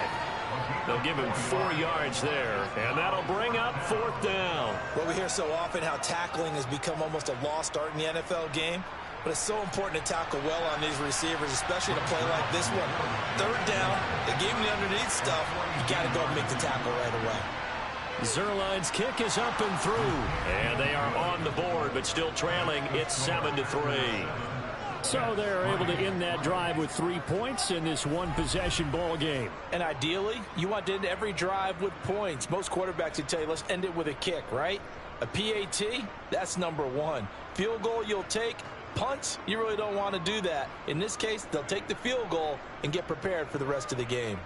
They'll give him 4 yards there, and that'll bring up 4th down. Well, we hear so often how tackling has become almost a lost art in the NFL game, but it's so important to tackle well on these receivers, especially in a play like this one. 3rd down, they gave him the underneath stuff. You got to go and make the tackle right away. Zuerlein's kick is up and through, and they are on the board, but still trailing. It's 7-3. So they're able to end that drive with 3 points in this one-possession ball game. And ideally, you want to end every drive with points. Most quarterbacks would tell you, let's end it with a kick, right? A PAT, that's number 1. Field goal you'll take. Punts, you really don't want to do that. In this case, they'll take the field goal and get prepared for the rest of the game.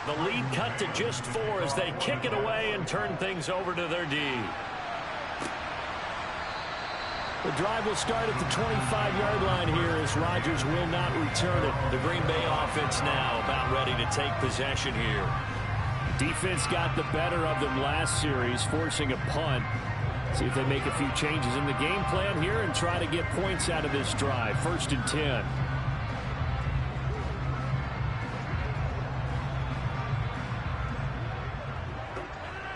The lead cut to just 4 as they kick it away and turn things over to their D. The drive will start at the 25-yard line here as Rodgers will not return it. The Green Bay offense now about ready to take possession here. Defense got the better of them last series, forcing a punt. See if they make a few changes in the game plan here and try to get points out of this drive. 1st and 10.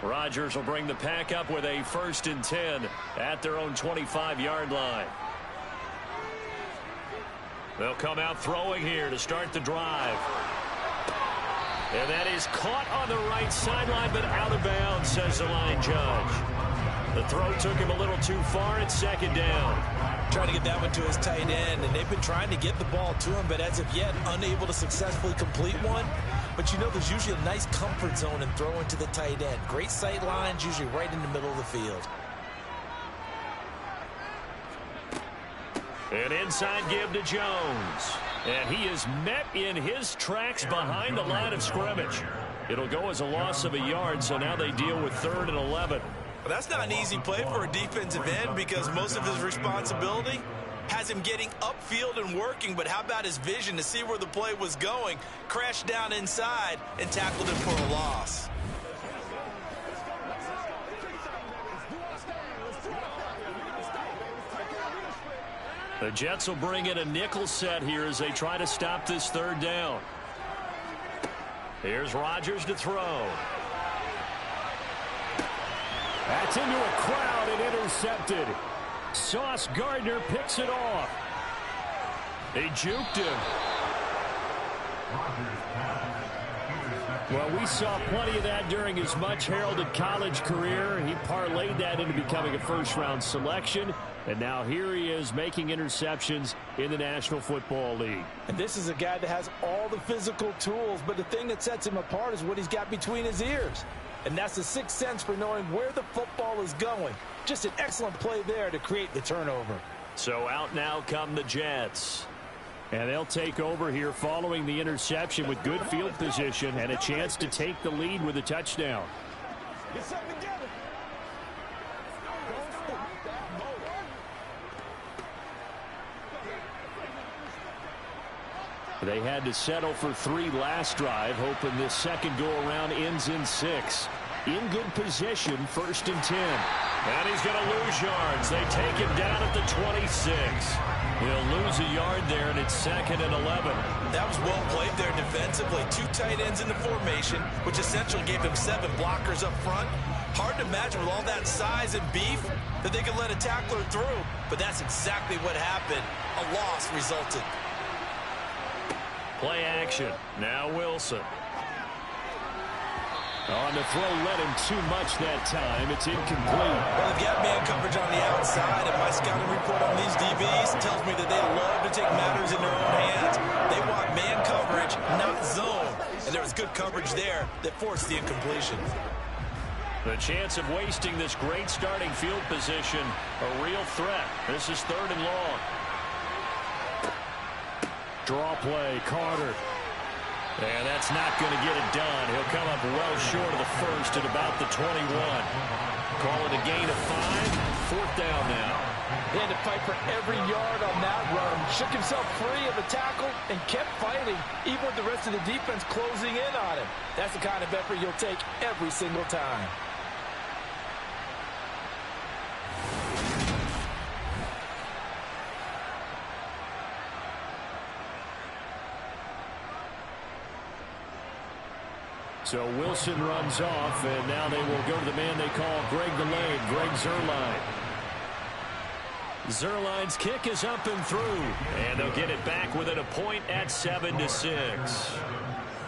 Rodgers will bring the pack up with a 1st and 10 at their own 25-yard line. They'll come out throwing here to start the drive. And that is caught on the right sideline, but out of bounds, says the line judge. The throw took him a little too far. It's 2nd down. Trying to get that one to his tight end, and they've been trying to get the ball to him, but as of yet, unable to successfully complete one. But you know there's usually a nice comfort zone in throwing to the tight end. Great sight lines, usually right in the middle of the field. An inside give to Jones. And he is met in his tracks behind the line of scrimmage. It'll go as a loss of a yard, so now they deal with 3rd and 11. Well, that's not an easy play for a defensive end because most of his responsibility has him getting upfield and working, but how about his vision to see where the play was going, crashed down inside, and tackled him for a loss. The Jets will bring in a nickel set here as they try to stop this 3rd down. Here's Rodgers to throw. That's into a crowd and intercepted. Sauce Gardner picks it off. They juked him. Well, we saw plenty of that during his much-heralded college career. He parlayed that into becoming a first-round selection. And now here he is making interceptions in the National Football League. And this is a guy that has all the physical tools, but the thing that sets him apart is what he's got between his ears. And that's the sixth sense for knowing where the football is going. Just an excellent play there to create the turnover. So out now come the Jets. And they'll take over here following the interception with good field position and a chance to take the lead with a touchdown. Get something together. They had to settle for 3 last drive, hoping this second go-around ends in 6. In good position, 1st and 10. And he's going to lose yards. They take him down at the 26. He'll lose a yard there, and it's 2nd and 11. That was well played there defensively. 2 tight ends in the formation, which essentially gave him 7 blockers up front. Hard to imagine with all that size and beef that they could let a tackler through. But that's exactly what happened. A loss resulted. Play action. Now Wilson. On the throw, led him too much that time. It's incomplete. Well, they've got man coverage on the outside, and my scouting report on these DBs tells me that they love to take matters in their own hands. They want man coverage, not zone. And there was good coverage there that forced the incompletion. The chance of wasting this great starting field position, a real threat. This is 3rd and long. Draw play, Carter. And that's not going to get it done. He'll come up well short of the 1st at about the 21. Call it a gain of 5. 4th down now. He had to fight for every yard on that run. Shook himself free of the tackle and kept fighting, even with the rest of the defense closing in on him. That's the kind of effort you'll take every single time. So Wilson runs off, and now they will go to the man they call Greg the Leg, Greg Zuerlein. Zuerlein's kick is up and through, and they'll get it back within a point at 7-6.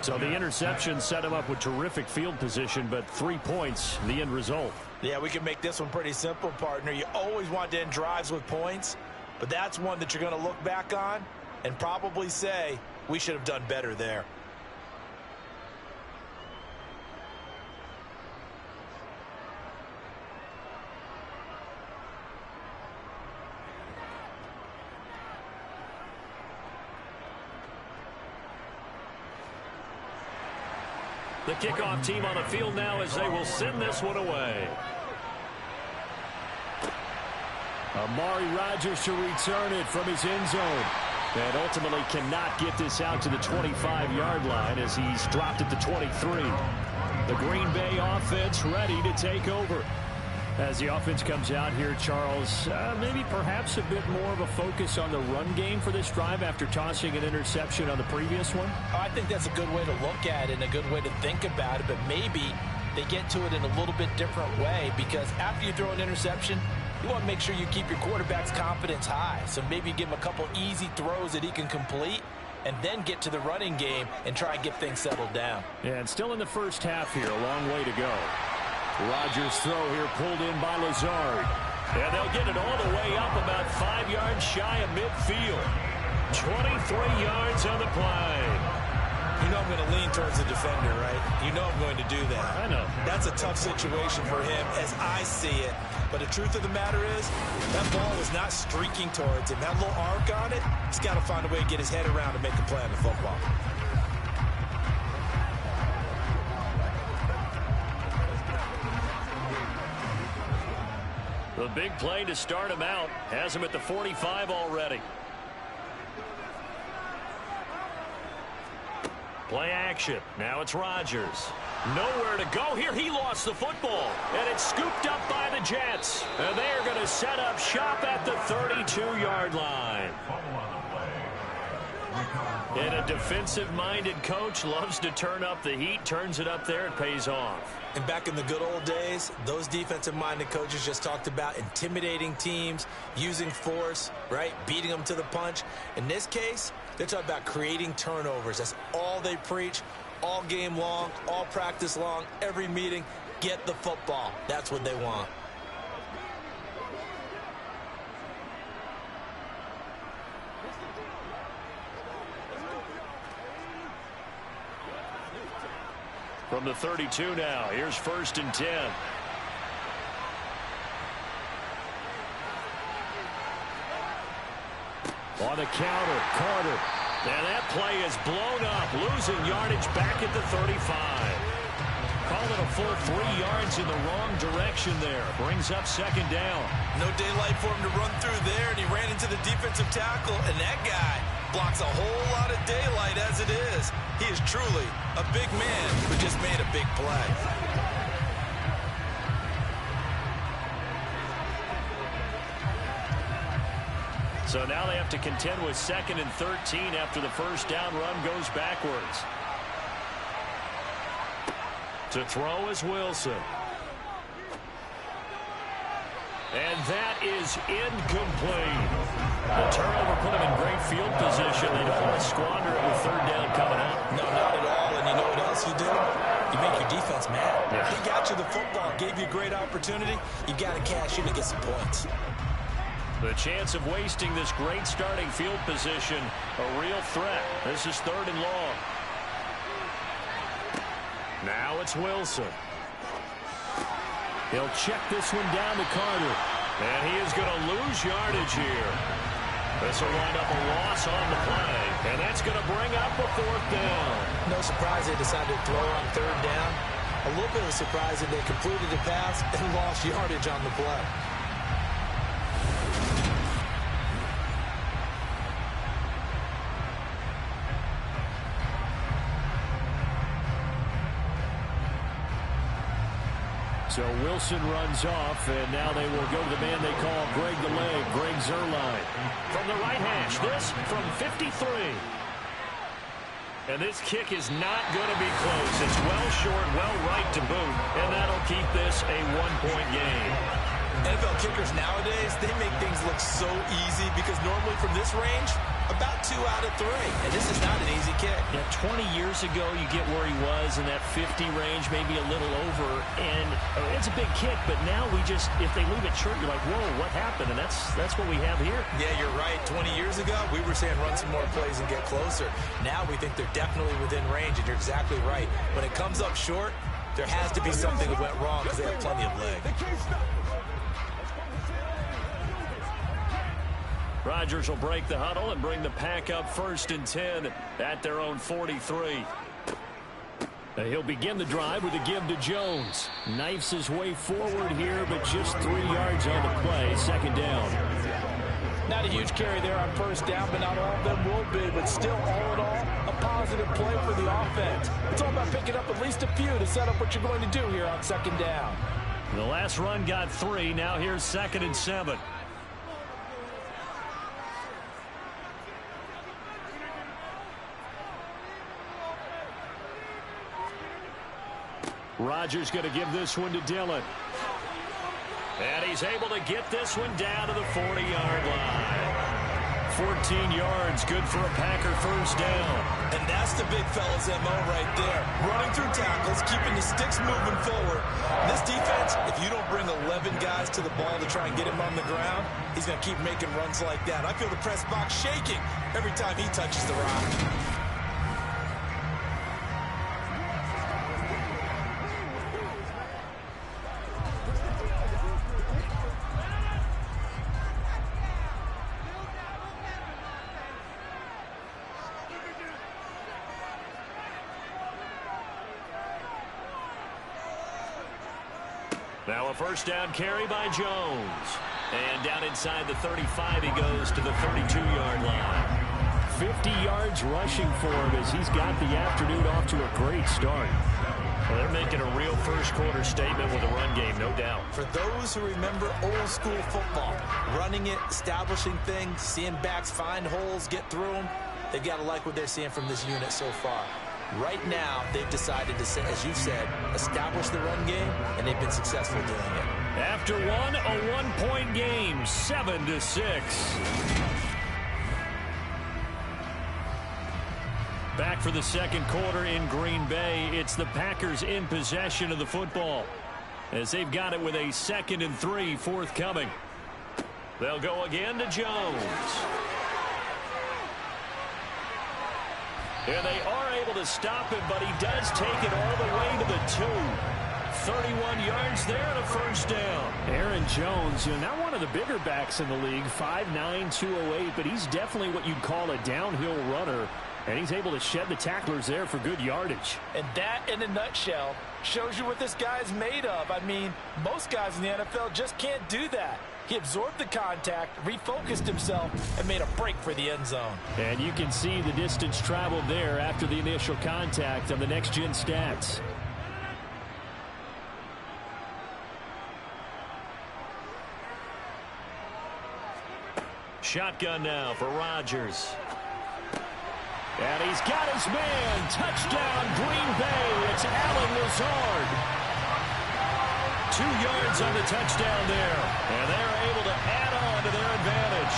So the interception set him up with terrific field position, but 3 points, the end result. Yeah, we can make this one pretty simple, partner. You always want to end drives with points, but that's one that you're going to look back on and probably say, we should have done better there. The kickoff team on the field now as they will send this one away. Amari Rodgers to return it from his end zone. And ultimately cannot get this out to the 25-yard line as he's dropped at the 23. The Green Bay offense ready to take over. As the offense comes out here, Charles, maybe perhaps a bit more of a focus on the run game for this drive after tossing an interception on the previous one? I think that's a good way to look at it and a good way to think about it, but maybe they get to it in a little bit different way because after you throw an interception, you want to make sure you keep your quarterback's confidence high. So maybe give him a couple easy throws that he can complete and then get to the running game and try and get things settled down. Yeah, and still in the first half here, a long way to go. Rodgers' throw here pulled in by Lazard. And they'll get it all the way up about 5 yards shy of midfield. 23 yards on the play. You know I'm going going to lean towards the defender, right? You know I'm going to do that. I know. That's a tough situation for him as I see it. But the truth of the matter is, that ball was not streaking towards him. That little arc on it, he's got to find a way to get his head around and make a play on the football. The big play to start him out has him at the 45 already. Play action. Now it's Rodgers. Nowhere to go here. He lost the football. And it's scooped up by the Jets. And they are going to set up shop at the 32-yard line. And a defensive-minded coach loves to turn up the heat, turns it up there, it pays off. And back in the good old days, those defensive-minded coaches just talked about intimidating teams, using force, right, beating them to the punch. In this case, they're talking about creating turnovers. That's all they preach, all game long, all practice long, every meeting. Get the football. That's what they want. From the 32 now, here's 1st and 10. On the counter, Carter. And that play is blown up, losing yardage back at the 35. Call it a full 3 yards in the wrong direction there. Brings up 2nd down. No daylight for him to run through there, and he ran into the defensive tackle, and that guy blocks a whole lot of daylight as it is. He is truly a big man who just made a big play. So now they have to contend with 2nd and 13 after the first down run goes backwards. To throw is Wilson. And that is incomplete. The turnover put him in great field position. They don't want to squander it with 3rd down coming up. No, not at all. And you know what else you do? You make your defense mad. Yeah. He got you the football, gave you a great opportunity. You got to cash in and get some points. The chance of wasting this great starting field position, a real threat. This is 3rd and long. Now it's Wilson. He'll check this one down to Carter. And he is going to lose yardage here. This will wind up a loss on the play. And that's going to bring up a 4th down. No surprise they decided to throw on 3rd down. A little bit of surprise that they completed the pass and lost yardage on the play. So Wilson runs off, and now they will go to the man they call Greg the Leg, Greg Zuerlein. From the right hash, this from 53. And this kick is not going to be close. It's well short, well right to boot, and that'll keep this a 1-point game. NFL kickers nowadays, they make things look so easy because normally from this range, about 2 out of 3. And this is not an easy kick. Yeah, 20 years ago, you get where he was in that 50 range, maybe a little over. And it's a big kick, but now we just, if they leave it short, you're like, whoa, what happened? And that's what we have here. Yeah, you're right. 20 years ago, we were saying run some more plays and get closer. Now we think they're definitely within range, and you're exactly right. When it comes up short, there has to be something that went wrong because they have plenty of leg. Rodgers will break the huddle and bring the pack up 1st and 10 at their own 43. He'll begin the drive with a give to Jones. Knifes his way forward here, but just 3 yards on the play. 2nd down. Not a huge carry there on 1st down, but not all of them will be. But still, all in all, a positive play for the offense. It's all about picking up at least a few to set up what you're going to do here on 2nd down. The last run got 3. Now here's 2nd and 7. Rodgers going to give this one to Dillon. And he's able to get this one down to the 40-yard line. 14 yards, good for a Packer 1st down. And that's the big fella's MO right there. Running through tackles, keeping the sticks moving forward. This defense, if you don't bring 11 guys to the ball to try and get him on the ground, he's going to keep making runs like that. I feel the press box shaking every time he touches the rock. Now a first down carry by Jones. And down inside the 35, he goes to the 32-yard line. 50 yards rushing for him as he's got the afternoon off to a great start. Well, they're making a real first-quarter statement with a run game, no doubt. For those who remember old-school football, running it, establishing things, seeing backs find holes, get through them, they've got to like what they're seeing from this unit so far. Right now, they've decided to, as you said, establish the run game, and they've been successful doing it. After one, a one-point game, 7-6. Back for the second quarter in Green Bay. It's the Packers in possession of the football as they've got it with a 2nd and 3 forthcoming. They'll go again to Jones. And they are able to stop him, but he does take it all the way to the 2. 31 yards there and a first down. Aaron Jones, not one of the bigger backs in the league, 5'9", 208, but he's definitely what you'd call a downhill runner. And he's able to shed the tacklers there for good yardage. And that, in a nutshell, shows you what this guy's made of. I mean, most guys in the NFL just can't do that. He absorbed the contact, refocused himself, and made a break for the end zone. And you can see the distance traveled there after the initial contact on the next-gen stats. Shotgun now for Rodgers. And he's got his man. Touchdown, Green Bay. It's Allen Lazard. 2 yards on the touchdown there. And they're able to add on to their advantage.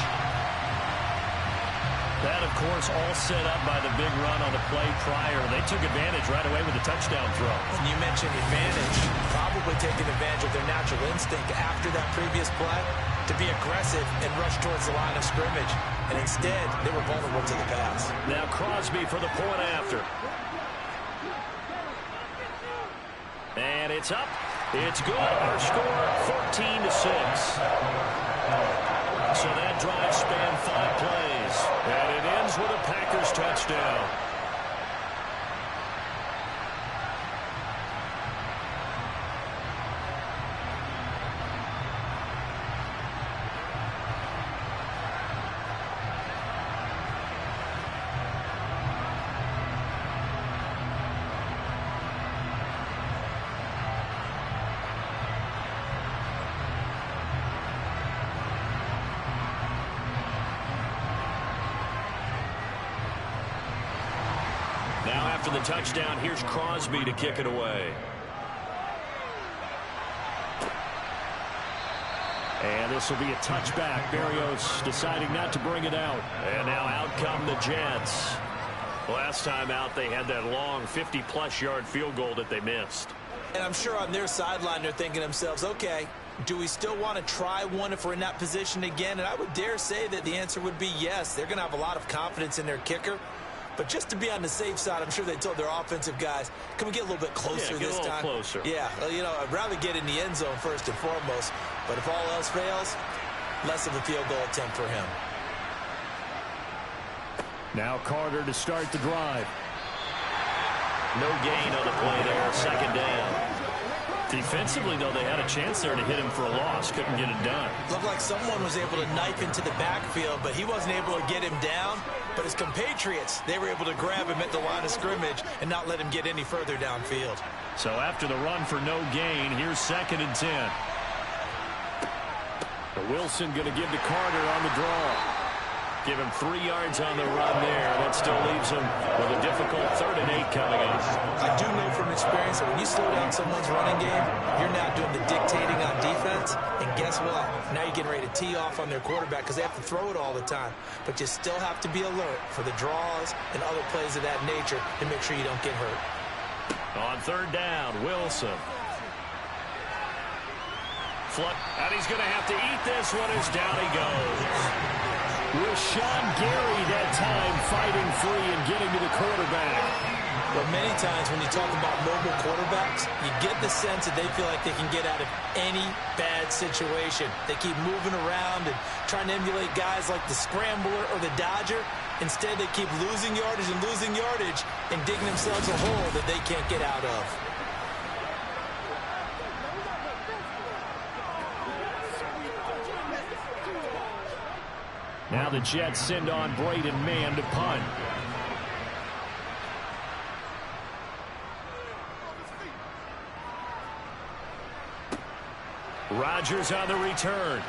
That, of course, all set up by the big run on the play prior. They took advantage right away with the touchdown throw. And you mentioned advantage. Probably taking advantage of their natural instinct after that previous play to be aggressive and rush towards the line of scrimmage. And instead, they were vulnerable to the pass. Now Crosby for the point after. And it's up. It's good. Our score, 14-6. So that drive spanned 5 plays. And it ends with a Packers touchdown. After the touchdown, here's Crosby to kick it away. And this will be a touchback. Berrios deciding not to bring it out. And now out come the Jets. Last time out, they had that long 50-plus yard field goal that they missed. And I'm sure on their sideline, they're thinking to themselves, okay, do we still want to try one if we're in that position again? And I would dare say that the answer would be yes. They're going to have a lot of confidence in their kicker. But just to be on the safe side, I'm sure they told their offensive guys, can we get a little bit closer this time? Closer. Yeah, well, I'd rather get in the end zone first and foremost. But if all else fails, less of a field goal attempt for him. Now Carter to start the drive. No gain on the play there, second down. Defensively, though, they had a chance there to hit him for a loss. Couldn't get it done. Looked like someone was able to knife into the backfield, but he wasn't able to get him down. But his compatriots, they were able to grab him at the line of scrimmage and not let him get any further downfield. So after the run for no gain, here's 2nd and 10. Wilson going to give to Carter on the draw. Give him 3 yards on the run there. That still leaves him with a difficult 3rd and 8 coming up. I do know from experience that when you slow down someone's running game, you're now doing the dictating on defense. And guess what? Now you're getting ready to tee off on their quarterback because they have to throw it all the time. But you still have to be alert for the draws and other plays of that nature to make sure you don't get hurt. On 3rd down, Wilson. And he's going to have to eat this one as down he goes. Rashawn Gary that time fighting free and getting to the quarterback. Well, many times when you talk about mobile quarterbacks, you get the sense that they feel like they can get out of any bad situation. They keep moving around and trying to emulate guys like the Scrambler or the Dodger. Instead, they keep losing yardage and digging themselves a hole that they can't get out of. Now the Jets send on Braden Mann to punt. Rodgers on the return.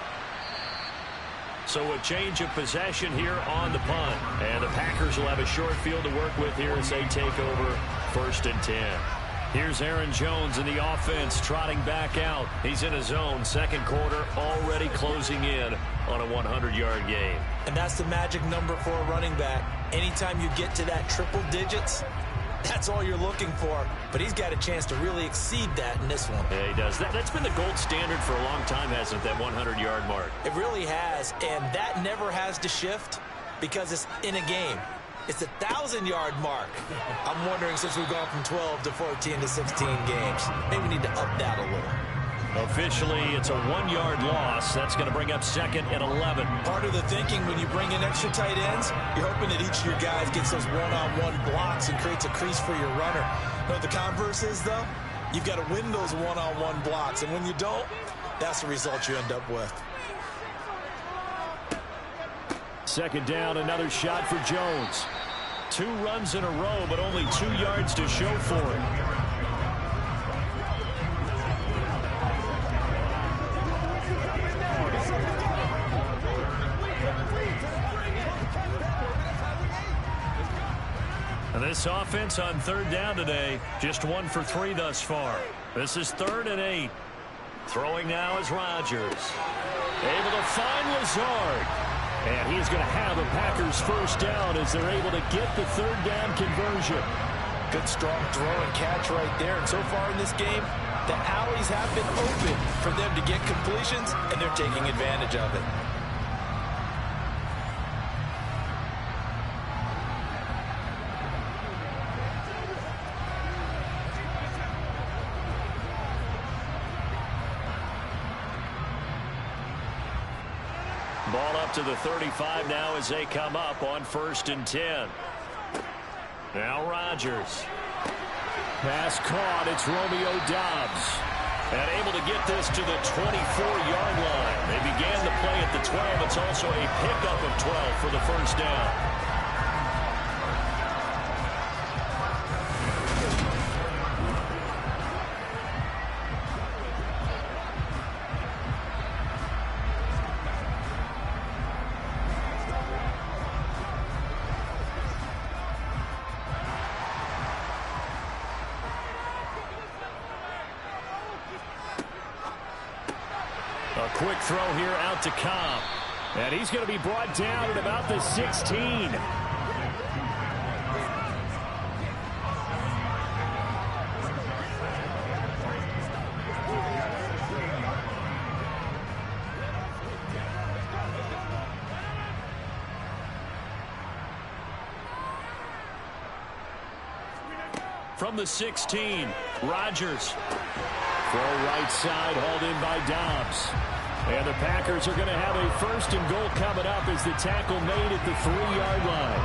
So a change of possession here on the punt. And the Packers will have a short field to work with here as they take over 1st and 10. Here's Aaron Jones in the offense trotting back out. He's in a zone. Second quarter already closing in on a 100-yard game. And that's the magic number for a running back. Anytime you get to that triple digits, that's all you're looking for. But he's got a chance to really exceed that in this one. Yeah, he does. That's been the gold standard for a long time, hasn't it, that 100-yard mark? It really has, and that never has to shift because it's in a game. It's a 1,000-yard mark. I'm wondering, since we've gone from 12 to 14 to 16 games, maybe we need to up that a little. Officially, it's a 1-yard loss. That's going to bring up 2nd and 11. Part of the thinking when you bring in extra tight ends, you're hoping that each of your guys gets those one-on-one blocks and creates a crease for your runner. You know what the converse is, though? You've got to win those one-on-one blocks, and when you don't, that's the result you end up with. 2nd down, another shot for Jones. 2 runs in a row, but only 2 yards to show for it. This offense on 3rd down today, just 1 for 3 thus far. This is 3rd and 8. Throwing now is Rodgers. Able to find Lazard. And he's going to have a Packers 1st down as they're able to get the 3rd down conversion. Good strong throw and catch right there. And so far in this game, the alleys have been open for them to get completions, and they're taking advantage of it. Ball up to the 35 now as they come up on 1st and 10. Now Rodgers. Pass caught. It's Romeo Doubs. And able to get this to the 24-yard line. They began the play at the 12. It's also a pickup of 12 for the 1st down. A quick throw here out to Cobb. And he's going to be brought down at about the 16. From the 16, Rodgers. Throw right side, hauled in by Doubs. And the Packers are going to have a 1st and goal coming up as the tackle made at the 3-yard line.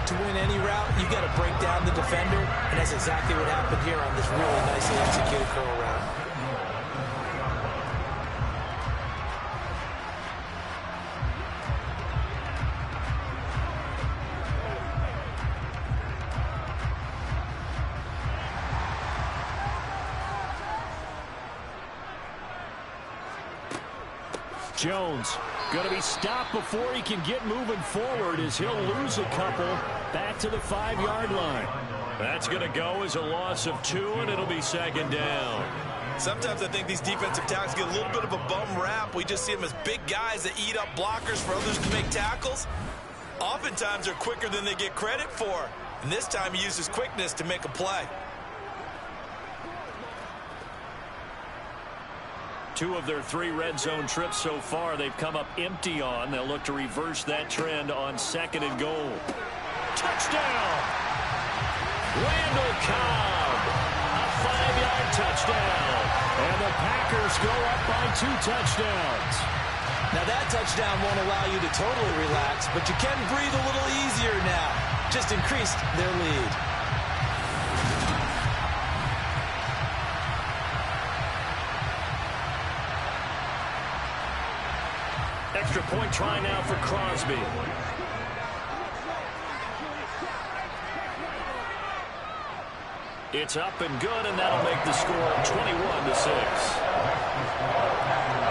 To win any route, you've got to break down the defender, and that's exactly what happened here on this really nicely executed curl route. Jones going to be stopped before he can get moving forward as he'll lose a couple back to the 5-yard line. That's going to go as a loss of 2, and it'll be 2nd down. Sometimes I think these defensive tackles get a little bit of a bum rap. We just see them as big guys that eat up blockers for others to make tackles. Oftentimes they're quicker than they get credit for. And this time he uses quickness to make a play. 2 of their 3 red zone trips so far they've come up empty on. They'll look to reverse that trend on 2nd and goal. Touchdown! Randall Cobb! A 5-yard touchdown! And the Packers go up by 2 touchdowns. Now that touchdown won't allow you to totally relax, but you can breathe a little easier now. Just increased their lead. Extra Two-point try now for Crosby. It's up and good, and that'll make the score 21-6.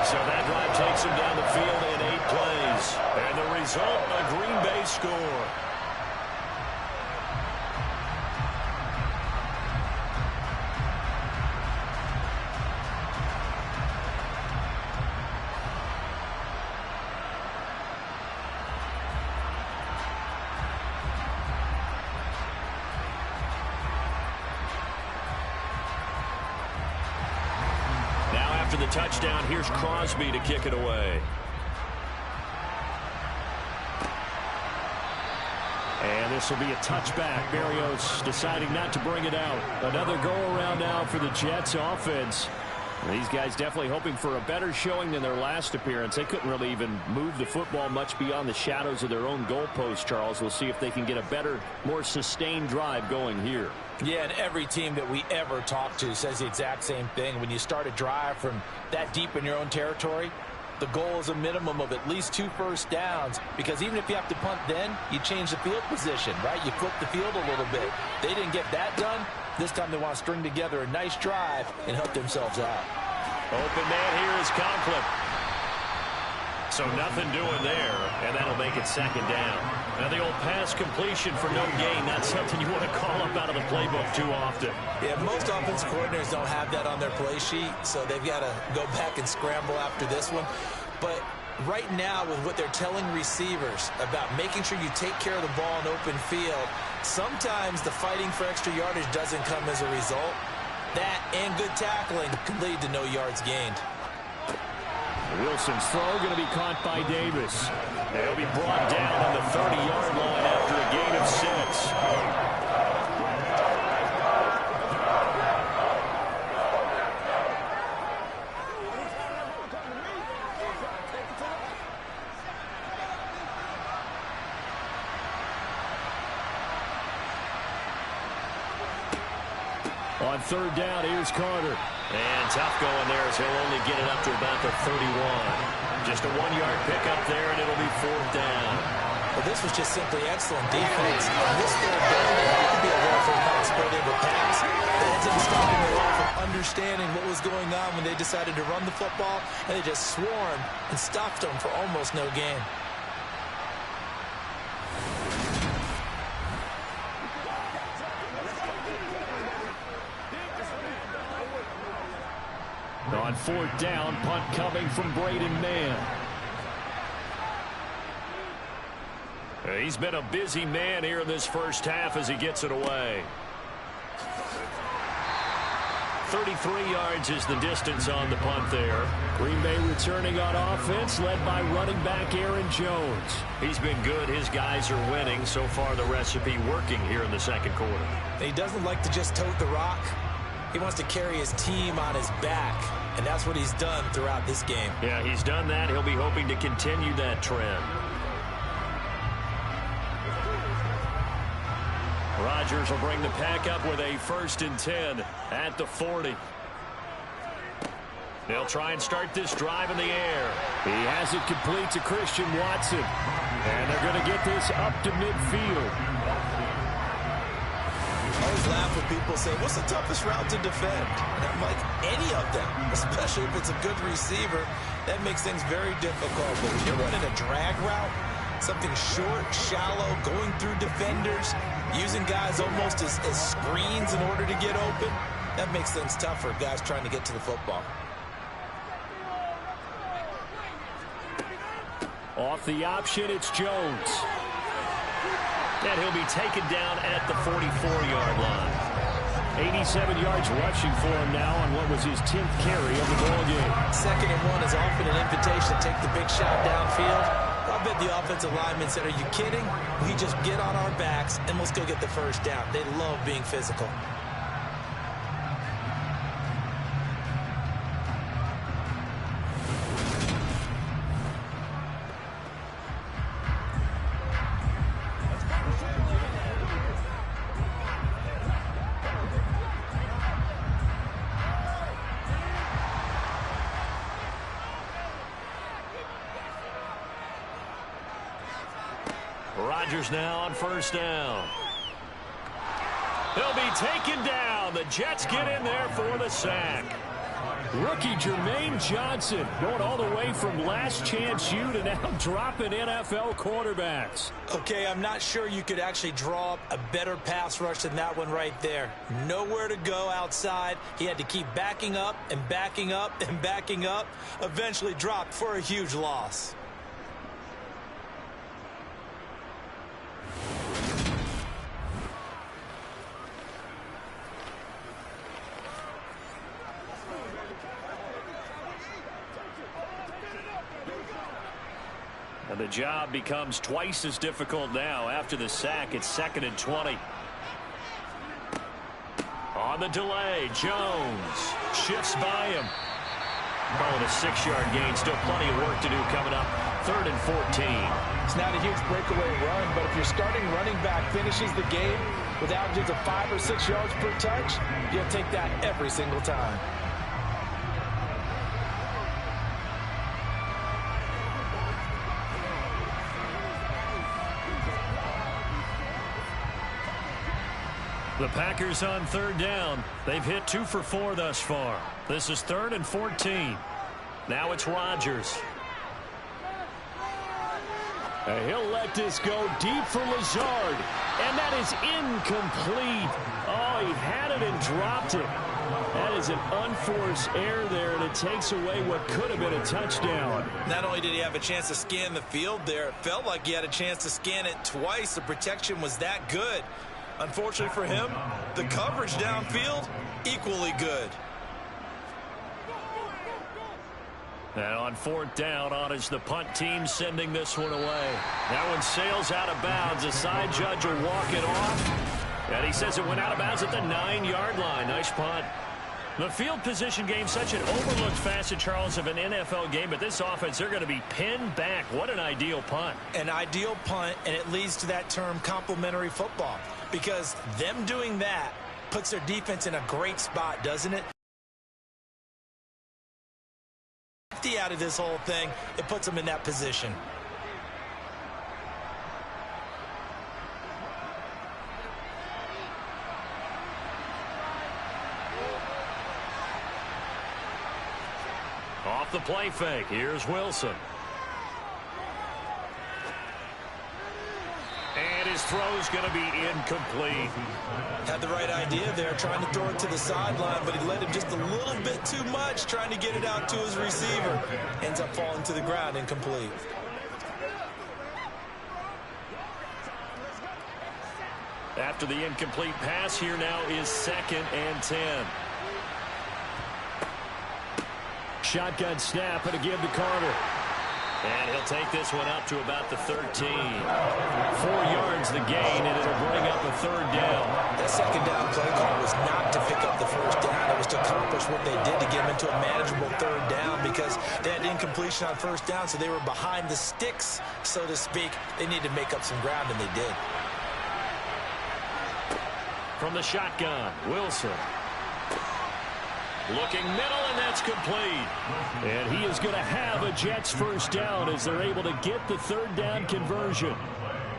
So that drive takes him down the field in 8 plays. And the result, a Green Bay score. After the touchdown, here's Crosby to kick it away. And this will be a touchback. Berrios deciding not to bring it out. Another go-around now for the Jets offense. These guys definitely hoping for a better showing than their last appearance. They couldn't really even move the football much beyond the shadows of their own goalpost, Charles. We'll see if they can get a better, more sustained drive going here. Yeah, and every team that we ever talk to says the exact same thing. When you start a drive from that deep in your own territory, the goal is a minimum of at least 2 first downs, because even if you have to punt then, you change the field position, right? You flip the field a little bit. They didn't get that done. This time they want to string together a nice drive and help themselves out. Open man here is Conklin. So nothing doing there, and that'll make it second down. Now the old pass completion for no gain, not something you want to call up out of the playbook too often. Yeah, most offensive coordinators don't have that on their play sheet, so they've got to go back and scramble after this one. But right now, with what they're telling receivers about making sure you take care of the ball in open field, sometimes the fighting for extra yardage doesn't come as a result. That and good tackling can lead to no yards gained. Wilson's throw going to be caught by Davis. They'll be brought down on the 30-yard line after a gain of 6. On third down, here's Carter. And tough going there as he'll only get it up to about the 31. Just a 1-yard pickup there, and it'll be 4th down. Well, this was just simply excellent defense. On this third down, that could be a role for an unexploded pass. That didn't stop him at all from understanding what was going on when they decided to run the football, and they just swarmed and stopped them for almost no gain. On 4th down, punt coming from Braden Mann. He's been a busy man here in this first half as he gets it away. 33 yards is the distance on the punt there. Green Bay returning on offense, led by running back Aaron Jones. He's been good. His guys are winning. So far, the recipe working here in the second quarter. He doesn't like to just tote the rock. He wants to carry his team on his back, and that's what he's done throughout this game. Yeah, he's done that. He'll be hoping to continue that trend. Rodgers will bring the pack up with a 1st and 10 at the 40. They'll try and start this drive in the air. He has it complete to Christian Watson, and they're going to get this up to midfield. I always laugh when people say, what's the toughest route to defend? And I'm like, any of them, especially if it's a good receiver. That makes things very difficult. But when you're running a drag route, something short, shallow, going through defenders, using guys almost as screens in order to get open, that makes things tough for guys trying to get to the football. Off the option, it's Jones. And he'll be taken down at the 44-yard line. 87 yards rushing for him now on what was his 10th carry of the ballgame. 2nd and 1 is often an invitation to take the big shot downfield. I bet the offensive lineman said, are you kidding? We just get on our backs and let's go get the 1st down. They love being physical. Rodgers now on first down. He'll be taken down. The Jets get in there for the sack. Rookie Jermaine Johnson going all the way from last chance U to now dropping NFL quarterbacks. Okay, I'm not sure you could actually draw up a better pass rush than that one right there. Nowhere to go outside. He had to keep backing up and backing up and backing up. Eventually dropped for a huge loss. And the job becomes twice as difficult now after the sack. It's 2nd and 20. On the delay, Jones shifts by him. Calling a 6-yard gain. Still plenty of work to do coming up. 3rd and 14. It's not a huge breakaway run, but if your starting running back finishes the game with averages of 5 or 6 yards per touch, you'll take that every single time. The Packers on 3rd down. They've hit 2 for 4 thus far. This is 3rd and 14. Now it's Rodgers. And he'll let this go deep for Lazard. And that is incomplete. Oh, he had it and dropped it. That is an unforced error there, and it takes away what could have been a touchdown. Not only did he have a chance to scan the field there, it felt like he had a chance to scan it twice. The protection was that good. Unfortunately for him, the coverage downfield, equally good. And on 4th down, on is the punt team sending this one away. That one sails out of bounds. The side judge will walk it off. And he says it went out of bounds at the 9-yard line. Nice punt. The field position game, such an overlooked facet, Charles, of an NFL game. But this offense, they're going to be pinned back. What an ideal punt. An ideal punt, and it leads to that term complementary football. Because them doing that puts their defense in a great spot, doesn't it? Out of this whole thing, it puts them in that position. Off the play fake, here's Wilson. And his throw's going to be incomplete. Had the right idea there, trying to throw it to the sideline, but he let him just a little bit too much, trying to get it out to his receiver. Ends up falling to the ground, incomplete. After the incomplete pass, here now is 2nd and 10. Shotgun snap, and a give to Carter. And he'll take this one up to about the 13. 4 yards the gain, and it'll bring up a 3rd down. That 2nd down play call was not to pick up the 1st down. It was to accomplish what they did to get them into a manageable 3rd down because they had incompletion on 1st down, so they were behind the sticks, so to speak. They needed to make up some ground, and they did. From the shotgun, Wilson. Looking middle, and that's complete. And he is going to have a Jets 1st down as they're able to get the 3rd down conversion.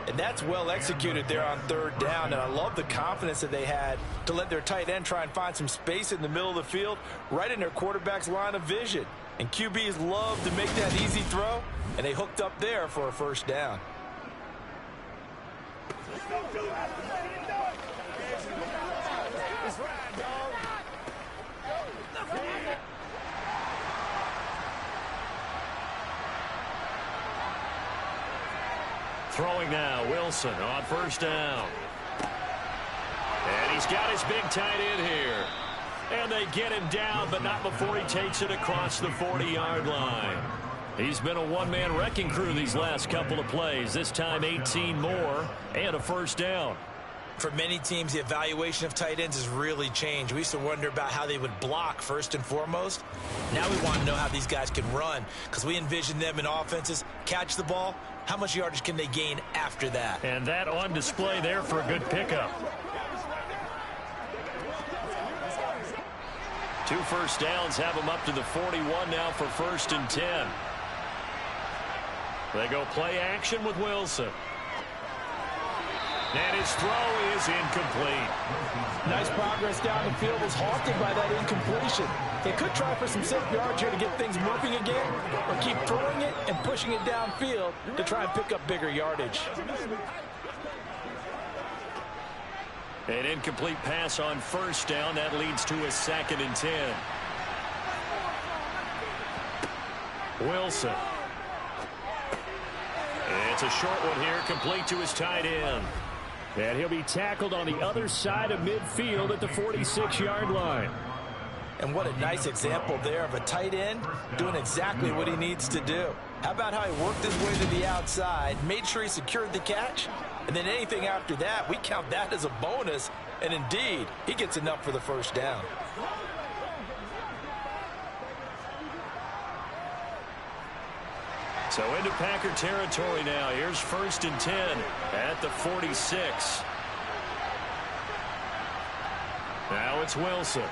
And that's well executed there on 3rd down. And I love the confidence that they had to let their tight end try and find some space in the middle of the field, right in their quarterback's line of vision. And QBs love to make that easy throw, and they hooked up there for a 1st down. Throwing now, Wilson on 1st down. And he's got his big tight end here. And they get him down, but not before he takes it across the 40-yard line. He's been a one-man wrecking crew these last couple of plays. This time 18 more and a 1st down. For many teams, the evaluation of tight ends has really changed. We used to wonder about how they would block first and foremost. Now we want to know how these guys can run because we envision them in offenses catch the ball. How much yardage can they gain after that? And that on display there for a good pickup. 2 1st downs have them up to the 41 now for 1st and 10. They go play action with Wilson. And his throw is incomplete. Nice progress down the field, was halted by that incompletion. They could try for some safe yards here to get things moving again, or keep throwing it and pushing it downfield to try and pick up bigger yardage. An incomplete pass on first down. That leads to a 2nd and 10. Wilson. It's a short one here, complete to his tight end. And he'll be tackled on the other side of midfield at the 46-yard line. And what a nice example there of a tight end doing exactly what he needs to do. How about how he worked his way to the outside, made sure he secured the catch, and then anything after that, we count that as a bonus. And indeed, he gets enough for the first down. So into Packer territory now. Here's 1st and 10 at the 46. Now it's Wilson.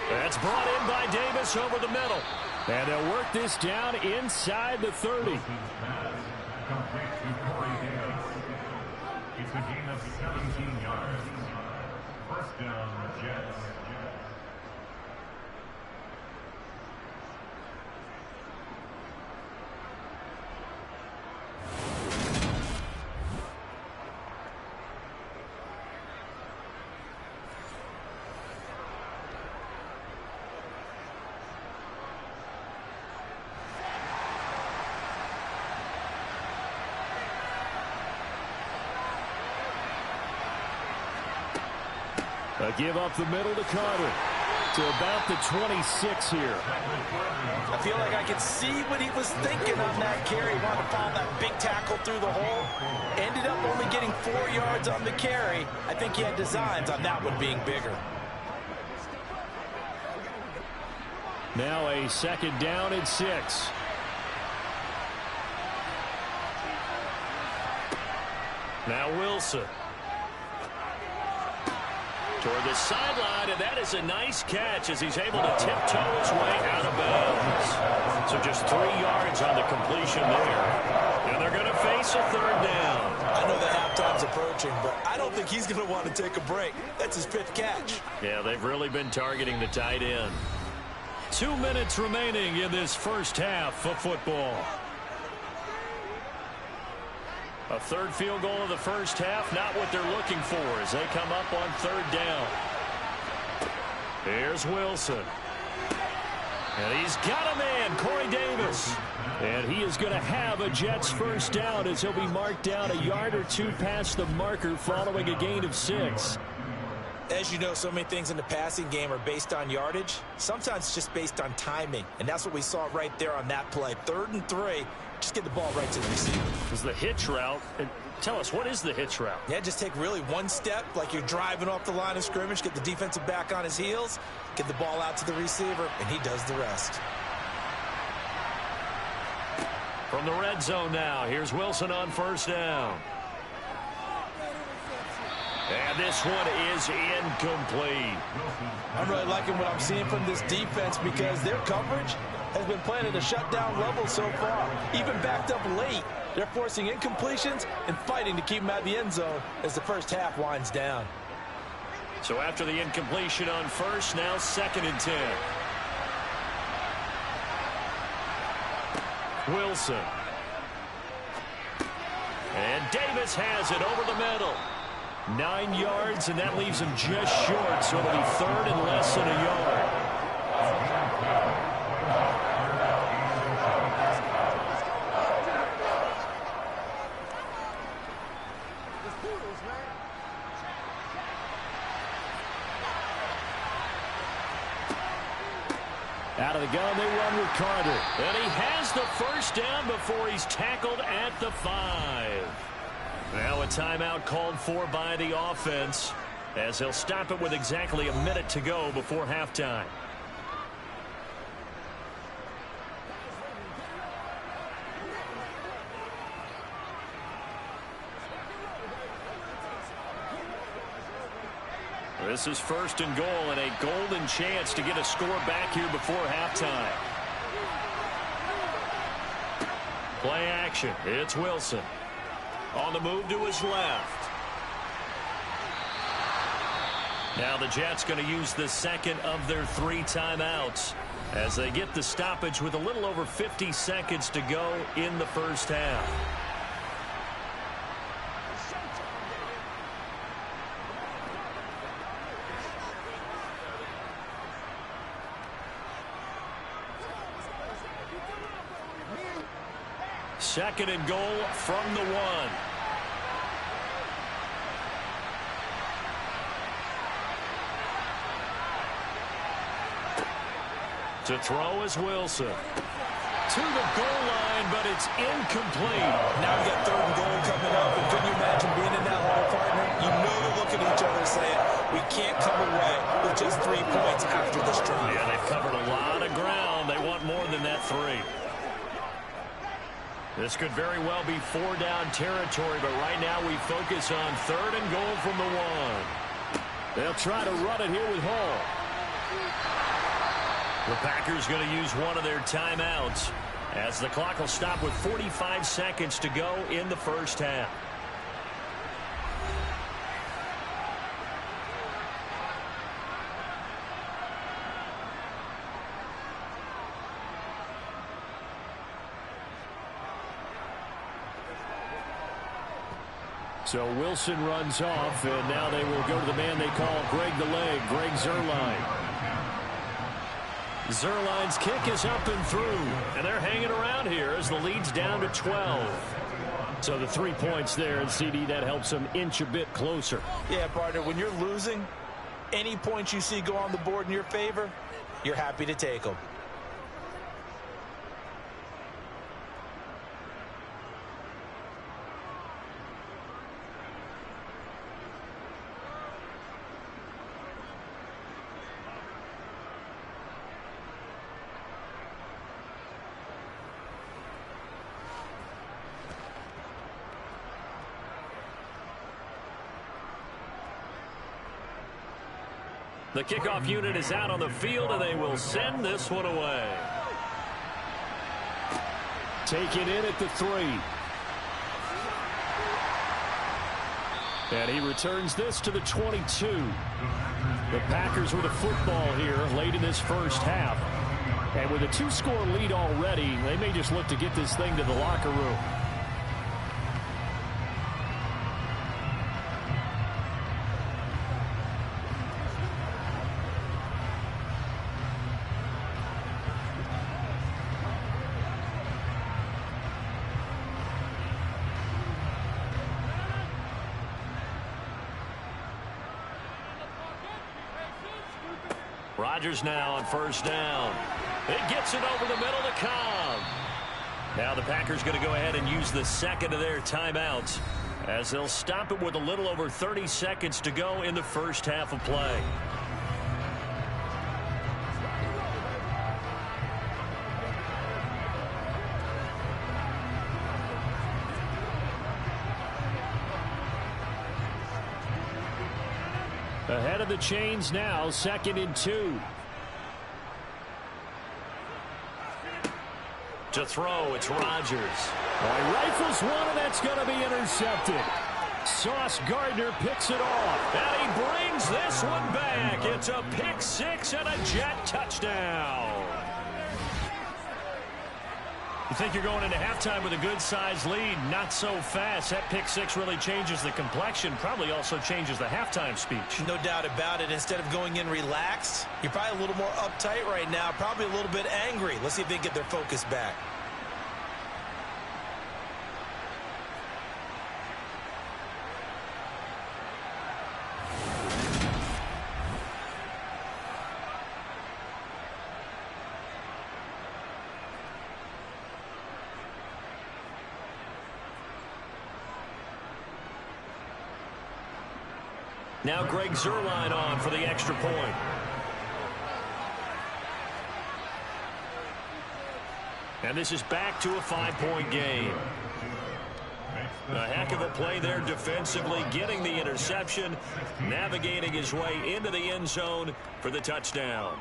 That's brought in by Davis over the middle. And they'll work this down inside the 30. It's a gain of 17 yards. First down, Jets. A give up the middle to Carter. To about the 26 here. I feel like I could see what he was thinking on that carry. He wanted to follow that big tackle through the hole. Ended up only getting 4 yards on the carry. I think he had designs on that one being bigger. Now a 2nd down and 6. Now Wilson. Toward the sideline, and that is a nice catch as he's able to tiptoe his way out of bounds. So just 3 yards on the completion there. And they're going to face a 3rd down. I know the halftime's approaching, but I don't think he's going to want to take a break. That's his 5th catch. Yeah, they've really been targeting the tight end. 2 minutes remaining in this first half of football. A 3rd field goal in the first half, not what they're looking for as they come up on 3rd down. Here's Wilson. And he's got a man, Corey Davis. And he is going to have a Jets first down as he'll be marked down a yard or 2 past the marker following a gain of 6. As you know, so many things in the passing game are based on yardage. Sometimes it's just based on timing. And that's what we saw right there on that play. 3rd and 3. Just get the ball right to the receiver. Is the hitch route. Tell us, what is the hitch route? Yeah, just take really one step like you're driving off the line of scrimmage, get the defensive back on his heels, get the ball out to the receiver, and he does the rest. From the red zone now, here's Wilson on 1st down. And this one is incomplete. I'm really liking what I'm seeing from this defense because their coverage has been playing at a shutdown level so far. Even backed up late, they're forcing incompletions and fighting to keep them out of the end zone as the first half winds down. So after the incompletion on 1st, now 2nd and 10. Wilson. And Davis has it over the middle. 9 yards, and that leaves him just short, so it'll be 3rd and less than a yard. Out of the gun, they run with Carter. And he has the first down before he's tackled at the 5. Now a timeout called for by the offense as they'll stop it with exactly a minute to go before halftime. This is 1st and goal and a golden chance to get a score back here before halftime. Play action. It's Wilson. On the move to his left. Now the Jets going to use the second of their 3 timeouts as they get the stoppage with a little over 50 seconds to go in the first half. Second and goal from the 1. To throw is Wilson. To the goal line, but it's incomplete. Now we got 3rd and goal coming up, and couldn't you imagine being in that huddle, partner? You know to look at each other saying, we can't come away with just 3 points after this drive. Yeah, they've covered a lot of ground. They want more than that 3. This could very well be 4-down territory, but right now we focus on 3rd and goal from the 1. They'll try to run it here with Hall. The Packers going to use one of their timeouts as the clock will stop with 45 seconds to go in the first half. So Wilson runs off, and now they will go to the man they call Greg the Leg, Greg Zuerlein. Zuerlein's kick is up and through, and they're hanging around here as the lead's down to 12. So the 3 points there, and CD, that helps them inch a bit closer. Yeah, partner, when you're losing, any points you see go on the board in your favor, you're happy to take them. The kickoff unit is out on the field, and they will send this one away. Taken in at the 3. And he returns this to the 22. The Packers with a football here late in this first half. And with a 2-score lead already, they may just look to get this thing to the locker room. Rodgers now on first down. It gets it over the middle to Cobb. Now the Packers going to go ahead and use the second of their timeouts as they'll stop it with a little over 30 seconds to go in the first half of play. Ahead of the chains now, 2nd and 2. To throw, it's Rodgers. Rifles one, and that's going to be intercepted. Sauce Gardner picks it off. And he brings this one back. It's a pick 6 and a Jet touchdown. You think you're going into halftime with a good-sized lead. Not so fast. That pick 6 really changes the complexion. Probably also changes the halftime speech. No doubt about it. Instead of going in relaxed, you're probably a little more uptight right now. Probably a little bit angry. Let's see if they can get their focus back. Now Greg Zuerlein on for the extra point. And this is back to a 5-point game. A heck of a play there defensively, getting the interception, navigating his way into the end zone for the touchdown.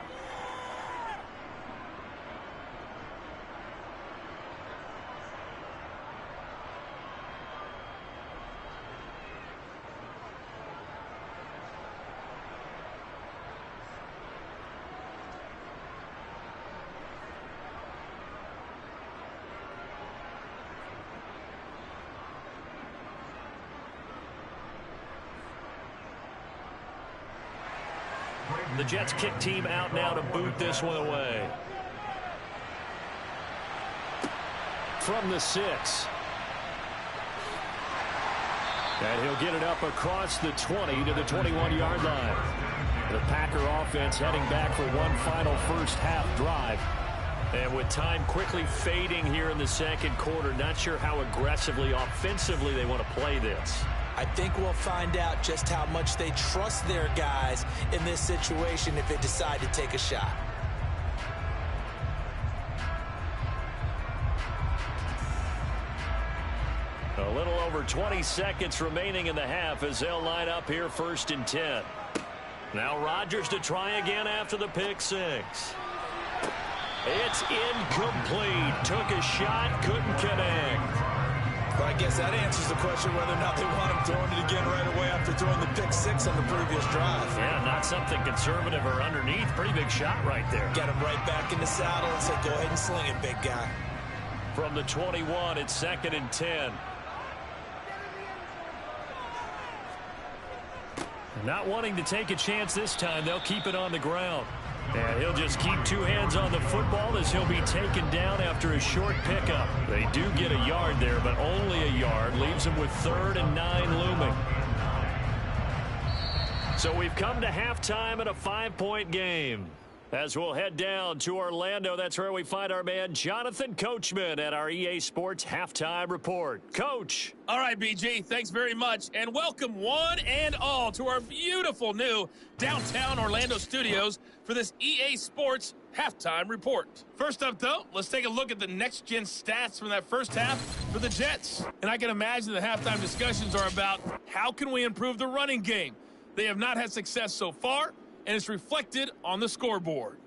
The Jets kick team out now to boot this one away. From the 6. And he'll get it up across the 20 to the 21-yard line. The Packer offense heading back for one final first half drive. And with time quickly fading here in the second quarter, not sure how aggressively, offensively they want to play this. I think we'll find out just how much they trust their guys in this situation if they decide to take a shot. A little over 20 seconds remaining in the half as they'll line up here 1st and 10. Now Rodgers to try again after the pick 6. It's incomplete. Took a shot, couldn't connect. Well, I guess that answers the question whether or not they want him throwing it again right away after throwing the pick 6 on the previous drive. Yeah, not something conservative or underneath. Pretty big shot right there. Get him right back in the saddle and say, go ahead and sling it, big guy. From the 21, it's 2nd and 10. Not wanting to take a chance this time, they'll keep it on the ground. And he'll just keep two hands on the football as he'll be taken down after a short pickup. They do get a yard there, but only a yard. Leaves him with 3rd and 9 looming. So we've come to halftime in a 5-point game. As we'll head down to Orlando, that's where we find our man Jonathan Coachman at our EA Sports Halftime Report. Coach. All right, BG, thanks very much. And welcome one and all to our beautiful new downtown Orlando studios for this EA Sports Halftime Report. First up, though, let's take a look at the next-gen stats from that first half for the Jets. And I can imagine the halftime discussions are about how can we improve the running game. They have not had success so far, and it's reflected on the scoreboard.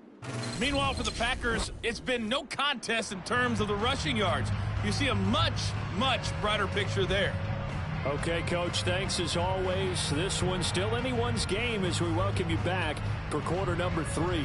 Meanwhile, for the Packers, it's been no contest in terms of the rushing yards. You see a much, much brighter picture there. Okay, Coach, thanks as always. This one's still anyone's game as we welcome you back for quarter number 3.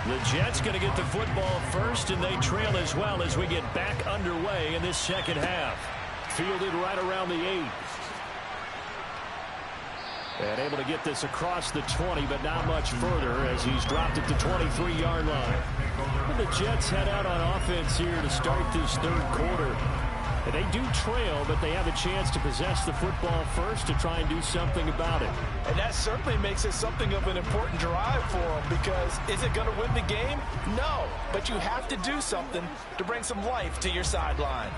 The Jets going to get the football first, and they trail as well as we get back underway in this second half. Fielded right around the 8. And able to get this across the 20, but not much further as he's dropped it to 23-yard line. And the Jets head out on offense here to start this third quarter. And they do trail, but they have a chance to possess the football first to try and do something about it. And that certainly makes it something of an important drive for them, because is it going to win the game? No, but you have to do something to bring some life to your sideline.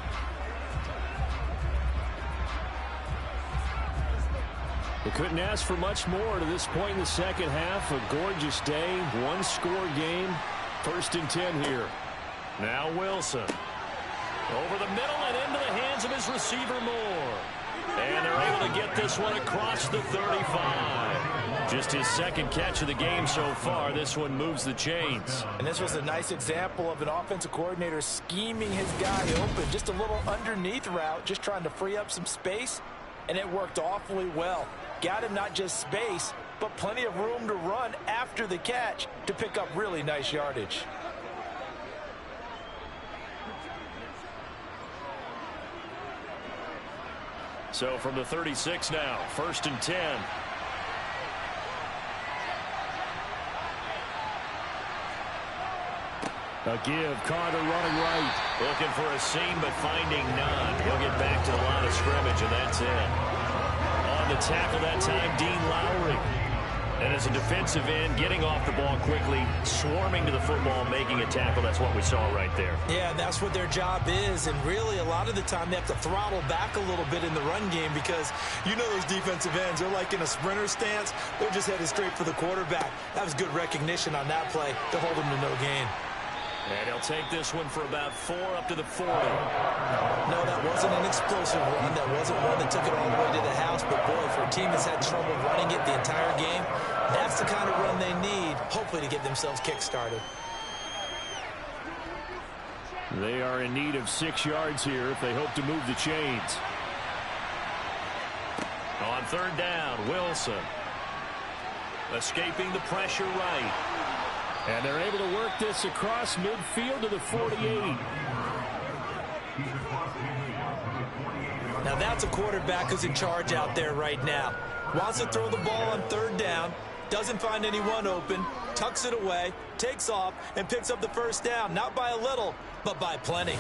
They couldn't ask for much more to this point in the second half. A gorgeous day, one-score game. 1st and 10 here. Now Wilson. Over the middle and into the hands of his receiver Moore. And they're able to get this one across the 35. Just his second catch of the game so far. This one moves the chains. And this was a nice example of an offensive coordinator scheming his guy open. Just a little underneath route, just trying to free up some space. And it worked awfully well. Got him not just space, but plenty of room to run after the catch to pick up really nice yardage. So from the 36 now, 1st and 10. A give, Carter running right. Looking for a seam, but finding none. He'll get back to the line of scrimmage, and that's it. On the tackle that time, Dean Lowry. And as a defensive end, getting off the ball quickly, swarming to the football, making a tackle. That's what we saw right there. Yeah, that's what their job is. And really, a lot of the time, they have to throttle back a little bit in the run game, because you know those defensive ends, they're like in a sprinter stance. They're just headed straight for the quarterback. That was good recognition on that play to hold them to no gain. And he'll take this one for about 4 up to the 40. No, that wasn't an explosive run. That wasn't one that took it all the way to the house. But, boy, for a team that's had trouble running it the entire game, that's the kind of run they need. hopefully to get themselves kick-started. They are in need of 6 yards here if they hope to move the chains. On third down, Wilson. Escaping the pressure right. And they're able to work this across midfield to the 48. Now that's a quarterback who's in charge out there right now. Wants to throw the ball on third down, doesn't find anyone open, tucks it away, takes off, and picks up the first down. Not by a little, but by plenty.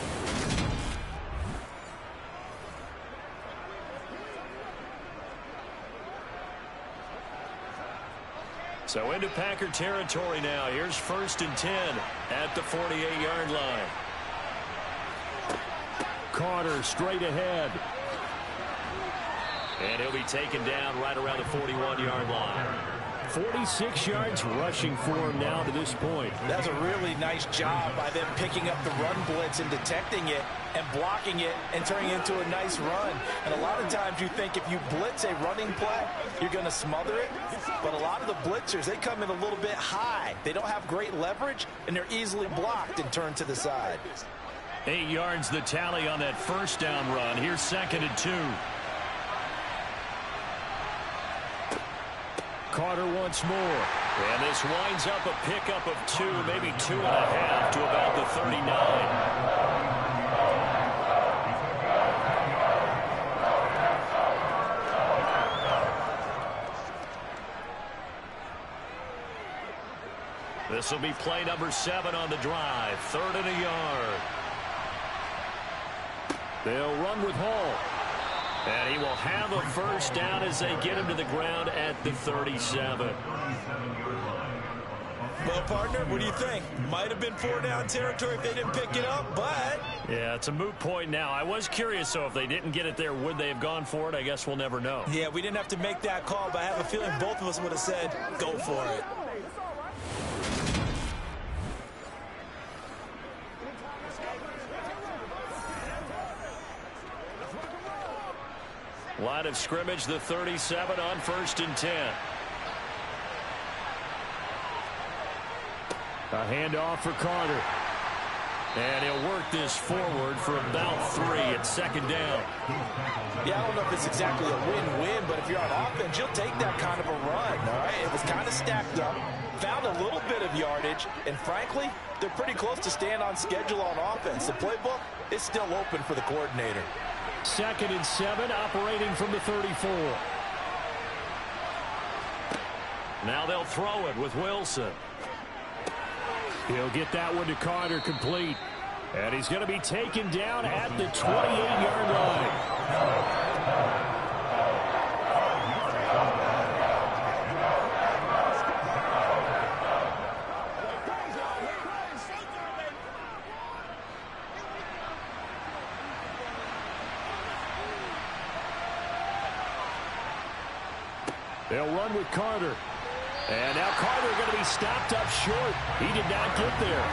So into Packer territory now. Here's 1st and 10 at the 48-yard line. Carter straight ahead. And he'll be taken down right around the 41-yard line. 46 yards rushing for him now to this point. That's a really nice job by them picking up the run blitz and detecting it and blocking it and turning it into a nice run. And a lot of times you think if you blitz a running play, you're going to smother it. But a lot of the blitzers, they come in a little bit high. They don't have great leverage, and they're easily blocked and turned to the side. 8 yards the tally on that first down run. Here's 2nd and 2. Carter once more. And this winds up a pickup of 2, maybe 2.5 to about the 39. This will be play number 7 on the drive. 3rd and a yard. They'll run with Hall. And he will have a first down as they get him to the ground at the 37. Well, partner, what do you think? Might have been 4-down territory if they didn't pick it up, but... Yeah, it's a moot point now. I was curious, so if they didn't get it there, would they have gone for it? I guess we'll never know. Yeah, we didn't have to make that call, but I have a feeling both of us would have said, go for it. Line of scrimmage, the 37 on 1st and 10. A handoff for Carter. And he'll work this forward for about 3 at 2nd down. Yeah, I don't know if it's exactly a win-win, but if you're on offense, you'll take that kind of a run, all right? It was kind of stacked up, found a little bit of yardage, and frankly, they're pretty close to staying on schedule on offense. The playbook is still open for the coordinator. 2nd and 7, operating from the 34. Now they'll throw it with Wilson. He'll get that one to Carter, complete. And he's going to be taken down at the 28-yard line. They'll run with Carter. And now Carter going to be stopped up short. He did not get there.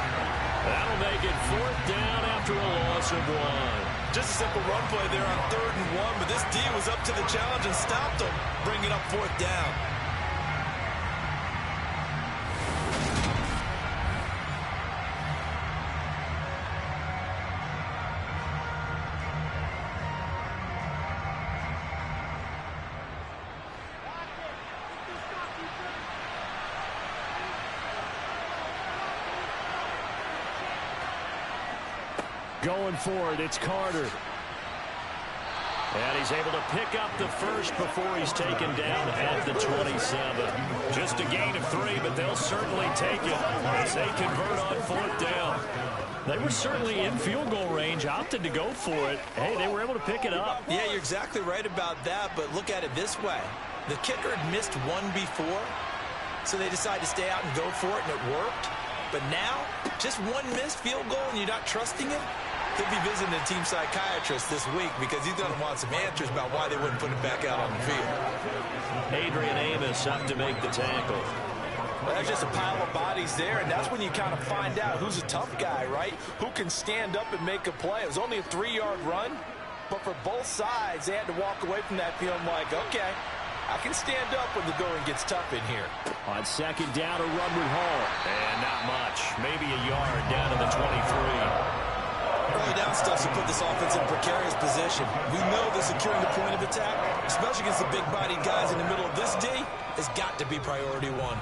That'll make it 4th down after a loss of 1. Just a simple run play there on 3rd and 1, but this D was up to the challenge and stopped him, bringing up 4th down. Going for it, it's Carter. And he's able to pick up the first before he's taken down at the 27. Just a gain of 3, but they'll certainly take it as they convert on 4th down. They were certainly in field goal range, opted to go for it. Hey, they were able to pick it up. Yeah, you're exactly right about that, but look at it this way. The kicker had missed one before, so they decided to stay out and go for it, and it worked. But now, just one missed field goal and you're not trusting him? He'll be visiting a team psychiatrist this week because he's going to want some answers about why they wouldn't put him back out on the field. Adrian Amos up to make the tackle. Well, there's just a pile of bodies there, and that's when you kind of find out who's a tough guy, right? Who can stand up and make a play. It was only a 3-yard run, but for both sides, they had to walk away from that feeling like, okay, I can stand up when the going gets tough in here. On second down, a run with Hall. And not much. Maybe a yard down to the 23. Early down stuff to put this offense in a precarious position. We know that securing the point of attack, especially against the big-bodied guys in the middle of this D, has got to be priority one.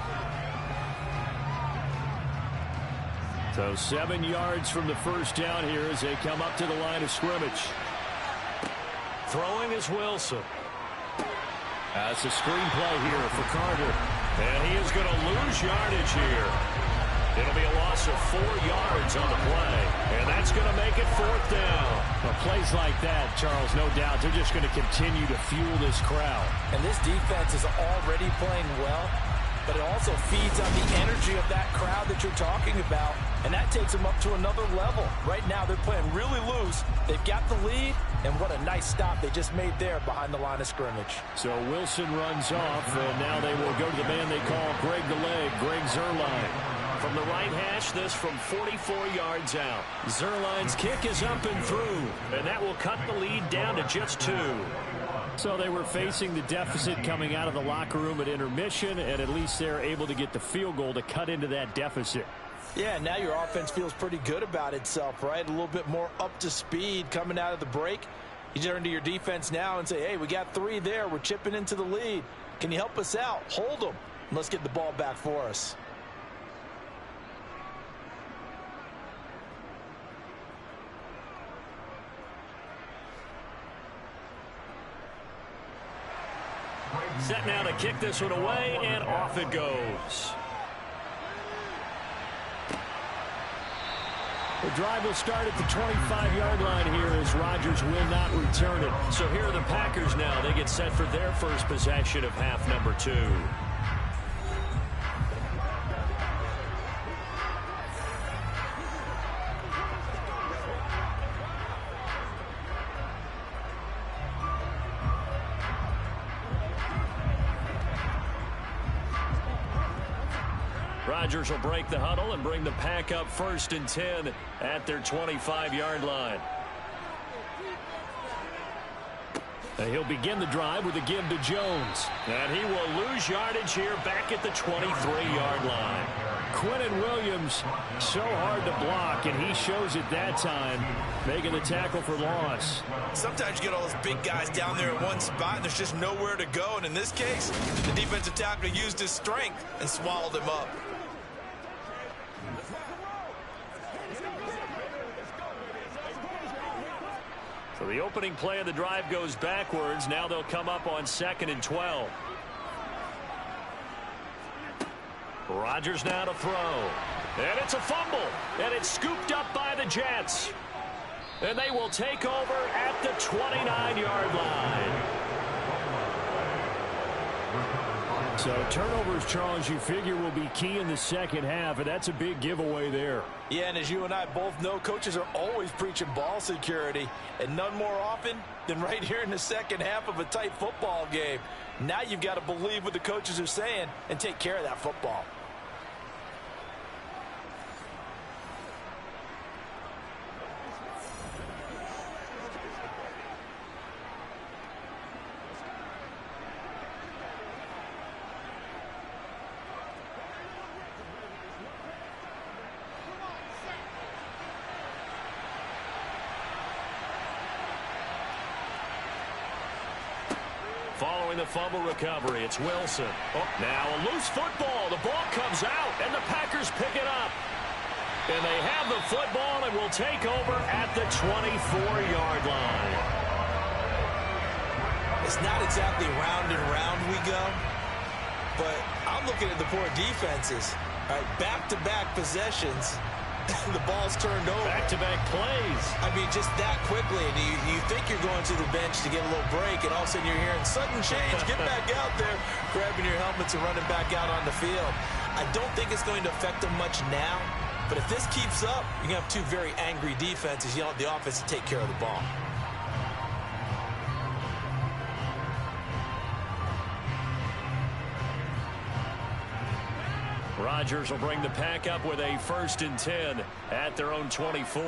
So 7 yards from the first down here as they come up to the line of scrimmage. Throwing is Wilson. That's a screenplay here for Carter. And he is going to lose yardage here. It'll be a loss of 4 yards on the play. And that's going to make it 4th down. Well, plays like that, Charles, no doubt, they're just going to continue to fuel this crowd. And this defense is already playing well, but it also feeds on the energy of that crowd that you're talking about, and that takes them up to another level. Right now, they're playing really loose. They've got the lead, and what a nice stop they just made there behind the line of scrimmage. So Wilson runs off, and now they will go to the man they call Greg the Leg, Greg Zuerlein. From the right hash, this from 44 yards out. Zuerlein's kick is up and through, and that will cut the lead down to just 2. So they were facing the deficit coming out of the locker room at intermission, and at least they're able to get the field goal to cut into that deficit. Yeah, now your offense feels pretty good about itself, right? A little bit more up to speed coming out of the break. You turn to your defense now and say, hey, we got 3 there. We're chipping into the lead. Can you help us out? Hold them. And let's get the ball back for us. Set now to kick this one away, and off it goes. The drive will start at the 25-yard line here as Rodgers will not return it. So here are the Packers now. They get set for their first possession of half number 2. Rodgers will break the huddle and bring the Pack up 1st and 10 at their 25-yard line. And he'll begin the drive with a give to Jones. And he will lose yardage here back at the 23-yard line. Quinnen Williams, so hard to block, and he shows it that time, making the tackle for loss. Sometimes you get all those big guys down there in one spot, and there's just nowhere to go. And in this case, the defensive tackle used his strength and swallowed him up. So the opening play of the drive goes backwards. Now they'll come up on 2nd and 12. Rodgers now to throw. And it's a fumble. And it's scooped up by the Jets. And they will take over at the 29-yard line. So turnovers, Charles, you figure will be key in the second half, and that's a big giveaway there. Yeah, and as you and I both know, coaches are always preaching ball security, and none more often than right here in the second half of a tight football game. Now you've got to believe what the coaches are saying and take care of that football. Following the fumble recovery, it's Wilson. Oh, now a loose football. The ball comes out, and the Packers pick it up. And they have the football and will take over at the 24-yard line. It's not exactly round and round we go, but I'm looking at the poor defenses. All right, back-to-back possessions. The ball's turned over. Back-to-back plays. I mean, just that quickly. And you think you're going to the bench to get a little break, and all of a sudden you're hearing sudden change. Get back out there, grabbing your helmets and running back out on the field. I don't think it's going to affect them much now, but if this keeps up, you're going to have 2 very angry defenses yelling at the offense to take care of the ball. Rodgers will bring the Pack up with a 1st and 10 at their own 24.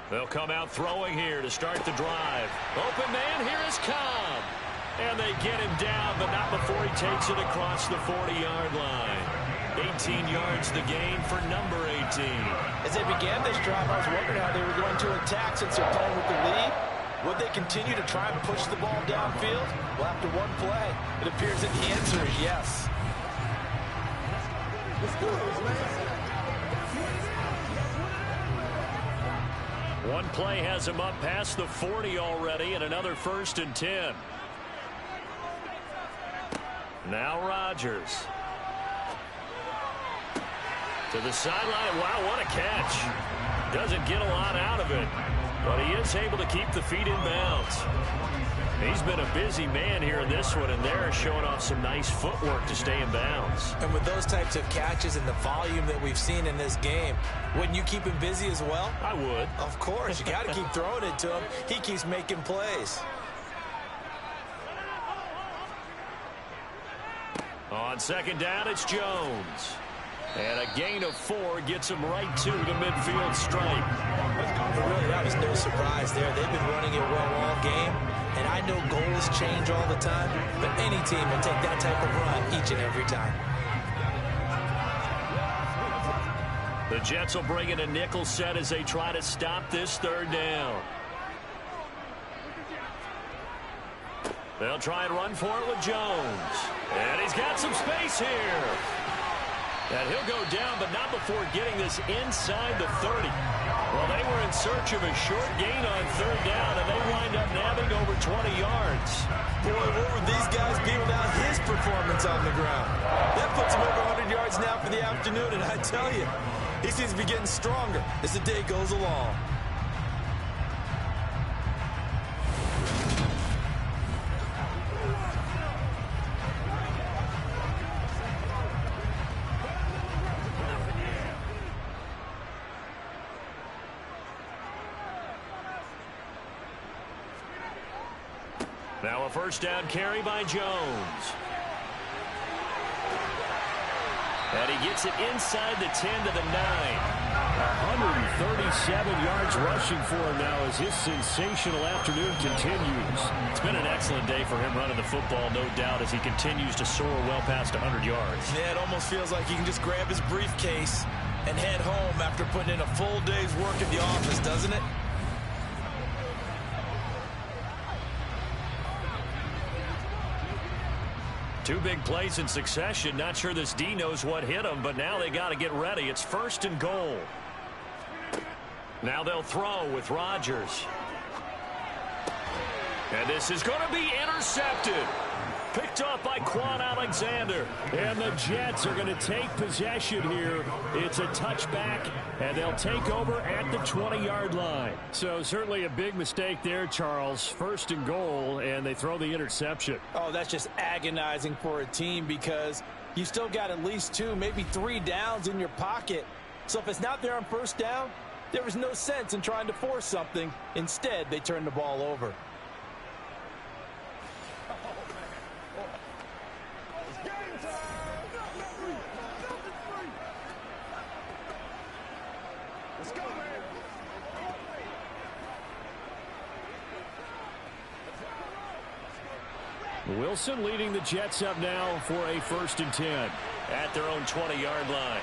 They'll come out throwing here to start the drive. Open man, here is Cobb. And they get him down, but not before he takes it across the 40-yard line. 18 yards the gain for number 18. As they began this drive, I was wondering how they were going to attack since they're playing with the lead. Would they continue to try and push the ball downfield? Well, after one play, it appears that the answer is yes. One play has him up past the 40 already, and another 1st and 10. Now Rodgers. To the sideline. Wow, what a catch. Doesn't get a lot out of it, but he is able to keep the feet in bounds. He's been a busy man here in this one, and they're showing off some nice footwork to stay in bounds. And with those types of catches and the volume that we've seen in this game, wouldn't you keep him busy as well? I would. Of course. You got to keep throwing it to him. He keeps making plays. On 2nd down, it's Jones. And a gain of 4 gets him right to the midfield stripe. Really, that was no surprise there. They've been running it well all game. And I know goals change all the time, but any team will take that type of run each and every time. The Jets will bring in a nickel set as they try to stop this 3rd down. They'll try and run for it with Jones. And he's got some space here. And he'll go down, but not before getting this inside the 30. Well, they were in search of a short gain on 3rd down, and they wind up nabbing over 20 yards. Boy, what would these guys be without his performance on the ground? That puts him over 100 yards now for the afternoon, and I tell you, he seems to be getting stronger as the day goes along. Now a 1st down carry by Jones. And he gets it inside the 10 to the 9. 137 yards rushing for him now as his sensational afternoon continues. It's been an excellent day for him running the football, no doubt, as he continues to soar well past 100 yards. Yeah, it almost feels like he can just grab his briefcase and head home after putting in a full day's work at the office, doesn't it? Two big plays in succession. Not sure this D knows what hit him, but now they got to get ready. It's 1st and goal. Now they'll throw with Rodgers. And this is going to be intercepted. Picked off by Quan Alexander. And the Jets are going to take possession here. It's a touchback, and they'll take over at the 20-yard line. So certainly a big mistake there, Charles. 1st and goal, and they throw the interception. Oh, that's just agonizing for a team because you still got at least 2, maybe 3 downs in your pocket. So if it's not there on 1st down, there was no sense in trying to force something. Instead, they turn the ball over. Wilson leading the Jets up now for a 1st and 10. At their own 20-yard line.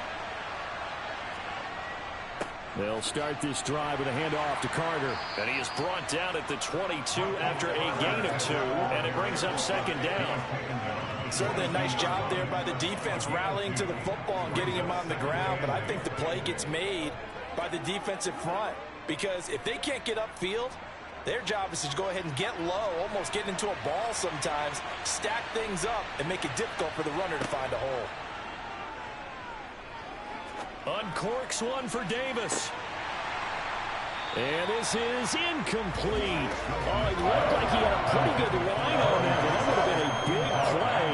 They'll start this drive with a handoff to Carter. And he is brought down at the 22 after a gain of 2, and it brings up 2nd down. Certainly a nice job there by the defense rallying to the football and getting him on the ground, but I think the play gets made by the defensive front because if they can't get upfield, their job is to go ahead and get low, almost get into a ball sometimes, stack things up, and make it difficult for the runner to find a hole. Uncorks one for Davis. And this is incomplete. Oh, it looked like he had a pretty good line on that. That would have been a big play,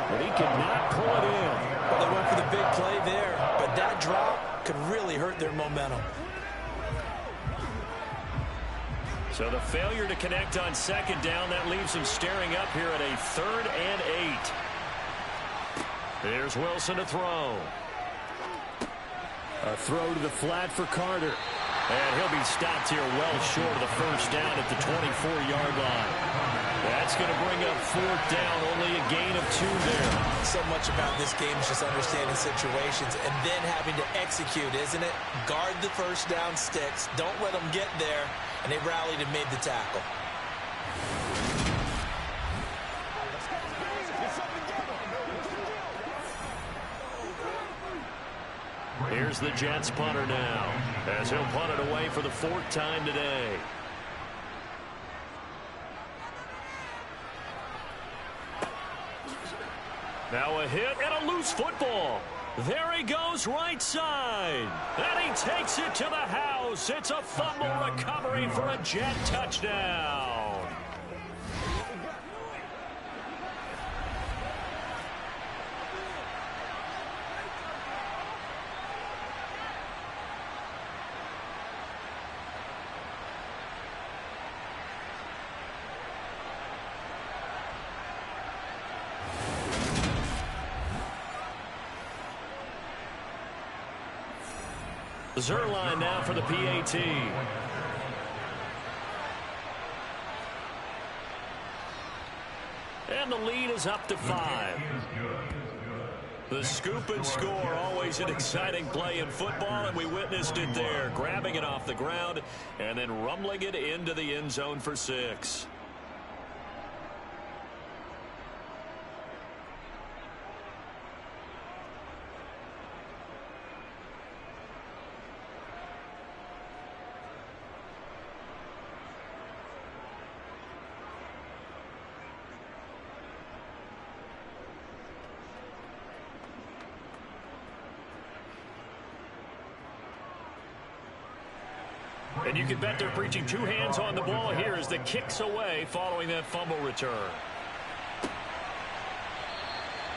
but he could not pull it in. Well, they went for the big play there, but that drop could really hurt their momentum. So the failure to connect on 2nd down, that leaves him staring up here at a 3rd and 8. Here's Wilson to throw. A throw to the flat for Carter. And he'll be stopped here well short of the first down at the 24-yard line. That's going to bring up fourth down, only a gain of 2 there. So much about this game is just understanding situations and then having to execute, isn't it? Guard the first down sticks. Don't let them get there. And they rallied and made the tackle. Here's the Jets punter now, as he'll punt it away for the 4th time today. Now a hit and a loose football. There he goes right side. And he takes it to the house. It's a fumble recovery for a Jet touchdown. Zerline now for the PAT. And the lead is up to 5. The scoop and score, always an exciting play in football, and we witnessed it there, grabbing it off the ground and then rumbling it into the end zone for 6. And you can bet they're preaching 2 hands on the ball here as the kick's away following that fumble return.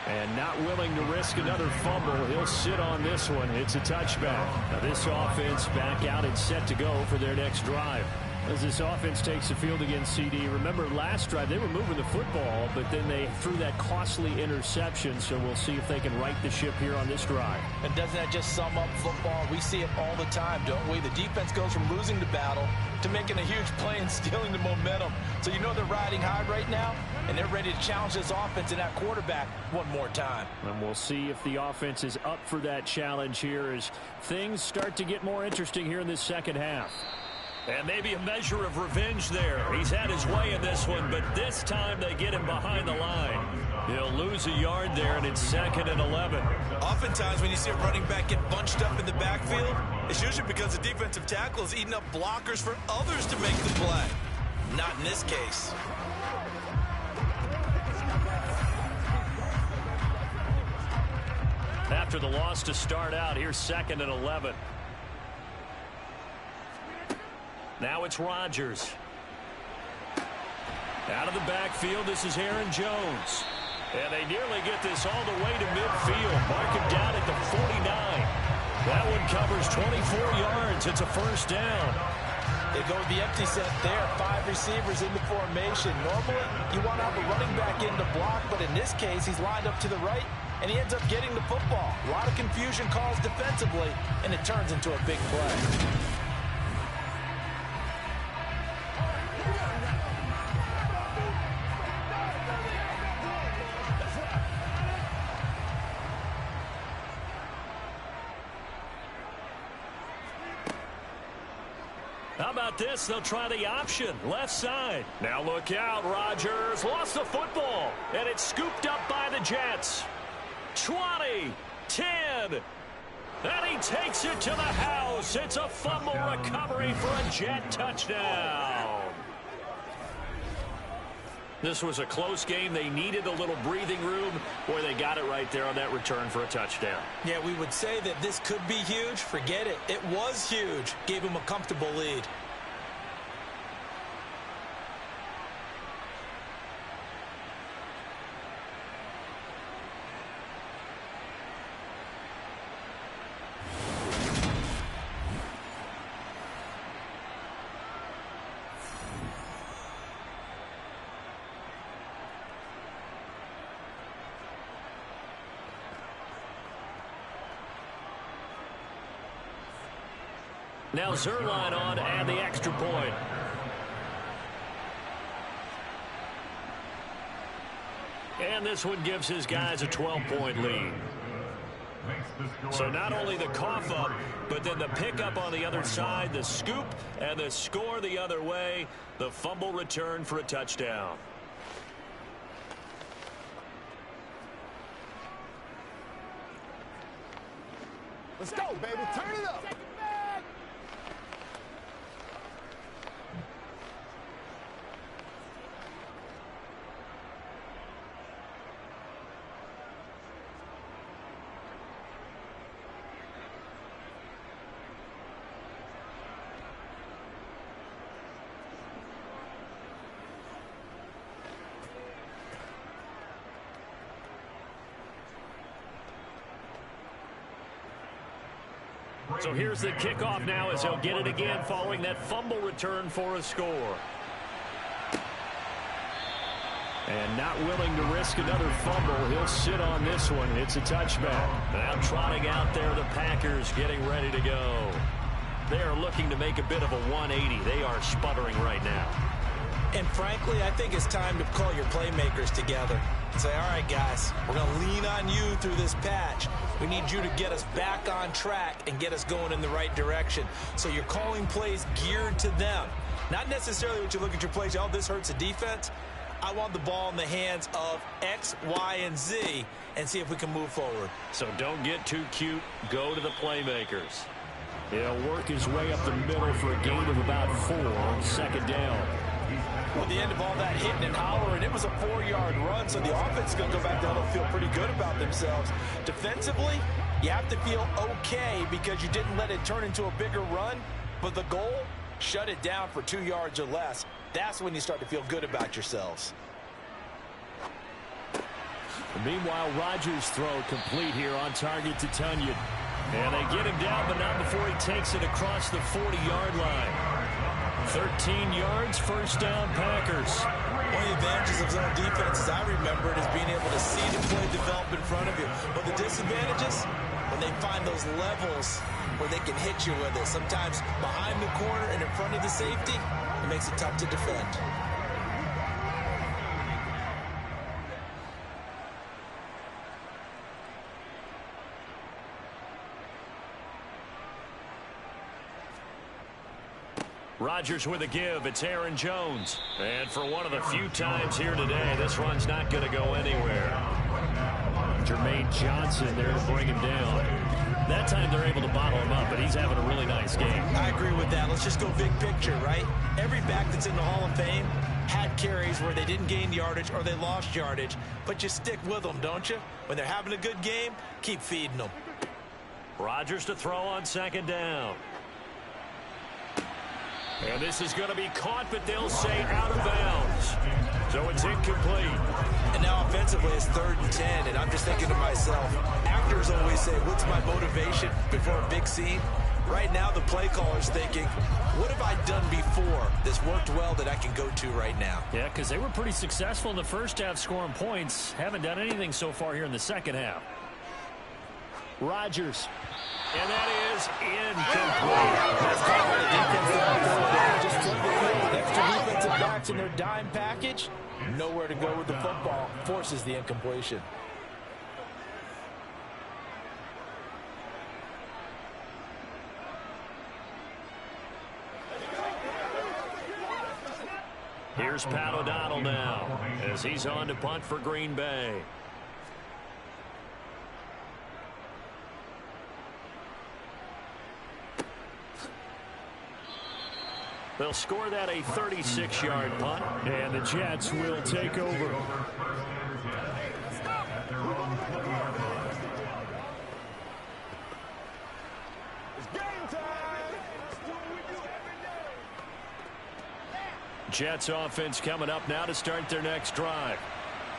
And not willing to risk another fumble. He'll sit on this one. It's a touchback. Now this offense back out and set to go for their next drive. As this offense takes the field against CD, remember last drive they were moving the football, but then they threw that costly interception, so we'll see if they can right the ship here on this drive. And doesn't that just sum up football? We see it all the time, don't we? The defense goes from losing the battle to making a huge play and stealing the momentum. So you know they're riding high right now, and they're ready to challenge this offense and that quarterback one more time. And we'll see if the offense is up for that challenge here as things start to get more interesting here in this second half. And maybe a measure of revenge there. He's had his way in this one, but this time they get him behind the line. He'll lose a yard there, and it's 2nd and 11. Oftentimes when you see a running back get bunched up in the backfield, it's usually because the defensive tackle is eating up blockers for others to make the play. Not in this case. After the loss to start out, here's 2nd and 11. Now it's Rodgers. Out of the backfield, this is Aaron Jones. And they nearly get this all the way to midfield. Mark him down at the 49. That one covers 24 yards. It's a first down. They go with the empty set there. 5 receivers in the formation. Normally, you want to have a running back in the block, but in this case, he's lined up to the right, and he ends up getting the football. A lot of confusion caused defensively, and it turns into a big play. How about this? They'll try the option. Left side. Now look out. Rodgers lost the football. And it's scooped up by the Jets. 20, 10. And he takes it to the house. It's a fumble recovery for a Jet touchdown. This was a close game. They needed a little breathing room. Boy, they got it right there on that return for a touchdown. Yeah, we would say that this could be huge. Forget it. It was huge. Gave him a comfortable lead. Now Zerline on and the extra point. And this one gives his guys a 12-point lead. So not only the cough up, but then the pickup on the other side, the scoop, and the score the other way, the fumble return for a touchdown. Let's go, baby. Turn it up. So here's the kickoff now as he'll get it again following that fumble return for a score. And not willing to risk another fumble. He'll sit on this one. It's a touchback. Now trotting out there, the Packers getting ready to go. They are looking to make a bit of a 180. They are sputtering right now. And frankly, I think it's time to call your playmakers together and say, all right, guys, we're going to lean on you through this patch. We need you to get us back on track and get us going in the right direction. So you're calling plays geared to them. Not necessarily what you look at your plays, oh, this hurts the defense. I want the ball in the hands of X, Y, and Z and see if we can move forward. So don't get too cute. Go to the playmakers. He'll work his way up the middle for a gain of about 4 on second down. Well, at the end of all that hitting and hollering, it was a 4-yard run, so the offense is going to go back down and feel pretty good about themselves. Defensively, you have to feel okay because you didn't let it turn into a bigger run, but the goal, shut it down for 2 yards or less. That's when you start to feel good about yourselves. Meanwhile, Rodgers' throw complete here on target to Tunyon. And they get him down, but not before he takes it across the 40-yard line. 13 yards, first down, Packers. One of the advantages of zone defense, as I remember it, is being able to see the play develop in front of you. But the disadvantages, when they find those levels where they can hit you with it, sometimes behind the corner and in front of the safety, it makes it tough to defend. Rodgers with a give. It's Aaron Jones. And for one of the few times here today, this run's not going to go anywhere. Jermaine Johnson there to bring him down. That time they're able to bottle him up, but he's having a really nice game. I agree with that. Let's just go big picture, right? Every back that's in the Hall of Fame had carries where they didn't gain yardage or they lost yardage, but you stick with them, don't you? When they're having a good game, keep feeding them. Rodgers to throw on second down. And this is going to be caught, but they'll say out of bounds. So it's incomplete. And now offensively it's 3rd and 10, and I'm just thinking to myself, actors always say, what's my motivation before a big scene? Right now the play caller's thinking, what have I done before that's worked well that I can go to right now? Yeah, because they were pretty successful in the first half scoring points. Haven't done anything so far here in the second half. Rodgers. And that is incomplete. That's caught by the defense. Just took the lead. Extra defensive backs in their dime package. Nowhere to go with the football. Forces the incompletion. Here's Pat O'Donnell now as he's on to punt for Green Bay. They'll score that a 36-yard punt, and the Jets will take over. Jets offense coming up now to start their next drive.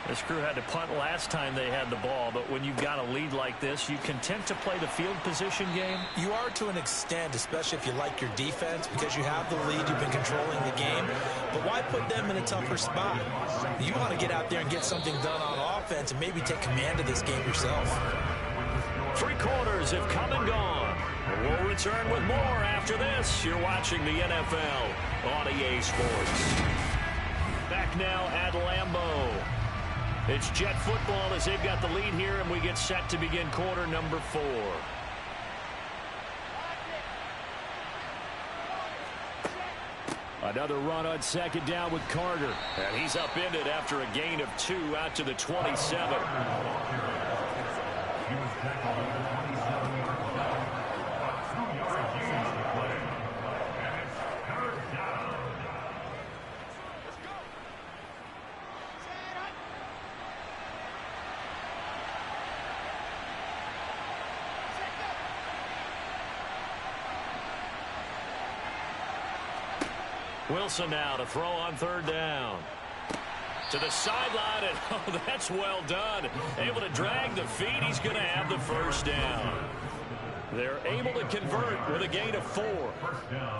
This crew had to punt last time they had the ball, but when you've got a lead like this, you content to play the field position game? You are to an extent, especially if you like your defense, because you have the lead, you've been controlling the game. But why put them in a tougher spot? You want to get out there and get something done on offense and maybe take command of this game yourself. 3 quarters have come and gone. We'll return with more after this. You're watching the NFL on EA Sports. Back now at Lambeau. It's Jet football as they've got the lead here, and we get set to begin quarter number 4. Another run on second down with Carter. And he's upended after a gain of 2 out to the 27. Wilson now to throw on third down. To the sideline, and oh, that's well done. Able to drag the feet. He's going to have the first down. They're able to convert with a gain of 4.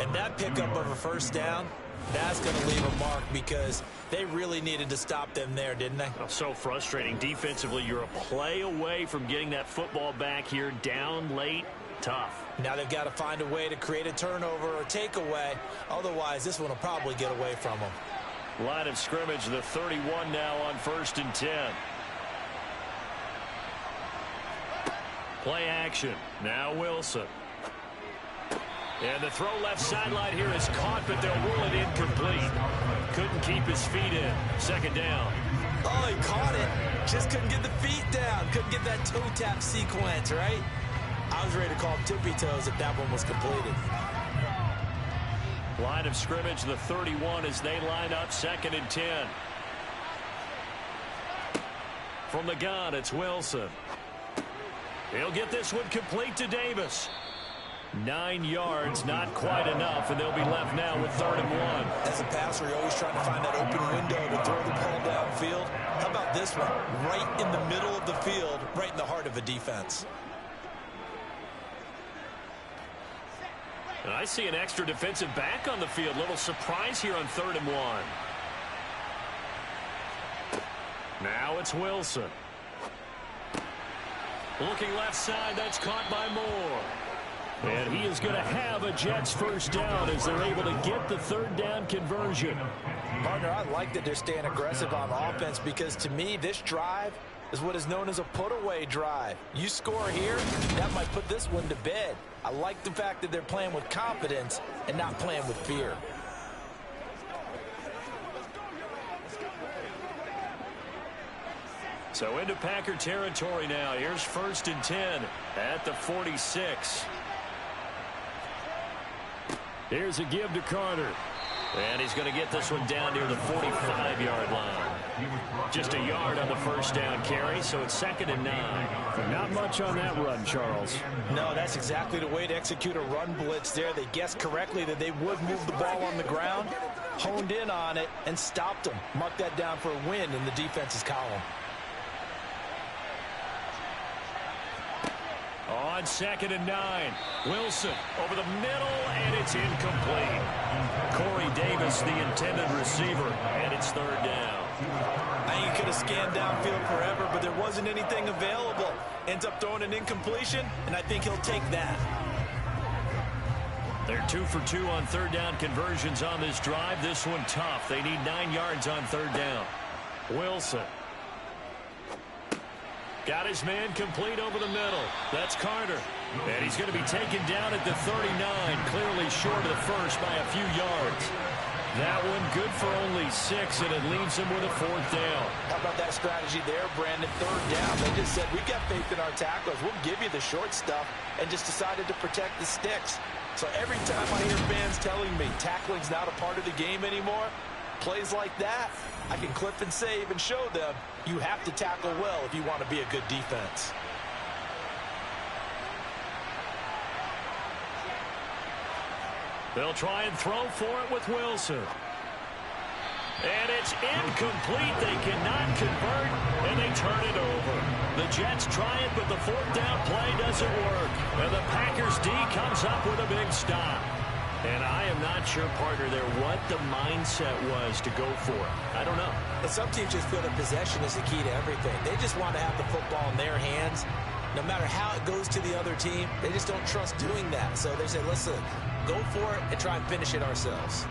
And that pickup of a first down, that's going to leave a mark because they really needed to stop them there, didn't they? Oh, so frustrating. Defensively, you're a play away from getting that football back here down late. Tough. Now they've got to find a way to create a turnover or takeaway. Otherwise, this one will probably get away from them. Line of scrimmage, the 31 now on 1st and 10. Play action. Now Wilson. And the throw left sideline here is caught, but they'll rule it incomplete. Couldn't keep his feet in. Second down. Oh, he caught it. Just couldn't get the feet down. Couldn't get that toe tap sequence, right? I was ready to call tippy toes if that one was completed. Line of scrimmage, the 31 as they line up 2nd and 10. From the gun, it's Wilson. He'll get this one complete to Davis. 9 yards, not quite enough, and they'll be left now with 3rd and 1. As a passer, you're always trying to find that open window to throw the ball downfield. How about this one? Right in the middle of the field, right in the heart of a defense. And I see an extra defensive back on the field. Little surprise here on 3rd and 1. Now it's Wilson. Looking left side, that's caught by Moore. And he is going to have a Jets first down as they're able to get the 3rd down conversion. Partner, I like that they're staying aggressive on offense because to me, this drive is what is known as a put-away drive. You score here, that might put this one to bed. I like the fact that they're playing with confidence and not playing with fear. So into Packer territory now. Here's 1st and 10 at the 46. Here's a give to Carter. And he's going to get this one down near the 45-yard line. Just a yard on the first down carry, so it's 2nd and 9. Not much on that run, Charles. No, that's exactly the way to execute a run blitz there. They guessed correctly that they would move the ball on the ground, honed in on it, and stopped them. Mark that down for a win in the defense's column. On 2nd and 9, Wilson over the middle, and it's incomplete. Corey Davis, the intended receiver, and it's 3rd down. I think he could have scanned downfield forever, but there wasn't anything available. Ends up throwing an incompletion, and I think he'll take that. They're 2 for 2 on 3rd down conversions on this drive. This one tough. They need 9 yards on 3rd down. Wilson. Got his man complete over the middle. That's Carter. And he's going to be taken down at the 39, clearly short of the first by a few yards. That one good for only 6, and it leaves him with a 4th down. How about that strategy there, Brandon? 3rd down. They just said, we've got faith in our tacklers. We'll give you the short stuff, and just decided to protect the sticks. So every time I hear fans telling me tackling's not a part of the game anymore, plays like that, I can clip and save and show them you have to tackle well if you want to be a good defense. They'll try and throw for it with Wilson. And it's incomplete. They cannot convert, and they turn it over. The Jets try it, but the 4th down play doesn't work. And the Packers D comes up with a big stop. And I am not sure, partner, there what the mindset was to go for it. I don't know. And some teams just feel that possession is the key to everything. They just want to have the football in their hands no matter how it goes to the other team, they just don't trust doing that. So they say, listen, go for it and try and finish it ourselves.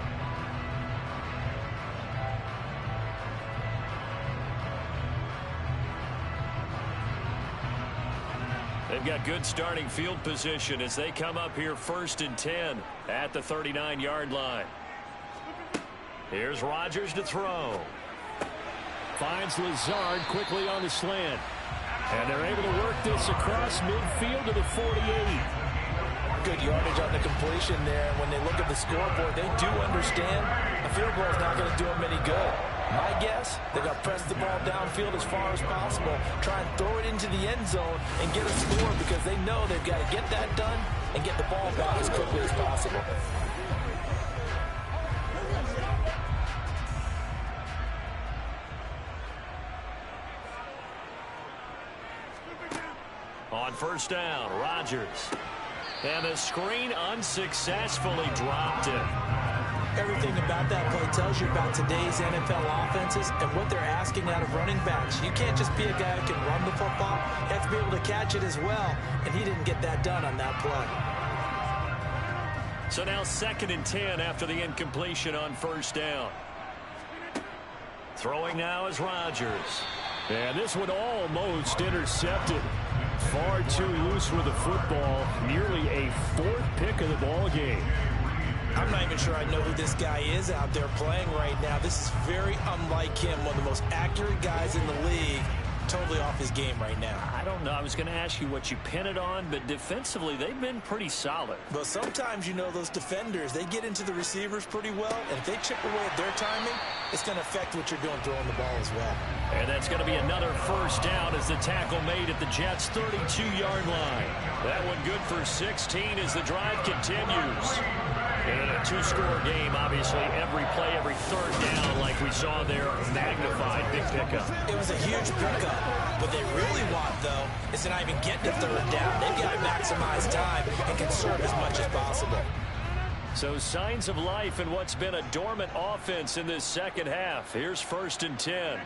They've got good starting field position as they come up here 1st and 10 at the 39-yard line. Here's Rodgers to throw. Finds Lazard quickly on the slant. And they're able to work this across midfield to the 48. Good yardage on the completion there. When they look at the scoreboard, they do understand a field goal is not going to do them any good. My guess, they're going to press the ball downfield as far as possible, try and throw it into the end zone and get a score because they know they've got to get that done and get the ball back as quickly as possible. On 1st down, Rodgers. And the screen unsuccessfully dropped it. Everything about that play tells you about today's NFL offenses and what they're asking out of running backs. You can't just be a guy who can run the football. You have to be able to catch it as well, and he didn't get that done on that play. So now 2nd and 10 after the incompletion on 1st down. Throwing now is Rodgers. And this one almost intercepted. Far too loose with the football. Nearly a 4th pick of the ball game. I'm not even sure I know who this guy is out there playing right now. This is very unlike him, one of the most accurate guys in the league. Totally off his game right now. I don't know. I was going to ask you what you pin it on, but defensively, they've been pretty solid. But sometimes, you know, those defenders, they get into the receivers pretty well, and if they chip away at their timing, it's going to affect what you're doing throwing the ball as well. And that's going to be another 1st down as the tackle made at the Jets' 32-yard line. That one good for 16 as the drive continues. In a 2-score game, obviously, every play, every 3rd down, like we saw there, magnified. Big pickup. It was a huge pickup. What they really want, though, is to not even get to 3rd down. They've got to maximize time and conserve as much as possible. So signs of life in what's been a dormant offense in this 2nd half. Here's 1st and 10.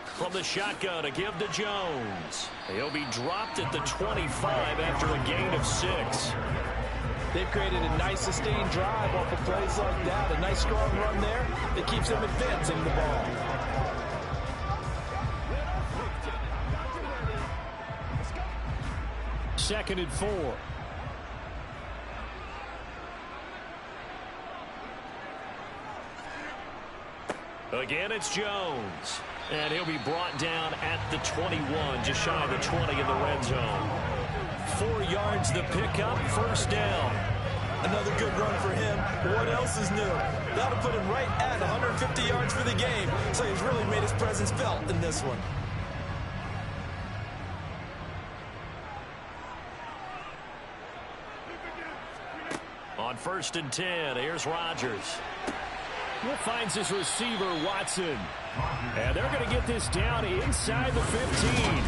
From the shotgun, a give to Jones. He'll be dropped at the 25 after a gain of 6. They've created a nice sustained drive off of plays like that. A nice strong run there that keeps them advancing the ball. Second and 4. Again, it's Jones. And he'll be brought down at the 21, just shy of the 20 in the red zone. 4 yards the pickup, 1st down. Another good run for him. What else is new? That'll put him right at 150 yards for the game. So he's really made his presence felt in this one. On 1st and 10, here's Rodgers. He finds his receiver, Watson. And they're going to get this down inside the 15.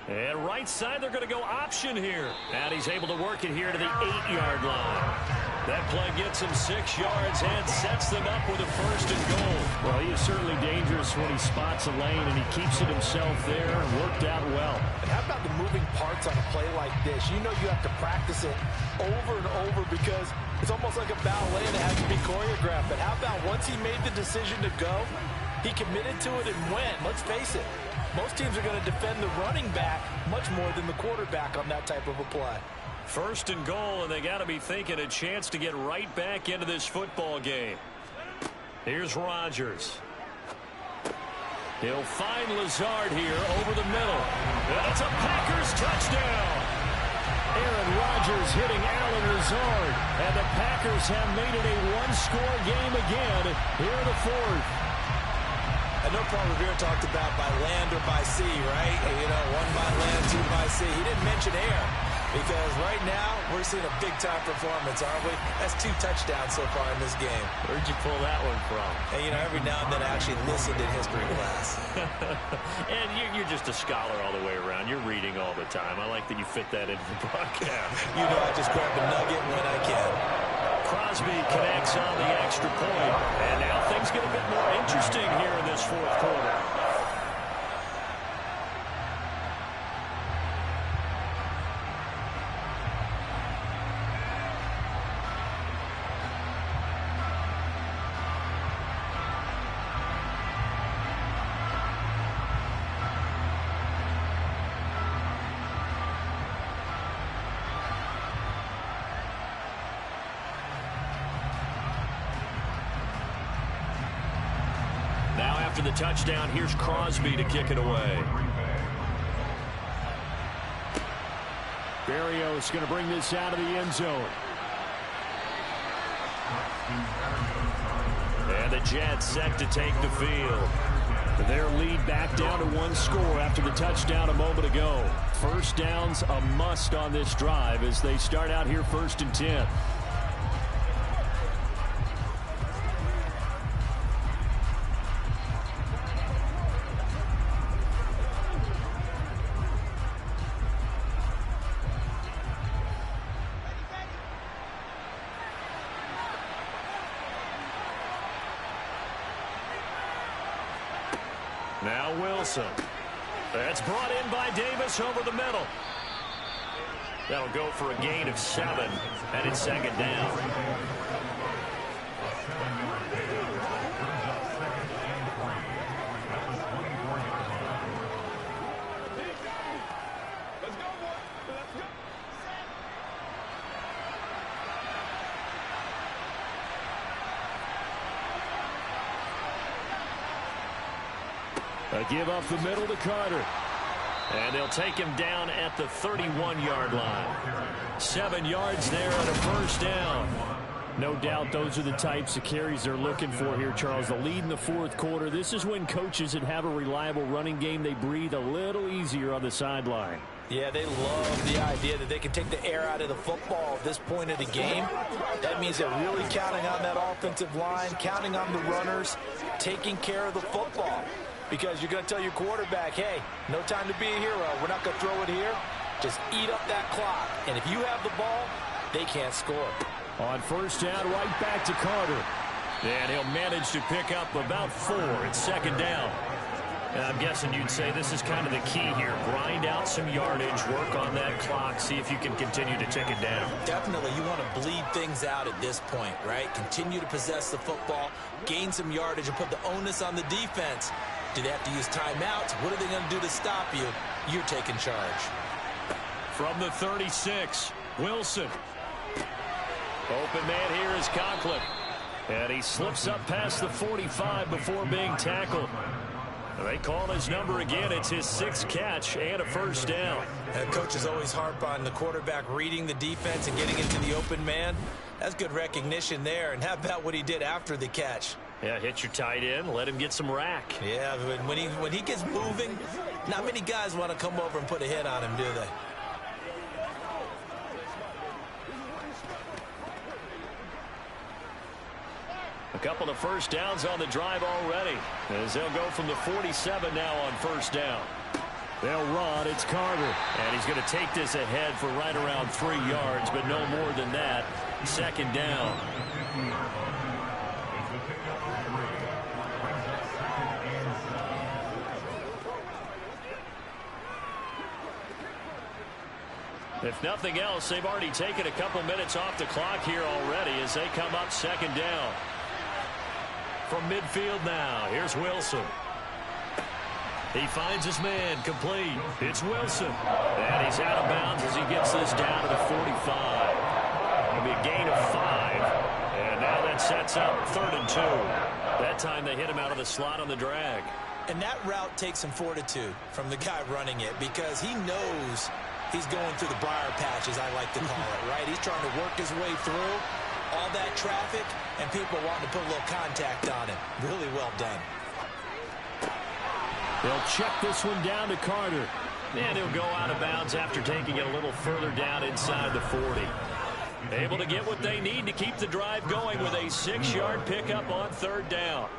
And right side, they're going to go option here. And he's able to work it here to the 8-yard line. That play gets him 6 yards and sets them up with a 1st and goal. Well, he is certainly dangerous when he spots a lane, and he keeps it himself there and worked out well. And how about the moving parts on a play like this? You know you have to practice it over and over because it's almost like a ballet that has to be choreographed. But how about once he made the decision to go, he committed to it and went. Let's face it. Most teams are going to defend the running back much more than the quarterback on that type of a play. 1st and goal, and they got to be thinking a chance to get right back into this football game. Here's Rodgers. He'll find Lazard here over the middle. And it's a Packers touchdown. Aaron Rodgers hitting Alan Lazard. And the Packers have made it a 1-score game again here in the 4th. I know Paul Revere talked about by land or by sea, right? You know, 1 by land, 2 by sea. He didn't mention air. Because right now, we're seeing a big-time performance, aren't we? That's 2 touchdowns so far in this game. Where'd you pull that one from? And, you know, every now and then I actually listened in history class. And you're just a scholar all the way around. You're reading all the time. I like that you fit that into the broadcast. You know, I just grab a nugget when I can. Crosby connects on the extra point. And now things get a bit more interesting here in this fourth quarter. Now after the touchdown, here's Crosby to kick it away. Berrios going to bring this out of the end zone. And the Jets set to take the field. Their lead back down to 1 score after the touchdown a moment ago. First down's a must on this drive as they start out here 1st and 10. Now Wilson. That's brought in by Davis over the middle. That'll go for a gain of 7, and it's 2nd down. A give up the middle to Carter. And they'll take him down at the 31-yard line. 7 yards there and a first down. No doubt those are the types of carries they're looking for here, Charles. The lead in the fourth quarter. This is when coaches that have a reliable running game, they breathe a little easier on the sideline. Yeah, they love the idea that they can take the air out of the football at this point of the game. That means they're really counting on that offensive line, counting on the runners, taking care of the football. Because you're going to tell your quarterback, hey, no time to be a hero. We're not going to throw it here. Just eat up that clock. And if you have the ball, they can't score. On first down, right back to Carter. And he'll manage to pick up about 4. It's 2nd down. And I'm guessing you'd say this is kind of the key here. Grind out some yardage, work on that clock, see if you can continue to tick it down. Definitely. You want to bleed things out at this point, right? Continue to possess the football, gain some yardage, and put the onus on the defense. Do they have to use timeouts? What are they going to do to stop you? You're taking charge. From the 36, Wilson. Open man here is Conklin. And he slips up past the 45 before being tackled. They call his number again. It's his 6th catch and a first down. Coaches always harp on the quarterback reading the defense and getting into the open man. That's good recognition there. And how about what he did after the catch? Yeah, hit your tight end, let him get some rack. Yeah, when he gets moving, not many guys want to come over and put a hit on him, do they? A couple of first downs on the drive already, as they'll go from the 47 now on first down. They'll run. It's Carter. And he's going to take this ahead for right around 3 yards, but no more than that. 2nd down. If nothing else, they've already taken a couple minutes off the clock here already as they come up 2nd down. From midfield now, here's Wilson. He finds his man, complete. It's Wilson. And he's out of bounds as he gets this down to the 45. It'll be a gain of 5. And now that sets up 3rd and 2. That time they hit him out of the slot on the drag. And that route takes some fortitude from the guy running it because he knows he's going through the briar patch, as I like to call it, right? He's trying to work his way through all that traffic, and people wanting to put a little contact on him. Really well done. They'll check this one down to Carter. And he'll go out of bounds after taking it a little further down inside the 40. Able to get what they need to keep the drive going with a 6-yard pickup on 3rd down.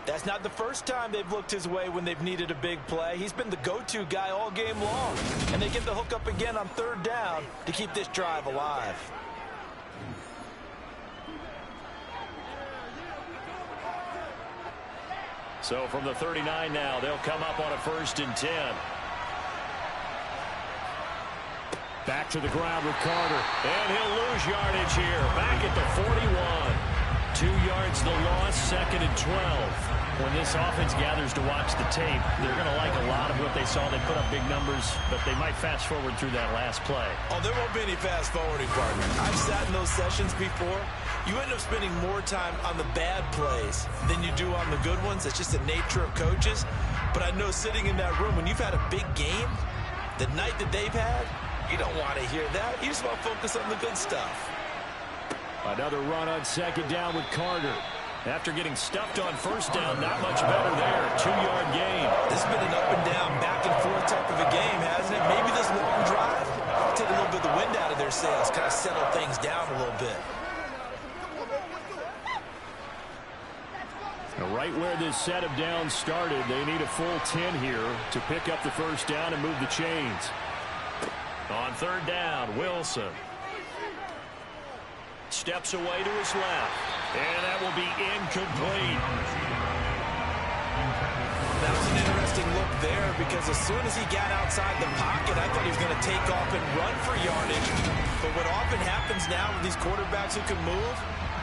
That's not the first time they've looked his way when they've needed a big play. He's been the go-to guy all game long. And they get the hook up again on 3rd down to keep this drive alive. So from the 39 now, they'll come up on a 1st and 10. Back to the ground with Carter. And he'll lose yardage here. Back at the 41. 2 yards the loss, 2nd and 12. When this offense gathers to watch the tape, they're going to like a lot of what they saw. They put up big numbers, but they might fast forward through that last play. Oh, there won't be any fast forwarding, partner. I've sat in those sessions before. You end up spending more time on the bad plays than you do on the good ones. It's just the nature of coaches. But I know sitting in that room, when you've had a big game, the night that they've had, you don't want to hear that. You just want to focus on the good stuff. Another run on 2nd down with Carter. After getting stuffed on 1st down, not much better there. 2-yard gain. This has been an up and down, back and forth type of a game, hasn't it? Maybe this long drive take a little bit of the wind out of their sails, kind of settle things down a little bit. Now, right where this set of downs started, they need a full 10 here to pick up the 1st down and move the chains. On 3rd down, Wilson steps away to his left, and that will be incomplete. That was an interesting look there, because as soon as he got outside the pocket, I thought he was going to take off and run for yardage. But what often happens now with these quarterbacks who can move,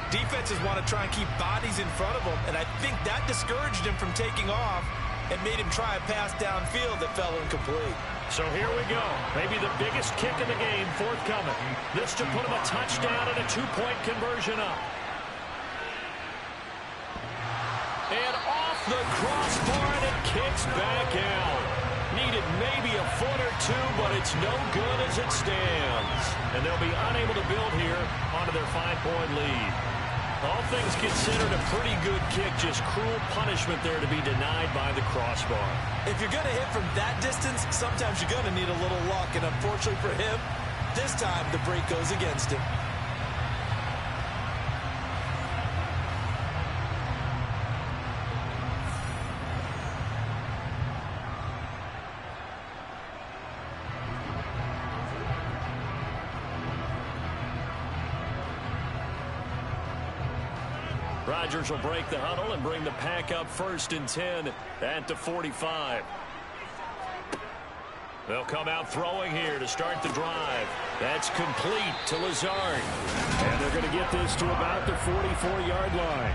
defenses want to try and keep bodies in front of them, and I think that discouraged him from taking off and made him try a pass downfield that fell incomplete. So here we go. Maybe the biggest kick in the game forthcoming. This to put him a touchdown and a 2-point conversion up. And off the crossbar, and it kicks back out. Needed maybe a foot or two, but it's no good as it stands. And they'll be unable to build here onto their 5-point lead. All things considered, a pretty good kick, just cruel punishment there to be denied by the crossbar. If you're going to hit from that distance, sometimes you're going to need a little luck, and unfortunately for him, this time the break goes against him. Rodgers will break the huddle and bring the pack up 1st and 10 at the 45. They'll come out throwing here to start the drive. That's complete to Lazard. And they're going to get this to about the 44-yard line.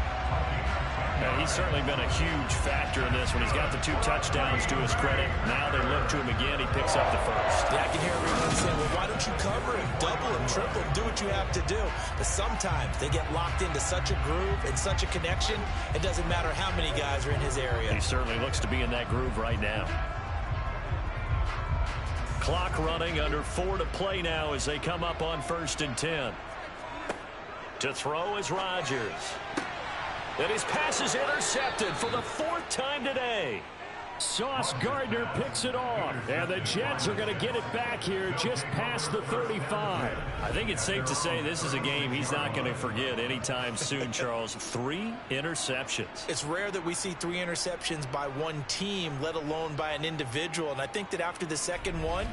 Now, he's certainly been a huge factor in this when he's got the 2 touchdowns to his credit. Now they look to him again. He picks up the 1st. Yeah, I can hear everyone saying, well, why don't you cover him, double him, triple him, do what you have to do. But sometimes they get locked into such a groove and such a connection, it doesn't matter how many guys are in his area. He certainly looks to be in that groove right now. Clock running, under 4 to play now as they come up on 1st and 10. To throw is Rodgers. And his pass is intercepted for the 4th time today. Sauce Gardner picks it off. And the Jets are going to get it back here just past the 35. I think it's safe to say this is a game he's not going to forget anytime soon, Charles. 3 interceptions. It's rare that we see 3 interceptions by one team, let alone by an individual. And I think that after the second one,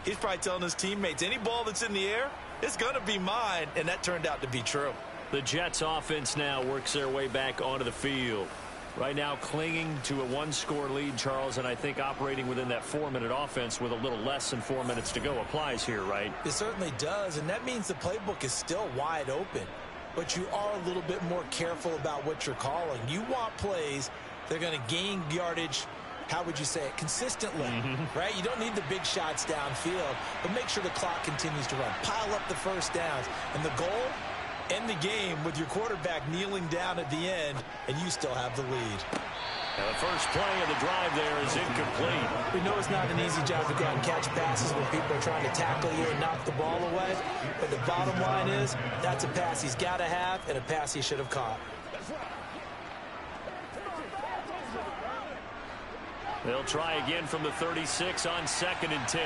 he's probably telling his teammates, any ball that's in the air, it's going to be mine. And that turned out to be true. The Jets offense now works their way back onto the field. Right now clinging to a 1-score lead, Charles, and I think operating within that 4-minute offense with a little less than 4 minutes to go applies here, right? It certainly does, and that means the playbook is still wide open. But you are a little bit more careful about what you're calling. You want plays that are going to gain yardage, how would you say it, consistently, right? You don't need the big shots downfield, but make sure the clock continues to run. Pile up the first downs, and the goal, end the game with your quarterback kneeling down at the end, and you still have the lead. And the first play of the drive there is incomplete. We know it's not an easy job to go out and catch passes when people are trying to tackle you and knock the ball away, but the bottom line is that's a pass he's got to have and a pass he should have caught. They'll try again from the 36 on 2nd and 10.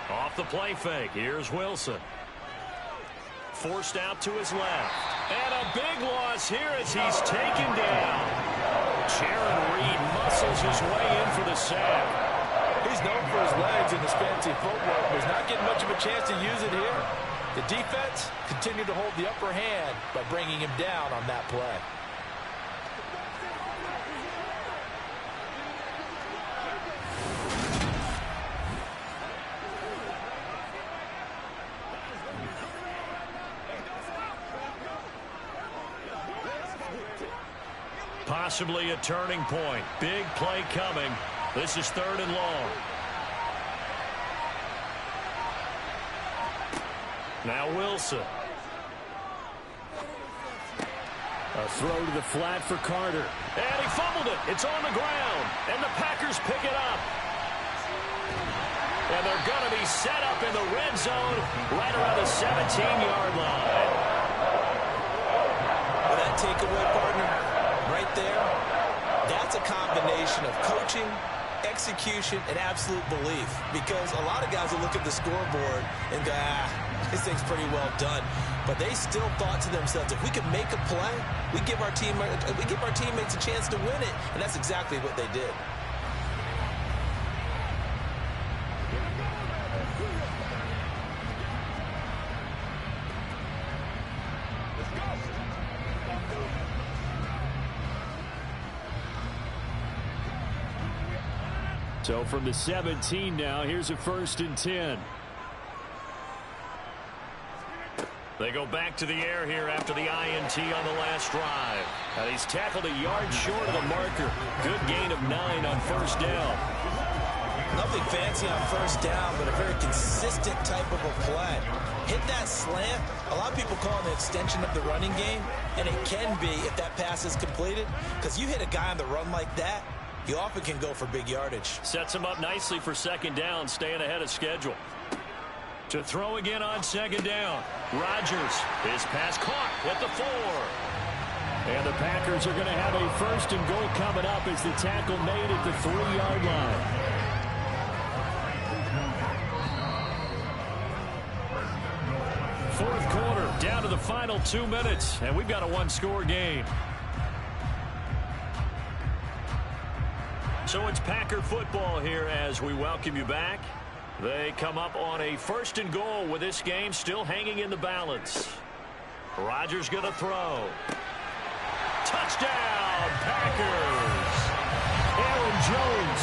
Off the play fake, here's Wilson. Forced out to his left. And a big loss here as he's taken down. Jaron Reed muscles his way in for the sack. He's known for his legs and his fancy footwork, but he's not getting much of a chance to use it here. The defense continued to hold the upper hand by bringing him down on that play. Possibly a turning point. Big play coming. This is 3rd and long. Now Wilson. A throw to the flat for Carter. And he fumbled it. It's on the ground. And the Packers pick it up. And they're going to be set up in the red zone right around the 17-yard line. Well, that takeaway, partner, right there, that's a combination of coaching, execution, and absolute belief. Because a lot of guys will look at the scoreboard and go, this thing's pretty well done. But they still thought to themselves, if we could make a play, we give our teammates a chance to win it. And that's exactly what they did. So from the 17 now, here's a 1st and 10. They go back to the air here after the INT on the last drive. And he's tackled a yard short of the marker. Good gain of 9 on 1st down. Nothing fancy on 1st down, but a very consistent type of a play. Hit that slant. A lot of people call it an extension of the running game, and it can be if that pass is completed. Because you hit a guy on the run like that, you often can go for big yardage. Sets him up nicely for 2nd down, staying ahead of schedule. To throw again on 2nd down. Rodgers, his pass caught at the 4. And the Packers are going to have a 1st and goal coming up as the tackle made at the 3-yard line. Fourth quarter, down to the final 2 minutes, and we've got a 1-score game. So it's Packer football here as we welcome you back. They come up on a 1st and goal with this game still hanging in the balance. Rodgers going to throw. Touchdown, Packers! Aaron Jones,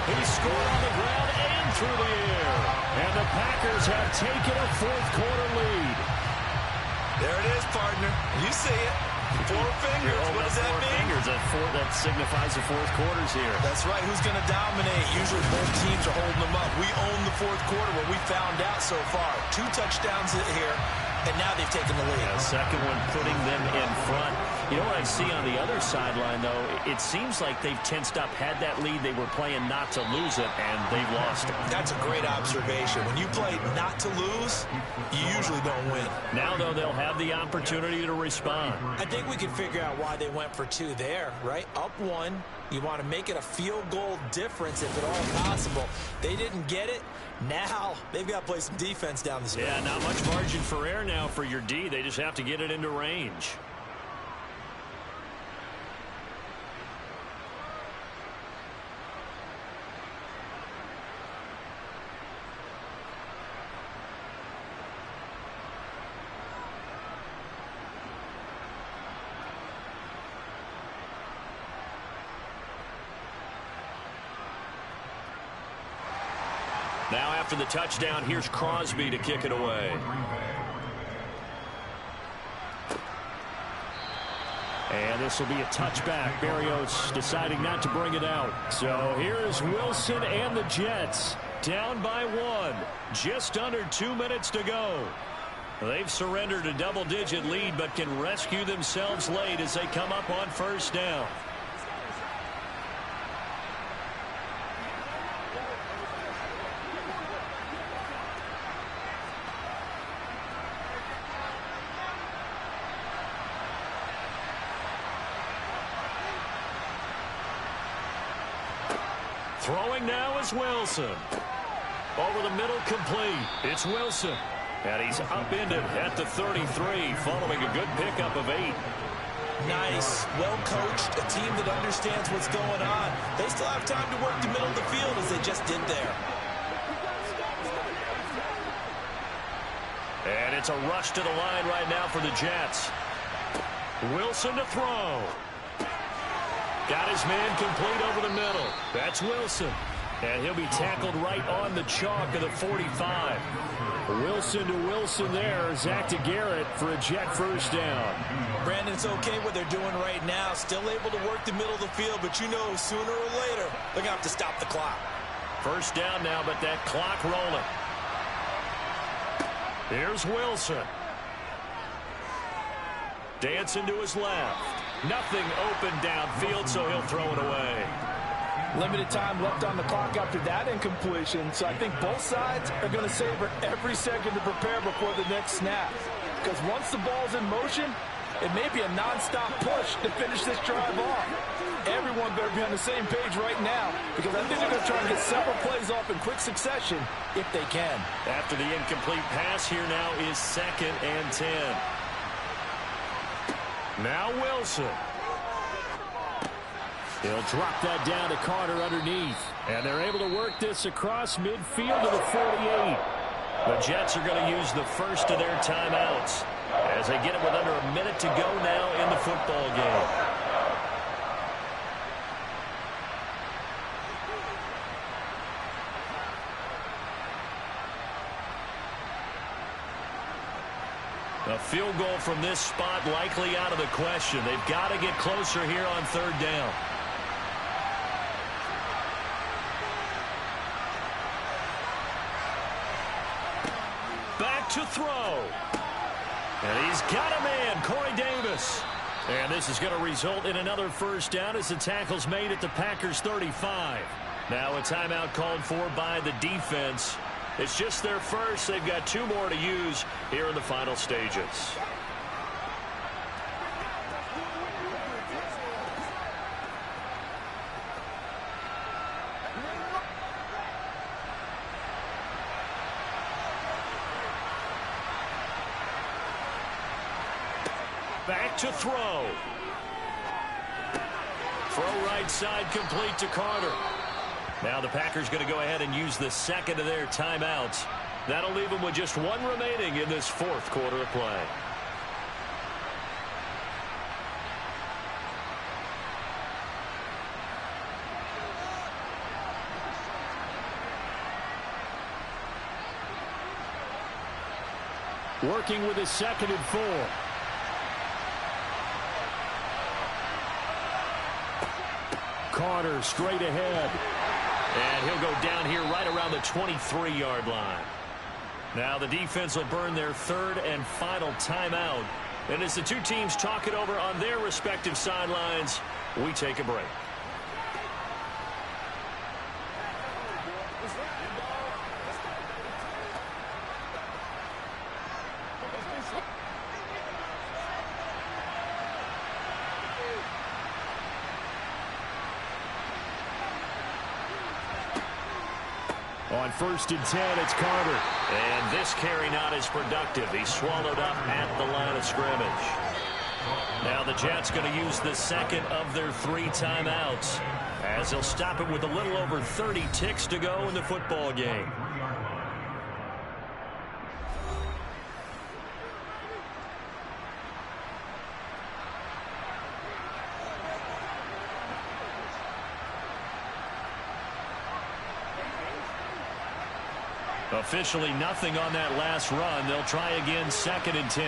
he scored on the ground and through the air. And the Packers have taken a 4th quarter lead. There it is, partner. You see it. 4 fingers. What does that mean? Fingers. That signifies the 4th quarters here. That's right. Who's going to dominate? Usually both teams are holding them up. We own the 4th quarter, what we found out so far. 2 touchdowns here, and now they've taken the lead. The second one putting them in front. You know what I see on the other sideline, though? It seems like they've tensed up. Had that lead, they were playing not to lose it, and they've lost it. That's a great observation. When you play not to lose, you usually don't win. Now, though, they'll have the opportunity to respond. I think we can figure out why they went for 2 there, right? Up 1. You want to make it a field goal difference if at all possible. They didn't get it. Now they've got to play some defense down the stretch. Yeah, not much margin for error now for your D. They just have to get it into range. Now after the touchdown, here's Crosby to kick it away. And this will be a touchback. Berrios deciding not to bring it out. So here's Wilson and the Jets down by 1. Just under 2 minutes to go. They've surrendered a double-digit lead but can rescue themselves late as they come up on 1st down. Throwing now is Wilson. Over the middle, complete. It's Wilson. And he's upended at the 33 following a good pickup of 8. Nice. Well coached. A team that understands what's going on. They still have time to work the middle of the field as they just did there. And it's a rush to the line right now for the Jets. Wilson to throw. Got his man complete over the middle. That's Wilson. And he'll be tackled right on the chalk of the 45. Wilson to Wilson there. Zach to Garrett for a Jet first down. Brandon, it's okay what they're doing right now. Still able to work the middle of the field, but you know sooner or later they're going to have to stop the clock. First down now, but that clock rolling. Here's Wilson. Dancing to his left. Nothing open downfield, so he'll throw it away. Limited time left on the clock after that incompletion, so I think both sides are going to savor every second to prepare before the next snap. Because once the ball's in motion, it may be a non-stop push to finish this drive off. Everyone better be on the same page right now, because I think they're going to try and get several plays off in quick succession if they can. After the incomplete pass, here now is 2nd and 10. Now Wilson. He'll drop that down to Carter underneath. And they're able to work this across midfield to the 48. The Jets are going to use the first of their timeouts as they get it with under a minute to go now in the football game. A field goal from this spot likely out of the question. They've got to get closer here on 3rd down. Back to throw. And he's got a man, Corey Davis. And this is going to result in another first down as the tackle's made at the Packers 35. Now a timeout called for by the defense. It's just their first. They've got 2 more to use here in the final stages. Back to throw. Throw right side complete to Carter. Now the Packers going to go ahead and use the second of their timeouts. That'll leave them with just 1 remaining in this 4th quarter of play. Working with his 2nd and 4. Carter straight ahead. And he'll go down here right around the 23-yard line. Now the defense will burn their 3rd and final timeout. And as the 2 teams talk it over on their respective sidelines, we take a break. On 1st and 10, it's Carter. And this carry not as productive. He's swallowed up at the line of scrimmage. Now the Jets going to use the 2nd of their 3 timeouts as they'll stop it with a little over 30 ticks to go in the football game. Officially nothing on that last run. They'll try again 2nd and 10.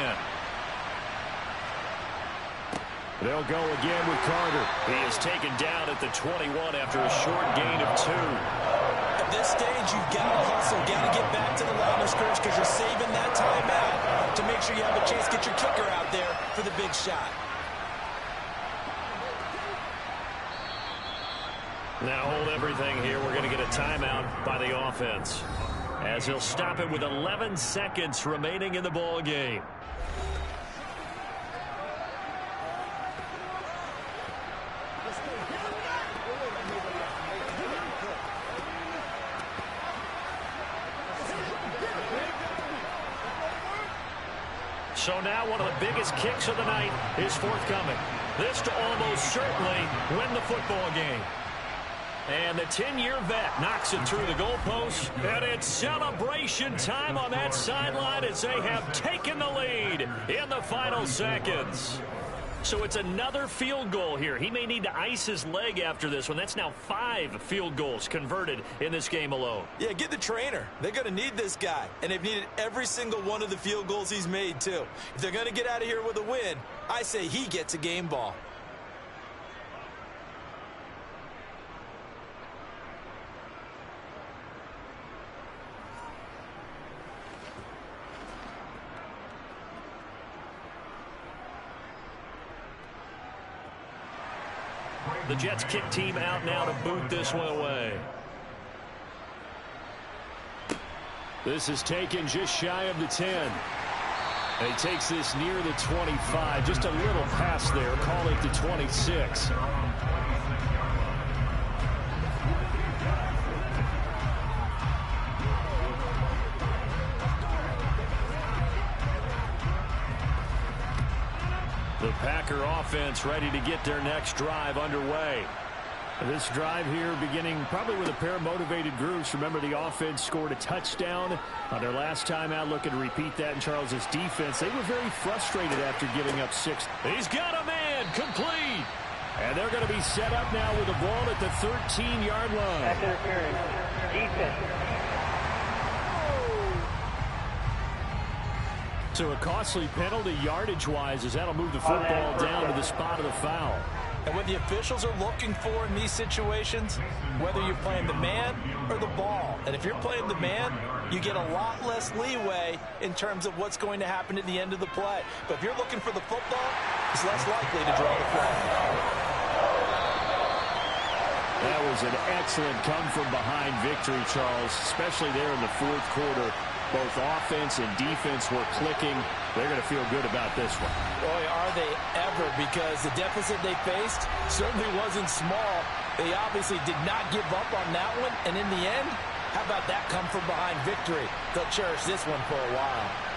They'll go again with Carter. He is taken down at the 21 after a short gain of 2. At this stage, you've got to hustle. Got to get back to the line of scrimmage because you're saving that timeout to make sure you have a chance to get your kicker out there for the big shot. Now hold everything here. We're going to get a timeout by the offense as he'll stop it with 11 seconds remaining in the ball game. So now one of the biggest kicks of the night is forthcoming. This to almost certainly win the football game. And the 10-year vet knocks it through the goalpost. And it's celebration time on that sideline as they have taken the lead in the final seconds. So it's another field goal here. He may need to ice his leg after this one. That's now 5 field goals converted in this game alone. Yeah, get the trainer. They're going to need this guy. And they've needed every single one of the field goals he's made, too. If they're going to get out of here with a win, I say he gets a game ball. The Jets kick team out now to boot this one away. This is taken just shy of the 10. And he takes this near the 25. Just a little pass there. Call it the 26. The Packer offense ready to get their next drive underway. This drive here beginning probably with a pair of motivated groups. Remember, the offense scored a touchdown on their last time out. Looking to repeat that in Charles's defense. They were very frustrated after giving up 6. He's got a man complete. And they're going to be set up now with the ball at the 13-yard line. Pass interference. Defense. So a costly penalty yardage-wise as that'll move the football down to the spot of the foul. And what the officials are looking for in these situations, whether you're playing the man or the ball, and if you're playing the man, you get a lot less leeway in terms of what's going to happen at the end of the play. But if you're looking for the football, it's less likely to draw the flag. That was an excellent come-from-behind victory, Charles, especially there in the fourth quarter. Both offense and defense were clicking. They're going to feel good about this one. Boy, are they ever, because the deficit they faced certainly wasn't small. They obviously did not give up on that one, and in the end, how about that come-from-behind victory? They'll cherish this one for a while.